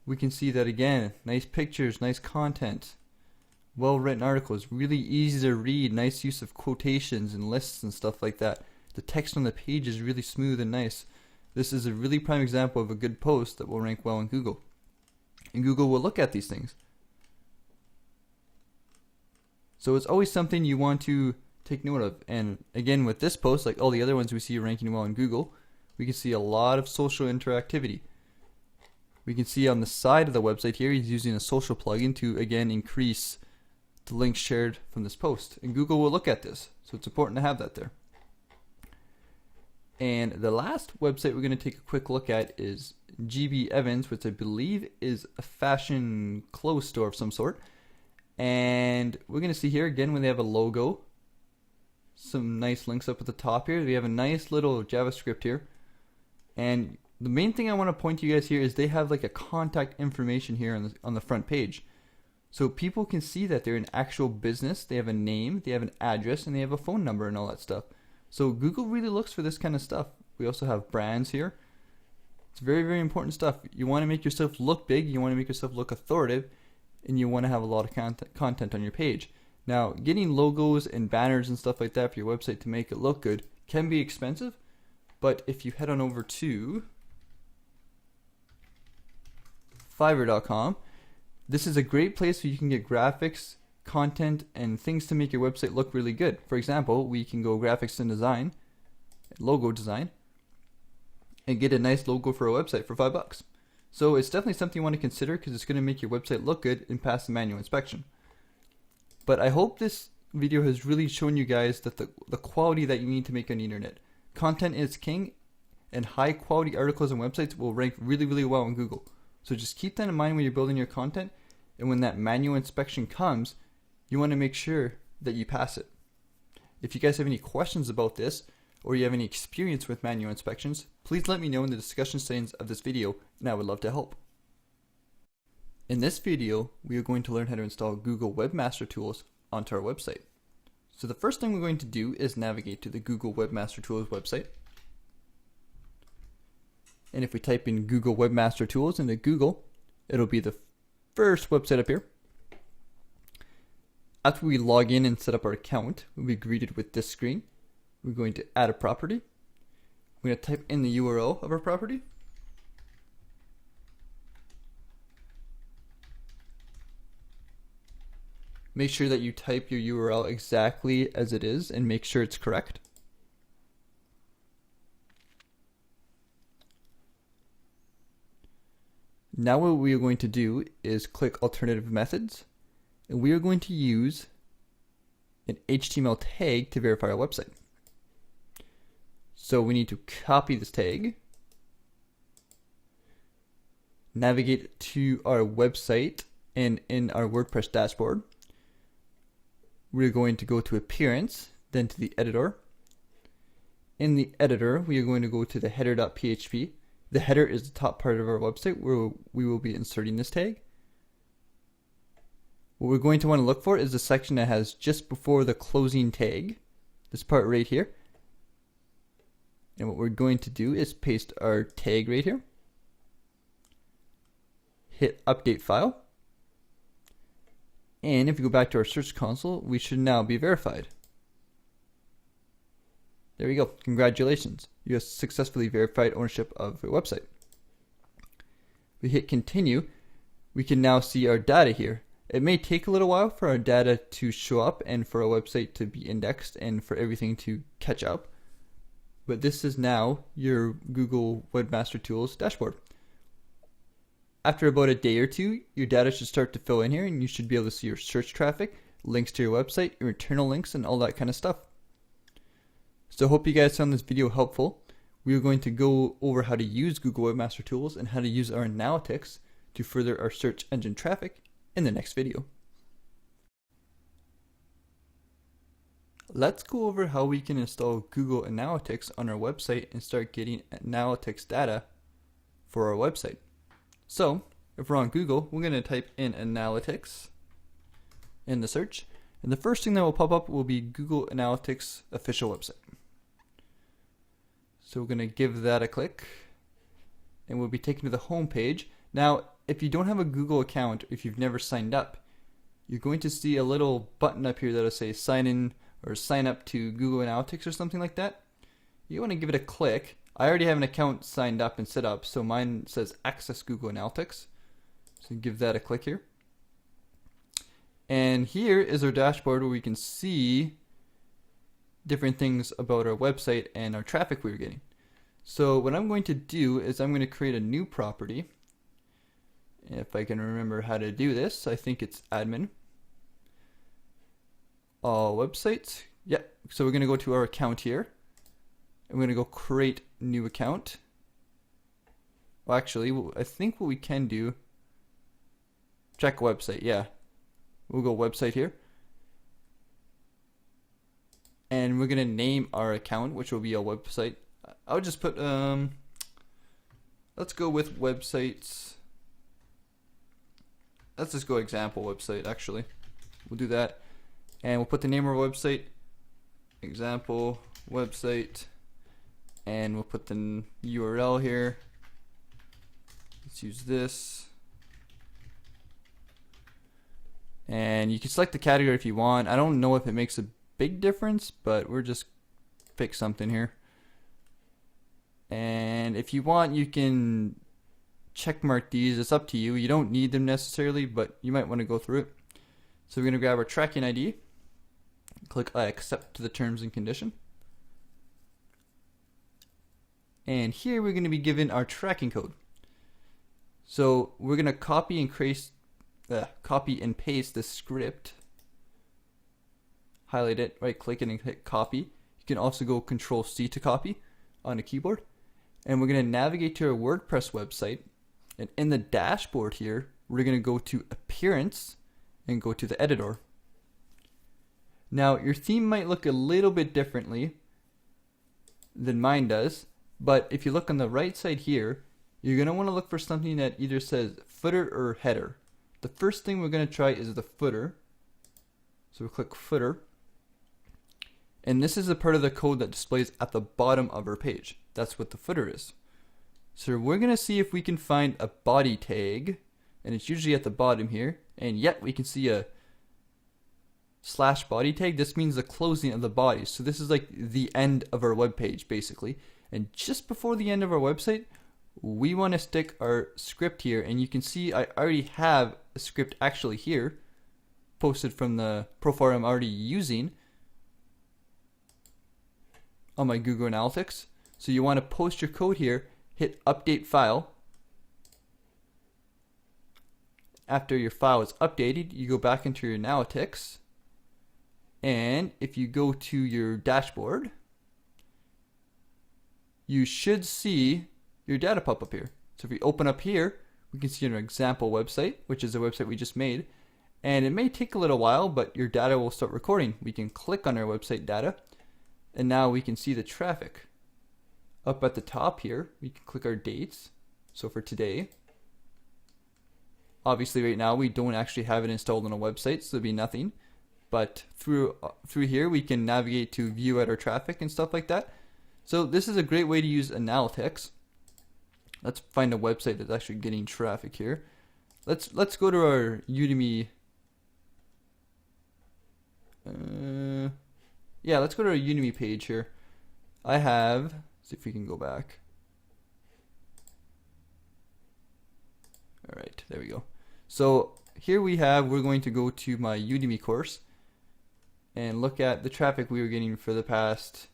[SPEAKER 1] We can see that again, nice pictures, nice content, well written articles, really easy to read, nice use of quotations and lists and stuff like that. The text on the page is really smooth and nice. This is a really prime example of a good post that will rank well in Google. And Google will look at these things. So it's always something you want to take note of. And again, with this post, like all the other ones we see ranking well in Google, we can see a lot of social interactivity. We can see on the side of the website here, he's using a social plugin to, again, increase the links shared from this post. And Google will look at this, so it's important to have that there. And the last website we're going to take a quick look at is GB Evans, which I believe is a fashion clothes store of some sort. And we're going to see here, again, when they have a logo, some nice links up at the top here. We have a nice little JavaScript here. And the main thing I want to point to you guys here is they have like a contact information here on the front page. So people can see that they're an actual business. They have a name, they have an address, and they have a phone number and all that stuff. So Google really looks for this kind of stuff. We also have brands here. It's very important stuff. You want to make yourself look big, you want to make yourself look authoritative, and you want to have a lot of content on your page. Now, getting logos and banners and stuff like that for your website to make it look good can be expensive, but if you head on over to Fiverr.com, this is a great place where you can get graphics, content, and things to make your website look really good. For example, we can go graphics and design, logo design, and get a nice logo for a website for $5. So it's definitely something you want to consider because it's going to make your website look good and pass the manual inspection. But I hope this video has really shown you guys that the quality that you need to make on the internet. Content is king, and high quality articles and websites will rank really well on Google. So just keep that in mind when you're building your content, and when that manual inspection comes, you want to make sure that you pass it. If you guys have any questions about this, or you have any experience with manual inspections, please let me know in the discussion settings of this video, and I would love to help. In this video, we are going to learn how to install Google Webmaster Tools onto our website. So the first thing we're going to do is navigate to the Google Webmaster Tools website. And if we type in Google Webmaster Tools into Google, it'll be the first website up here. After we log in and set up our account, we'll be greeted with this screen. We're going to add a property. We're going to type in the URL of our property. Make sure that you type your URL exactly as it is and make sure it's correct. Now what we are going to do is click alternative methods, and we are going to use an HTML tag to verify our website. So we need to copy this tag, navigate to our website, and in our WordPress dashboard, we're going to go to Appearance, then to the editor. In the editor, we are going to go to the header.php. The header is the top part of our website where we will be inserting this tag. What we're going to want to look for is the section that has just before the closing tag, this part right here. And what we're going to do is paste our tag right here. Hit Update File. And if we go back to our Search Console, we should now be verified. There we go. Congratulations. You have successfully verified ownership of your website. We hit Continue. We can now see our data here. It may take a little while for our data to show up and for our website to be indexed and for everything to catch up. But this is now your Google Webmaster Tools dashboard. After about a day or two, your data should start to fill in here and you should be able to see your search traffic, links to your website, your internal links, and all that kind of stuff. So I hope you guys found this video helpful. We are going to go over how to use Google Webmaster Tools and how to use our analytics to further our search engine traffic in the next video. Let's go over how we can install Google Analytics on our website and start getting analytics data for our website. So if we're on Google, we're going to type in analytics in the search, and the first thing that will pop up will be Google Analytics official website. So we're going to give that a click and we'll be taken to the home page. Now, if you don't have a Google account, if you've never signed up, you're going to see a little button up here that'll say sign in or sign up to Google Analytics or something like that. You want to give it a click. I already have an account signed up and set up, so mine says access Google Analytics. So give that a click here. And here is our dashboard where we can see different things about our website and our traffic we were getting. So what I'm going to do is I'm going to create a new property. If I can remember how to do this, I think it's admin. All websites. Yeah, so we're going to go to our account here. I'm going to go create new account. Well, actually, I think what we can do, check website. Yeah, we'll go website here. And we're going to name our account, which will be a website. I would just put, let's go with websites. Let's just go example website, actually. We'll do that. And we'll put the name of our website, example website, and we'll put the URL here. Let's use this. And you can select the category if you want. I don't know if it makes a big difference, but we're just pick something here. And if you want, you can check mark these. It's up to you. You don't need them necessarily, but you might want to go through it. So we're going to grab our tracking ID, click I accept to the terms and condition. And here we're going to be given our tracking code. So we're going to copy and paste the script. Highlight it, right click it and hit copy. You can also go Control C to copy on a keyboard. And we're going to navigate to our WordPress website. And in the dashboard here, we're going to go to Appearance and go to the editor. Now, your theme might look a little bit differently than mine does, but if you look on the right side here, you're going to want to look for something that either says footer or header. The first thing we're going to try is the footer. So we'll click footer. And this is a part of the code that displays at the bottom of our page. That's what the footer is. So we're going to see if we can find a body tag, and it's usually at the bottom here. And yet we can see a / body tag. This means the closing of the body. So this is like the end of our web page basically. And just before the end of our website, we want to stick our script here. And you can see I already have a script actually here posted from the profile I'm already using on my Google Analytics. So you want to post your code here, hit update file. After your file is updated, you go back into your analytics, and if you go to your dashboard, you should see your data pop up here. So if we open up here, we can see an example website, which is the website we just made, and it may take a little while, but your data will start recording. We can click on our website data, and now we can see the traffic. Up at the top here, we can click our dates. So for today, obviously right now we don't actually have it installed on a website, so there'll be nothing. But through here we can navigate to view at our traffic and stuff like that. So this is a great way to use analytics. Let's find a website that's actually getting traffic here. Let's go to our Udemy. Yeah, let's go to our Udemy page here. I have. See if we can go back. All right, there we go. So here we're going to go to my Udemy course and look at the traffic we were getting for the past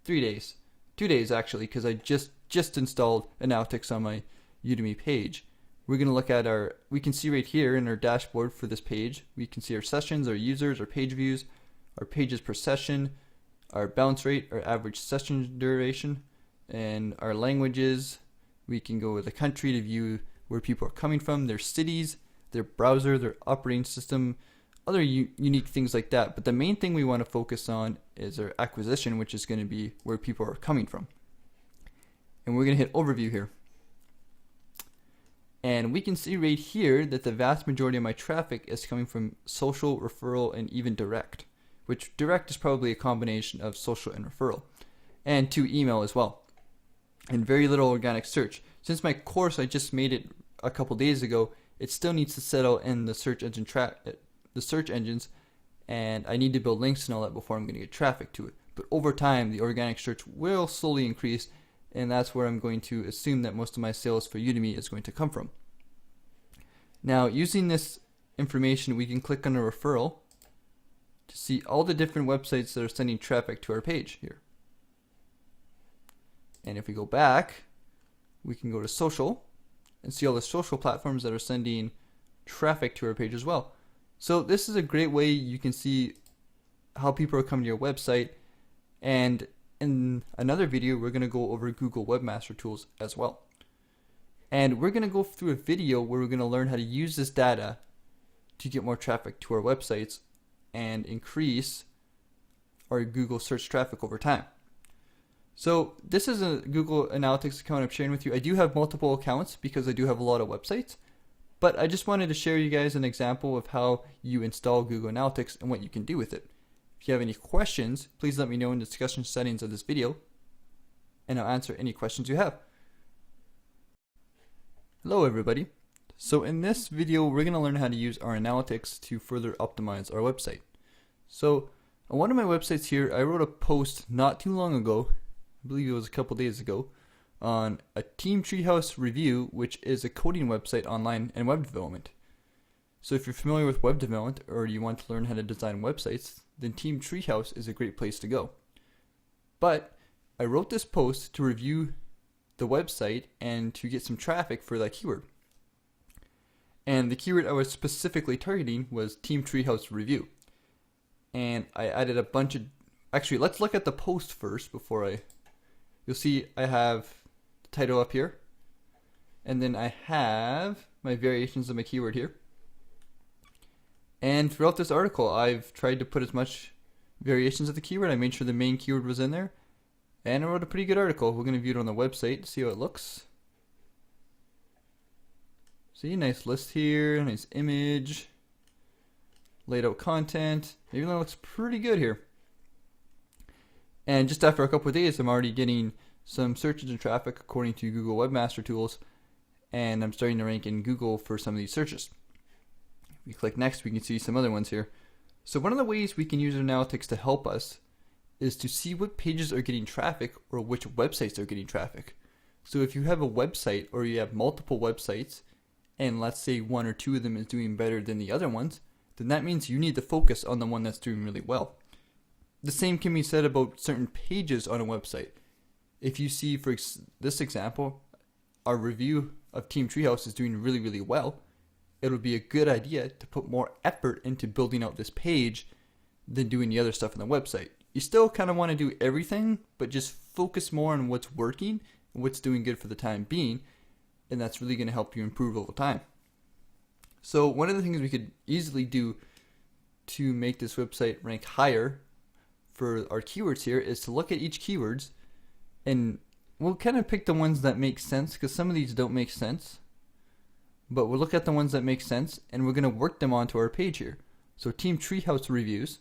[SPEAKER 1] 3 days. 2 days actually, because I just installed Analytics on my Udemy page. We're going to look at we can see right here in our dashboard for this page, we can see our sessions, our users, our page views, our pages per session, our bounce rate, our average session duration, and our languages. We can go with the country to view where people are coming from, their cities, their browser, their operating system, other unique things like that. But the main thing we want to focus on is our acquisition, which is going to be where people are coming from. And we're going to hit overview here. And we can see right here that the vast majority of my traffic is coming from social, referral, and even direct, which direct is probably a combination of social and referral, and to email as well, and very little organic search. Since my course, I just made it a couple days ago, it still needs to settle in the search engines, and I need to build links and all that before I'm going to get traffic to it. But over time, the organic search will slowly increase, and that's where I'm going to assume that most of my sales for Udemy is going to come from. Now, using this information, we can click on a referral to see all the different websites that are sending traffic to our page here. And if we go back, we can go to social and see all the social platforms that are sending traffic to our page as well. So this is a great way you can see how people are coming to your website. And in another video, we're going to go over Google Webmaster Tools as well. And we're going to go through a video where we're going to learn how to use this data to get more traffic to our websites and increase our Google search traffic over time. So this is a Google Analytics account I'm sharing with you. I do have multiple accounts because I do have a lot of websites, but I just wanted to share you guys an example of how you install Google Analytics and what you can do with it. If you have any questions, please let me know in the discussion settings of this video, and I'll answer any questions you have. Hello everybody. So in this video, we're going to learn how to use our analytics to further optimize our website. So on one of my websites here, I wrote a post not too long ago, I believe it was a couple days ago, on a Team Treehouse review, which is a coding website online and web development. So if you're familiar with web development or you want to learn how to design websites, then Team Treehouse is a great place to go. But I wrote this post to review the website and to get some traffic for that keyword. And the keyword I was specifically targeting was Team Treehouse review. And I added a bunch of, actually let's look at the post first you'll see I have the title up here. And then I have my variations of my keyword here. And throughout this article, I've tried to put as much variations of the keyword. I made sure the main keyword was in there. And I wrote a pretty good article. We're going to view it on the website to see how it looks. See, nice list here, nice image, laid out content. Even though it looks pretty good here. And just after a couple of days, I'm already getting some search engine traffic according to Google Webmaster Tools. And I'm starting to rank in Google for some of these searches. We click next, we can see some other ones here. So one of the ways we can use analytics to help us is to see what pages are getting traffic or which websites are getting traffic. So if you have a website or you have multiple websites and let's say one or two of them is doing better than the other ones, then that means you need to focus on the one that's doing really well. The same can be said about certain pages on a website. If you see, for this example, our review of Team Treehouse is doing really, really well, it would be a good idea to put more effort into building out this page than doing the other stuff on the website. You still kind of want to do everything, but just focus more on what's working and what's doing good for the time being, and that's really going to help you improve over time. So one of the things we could easily do to make this website rank higher for our keywords here is to look at each keywords, and we'll kind of pick the ones that make sense because some of these don't make sense. But we'll look at the ones that make sense and we're going to work them onto our page here. So Team Treehouse reviews.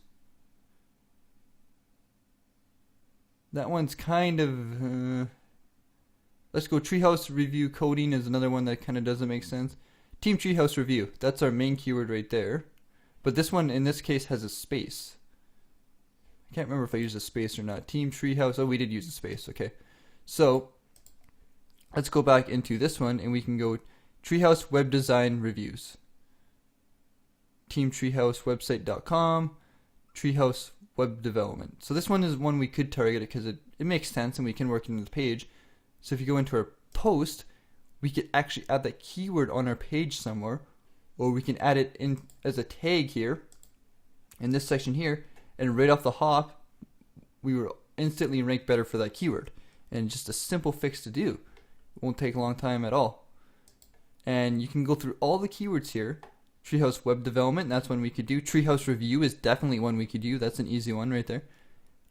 [SPEAKER 1] That one's kind of, let's go Treehouse review coding is another one that kind of doesn't make sense. Team Treehouse review, that's our main keyword right there. But this one in this case has a space. I can't remember if I used a space or not. Team Treehouse, oh we did use a space, okay. So let's go back into this one and we can go Treehouse Web Design Reviews. teamtreehousewebsite.com, treehouse web development. So this one is one we could target because it makes sense and we can work into the page. So if you go into our post, we could actually add that keyword on our page somewhere, or we can add it in as a tag here in this section here, and right off the hop we will instantly rank better for that keyword. And just a simple fix to do. It won't take a long time at all. And you can go through all the keywords here. Treehouse web development, that's one we could do. Treehouse review is definitely one we could do. That's an easy one right there.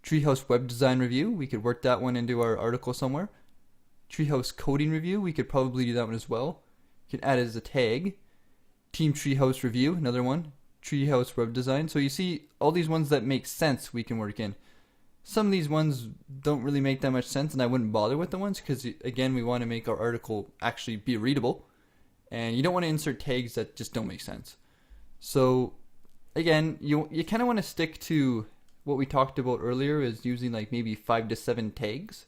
[SPEAKER 1] Treehouse web design review, we could work that one into our article somewhere. Treehouse coding review, we could probably do that one as well. You can add it as a tag. Team Treehouse review, another one. Treehouse web design. So you see all these ones that make sense we can work in. Some of these ones don't really make that much sense, and I wouldn't bother with the ones because, again, we want to make our article actually be readable. And you don't want to insert tags that just don't make sense. So, again, you kind of want to stick to what we talked about earlier, is using like maybe 5 to 7 tags.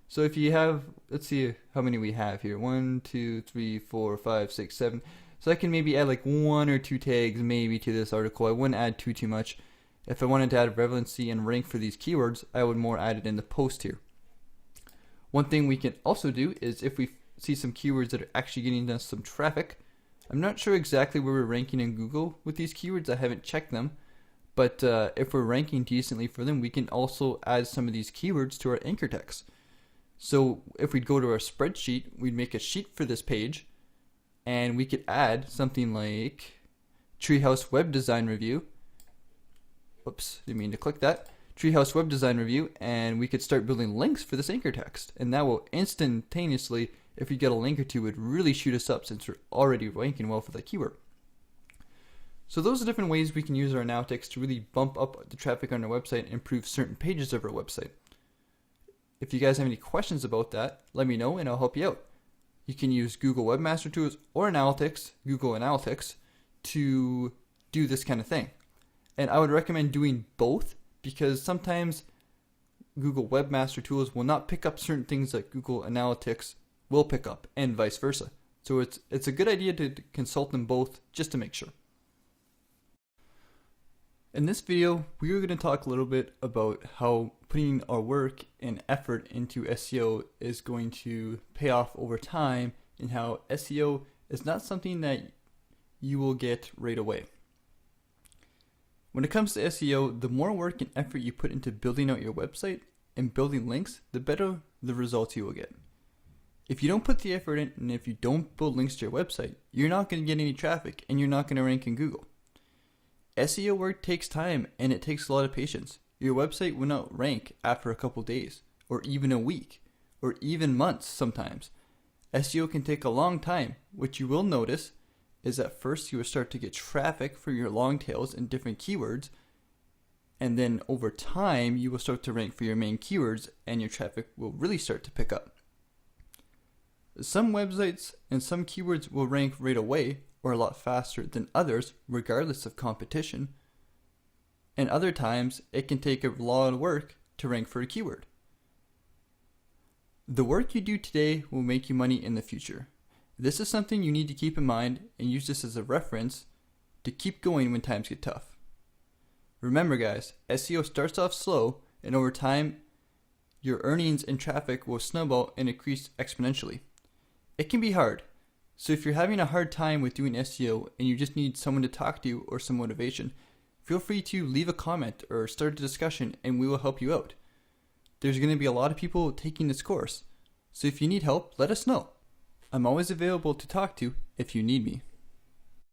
[SPEAKER 1] So if you have, let's see how many we have here. 1, 2, 3, 4, 5, 6, 7. So I can maybe add like 1 or 2 tags maybe to this article. I wouldn't add too much. If I wanted to add relevancy and rank for these keywords, I would more add it in the post here. One thing we can also do is if we see some keywords that are actually getting us some traffic. I'm not sure exactly where we're ranking in Google with these keywords. I haven't checked them. But if we're ranking decently for them, we can also add some of these keywords to our anchor text. So if we'd go to our spreadsheet, we'd make a sheet for this page, and we could add something like Treehouse web design review. Whoops, didn't mean to click that. Treehouse web design review, and we could start building links for this anchor text. And that will instantaneously, if we get a link or two, would really shoot us up since we're already ranking well for that keyword. So those are different ways we can use our analytics to really bump up the traffic on our website and improve certain pages of our website. If you guys have any questions about that, let me know and I'll help you out. You can use Google Webmaster Tools or Analytics, Google Analytics, to do this kind of thing. And I would recommend doing both because sometimes Google Webmaster Tools will not pick up certain things that Google Analytics will pick up, and vice versa. So it's a good idea to consult them both just to make sure. In this video, we are going to talk a little bit about how putting our work and effort into SEO is going to pay off over time, and how SEO is not something that you will get right away. When it comes to SEO, the more work and effort you put into building out your website and building links, the better the results you will get. If you don't put the effort in, and if you don't build links to your website, you're not going to get any traffic and you're not going to rank in Google. SEO work takes time and it takes a lot of patience. Your website will not rank after a couple days, or even a week, or even months sometimes. SEO can take a long time. What you will notice is at first you will start to get traffic for your long tails and different keywords, and then over time you will start to rank for your main keywords and your traffic will really start to pick up. Some websites and some keywords will rank right away or a lot faster than others regardless of competition, and other times it can take a lot of work to rank for a keyword. The work you do today will make you money in the future. This is something you need to keep in mind and use this as a reference to keep going when times get tough. Remember guys, SEO starts off slow and over time your earnings and traffic will snowball and increase exponentially. It can be hard, so if you're having a hard time with doing SEO and you just need someone to talk to or some motivation, feel free to leave a comment or start a discussion and we will help you out. There's going to be a lot of people taking this course, so if you need help, let us know. I'm always available to talk to if you need me.